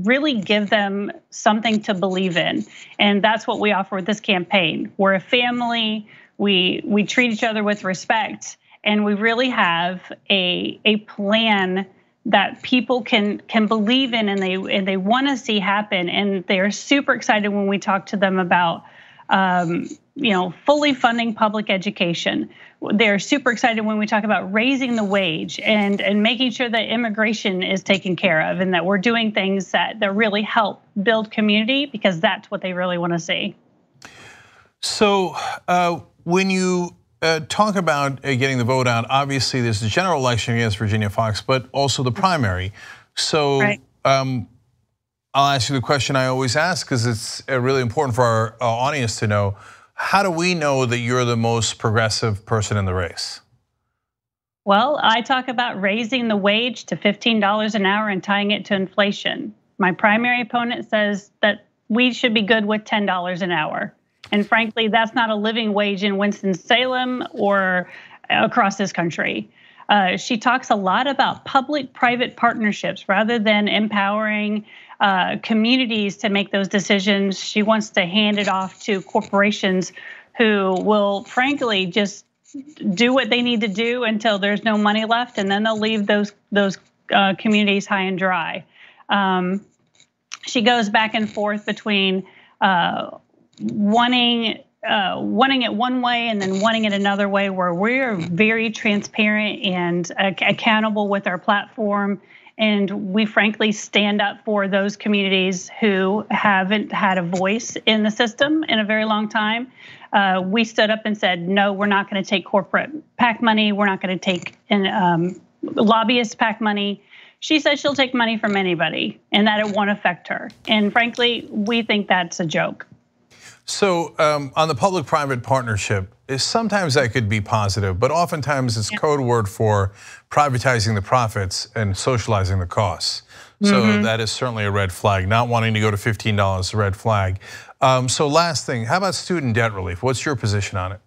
really give them something to believe in. And that's what we offer with this campaign. We're a family. We treat each other with respect, and we really have a plan that people can believe in and they want to see happen, and they're super excited when we talk to them about fully funding public education. They're super excited when we talk about raising the wage and making sure that immigration is taken care of and that we're doing things that really help build community, because that's what they really want to see. So when you talk about getting the vote out, obviously there's the general election against Virginia Fox, but also the primary. So I'll ask you the question I always ask, because it's really important for our audience to know. How do we know that you're the most progressive person in the race? Well, I talk about raising the wage to $15 an hour and tying it to inflation. My primary opponent says that we should be good with $10 an hour. And frankly, that's not a living wage in Winston-Salem or across this country. She talks a lot about public-private partnerships rather than empowering communities to make those decisions. She wants to hand it off to corporations who will, frankly, just do what they need to do until there's no money left, and then they'll leave those communities high and dry. She goes back and forth between wanting it one way and then wanting it another way, where we're very transparent and accountable with our platform. And we frankly stand up for those communities who haven't had a voice in the system in a very long time. We stood up and said, no, we're not going to take corporate PAC money. We're not going to take lobbyist PAC money. She says she'll take money from anybody and that it won't affect her. And frankly, we think that's a joke. So on the public-private partnership, sometimes that could be positive, but oftentimes it's code word for privatizing the profits and socializing the costs. So that is certainly a red flag. Not wanting to go to $15 is a red flag. So last thing, how about student debt relief? What's your position on it?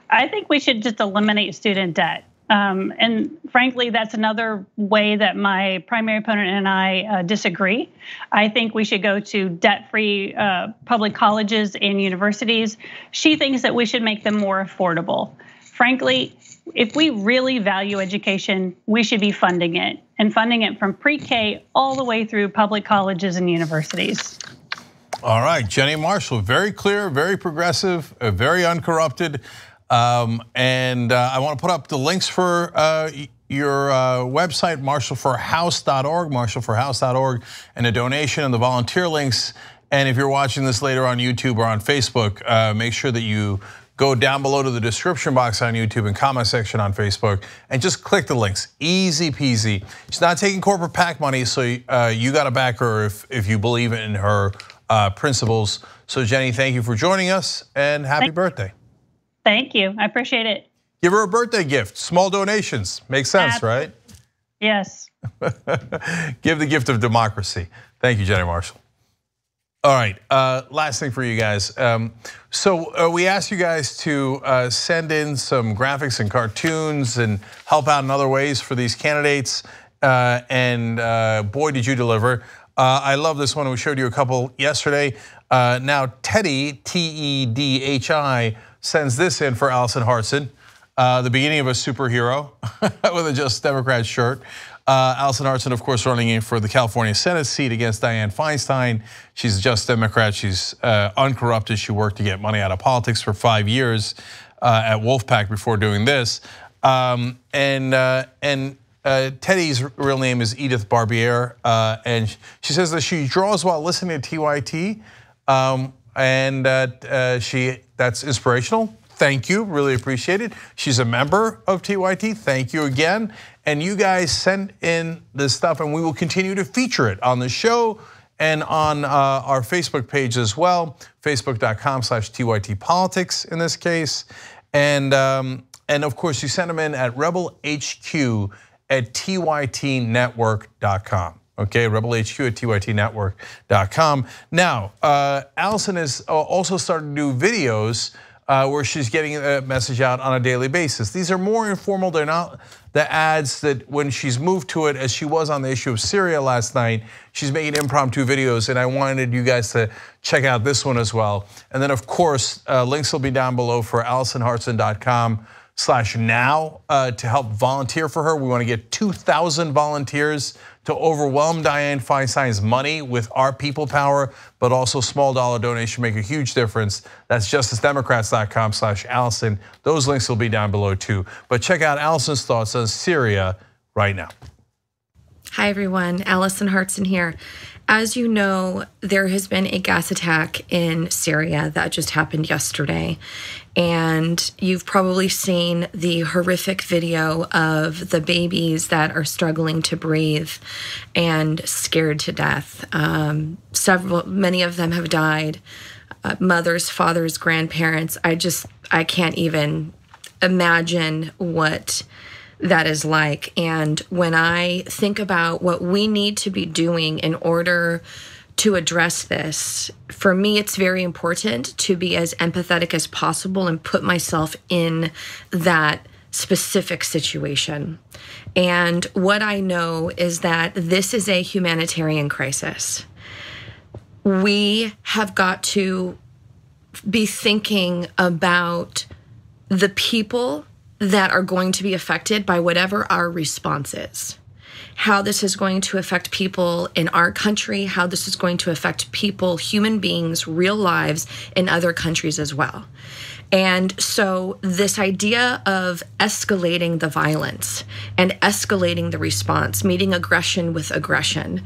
I think we should just eliminate student debt. And frankly, that's another way that my primary opponent and I disagree. I think we should go to debt-free public colleges and universities. She thinks that we should make them more affordable. Frankly, if we really value education, we should be funding it, and funding it from pre-K all the way through public colleges and universities. All right, Jenny Marshall, very clear, very progressive, very uncorrupted. And I want to put up the links for your website, marshallforhouse.org, marshallforhouse.org, and a donation and the volunteer links. And if you're watching this later on YouTube or on Facebook, make sure that you go down below to the description box on YouTube and comment section on Facebook and just click the links. Easy peasy. She's not taking corporate PAC money, so you got to back her if you believe in her principles. So Jenny, thank you for joining us and happy birthday. Thank you, I appreciate it. Give her a birthday gift, small donations, makes sense, right? Yes. Give the gift of democracy. Thank you, Jenny Marshall. All right, last thing for you guys. So we asked you guys to send in some graphics and cartoons and help out in other ways for these candidates, and boy, did you deliver. I love this one, we showed you a couple yesterday. Now Teddy, T-E-D-H-I, sends this in for Allison Hartson, the beginning of a superhero with a Just Democrat shirt. Allison Hartson, of course, running in for the California Senate seat against Dianne Feinstein. She's a Just Democrat, she's uncorrupted. She worked to get money out of politics for 5 years at Wolfpack before doing this. Teddy's real name is Edith Barbier, and she says that she draws while listening to TYT. and that's inspirational. Thank you, really appreciate it. She's a member of TYT, thank you again. And you guys send in this stuff and we will continue to feature it on the show and on our Facebook page as well, facebook.com/TYTpolitics in this case. And of course you send them in at rebelhq@tytnetwork.com. Okay, rebelhq@tytnetwork.com. Now, Allison has also started to do videos where she's getting a message out on a daily basis. These are more informal, they're not the ads that when she's moved to it, as she was on the issue of Syria last night, she's making impromptu videos, and I wanted you guys to check out this one as well. And then of course, links will be down below for AllisonHartson.com/now to help volunteer for her. We wanna get 2,000 volunteers to overwhelm Dianne Feinstein's money with our people power, but also small dollar donation make a huge difference. That's justicedemocrats.com/Allison. Those links will be down below too. But check out Allison's thoughts on Syria right now. Hi everyone, Allison Hartson here. As you know, there has been a gas attack in Syria that just happened yesterday. And you've probably seen the horrific video of the babies that are struggling to breathe and scared to death. Many of them have died. Mothers, fathers, grandparents. I can't even imagine what that is like. And when I think about what we need to be doing in order to address this, for me, it's very important to be as empathetic as possible and put myself in that specific situation. And what I know is that this is a humanitarian crisis. We have got to be thinking about the people that are going to be affected by whatever our response is. How this is going to affect people in our country, how this is going to affect people, human beings, real lives in other countries as well. And so this idea of escalating the violence and escalating the response, meeting aggression with aggression,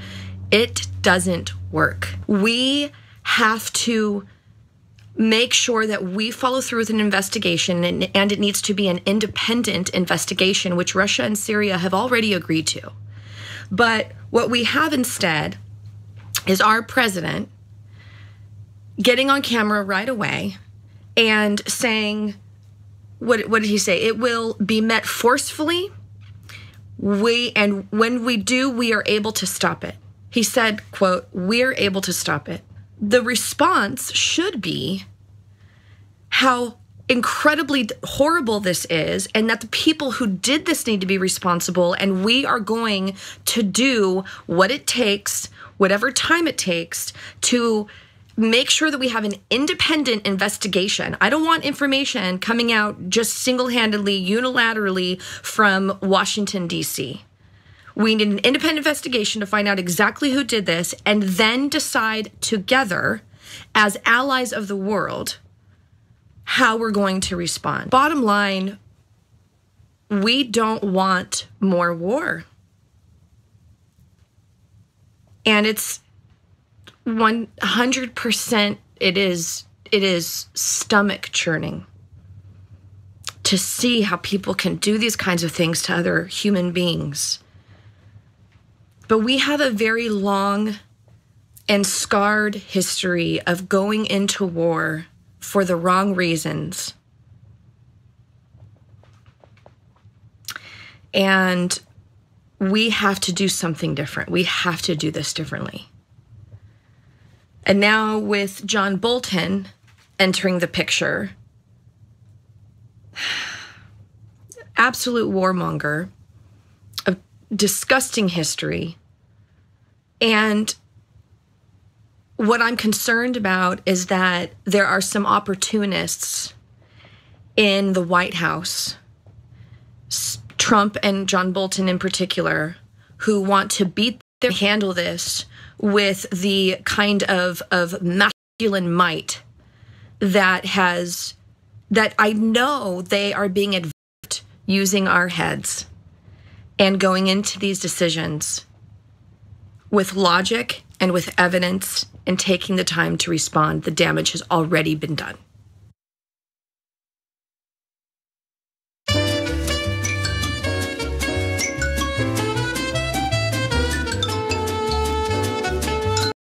it doesn't work. We have to make sure that we follow through with an investigation, and it needs to be an independent investigation, which Russia and Syria have already agreed to. But what we have instead is our president getting on camera right away and saying, what did he say? It will be met forcefully, and when we do, we are able to stop it. He said, quote, "We're able to stop it." The response should be how incredibly horrible this is, and that the people who did this need to be responsible, and we are going to do what it takes, whatever time it takes, to make sure that we have an independent investigation. I don't want information coming out just single-handedly, unilaterally from Washington, D.C. We need an independent investigation to find out exactly who did this, and then decide together as allies of the world how we're going to respond. Bottom line, we don't want more war. And it's 100%, it is stomach churning to see how people can do these kinds of things to other human beings. But we have a very long and scarred history of going into war for the wrong reasons. And we have to do something different. We have to do this differently. And now with John Bolton entering the picture, absolute warmonger, a disgusting history. And what I'm concerned about is that there are some opportunists in the White House, Trump and John Bolton in particular, who want to handle this with the kind of masculine might that I know they are being advised using our heads and going into these decisions with logic and with evidence and taking the time to respond, the damage has already been done.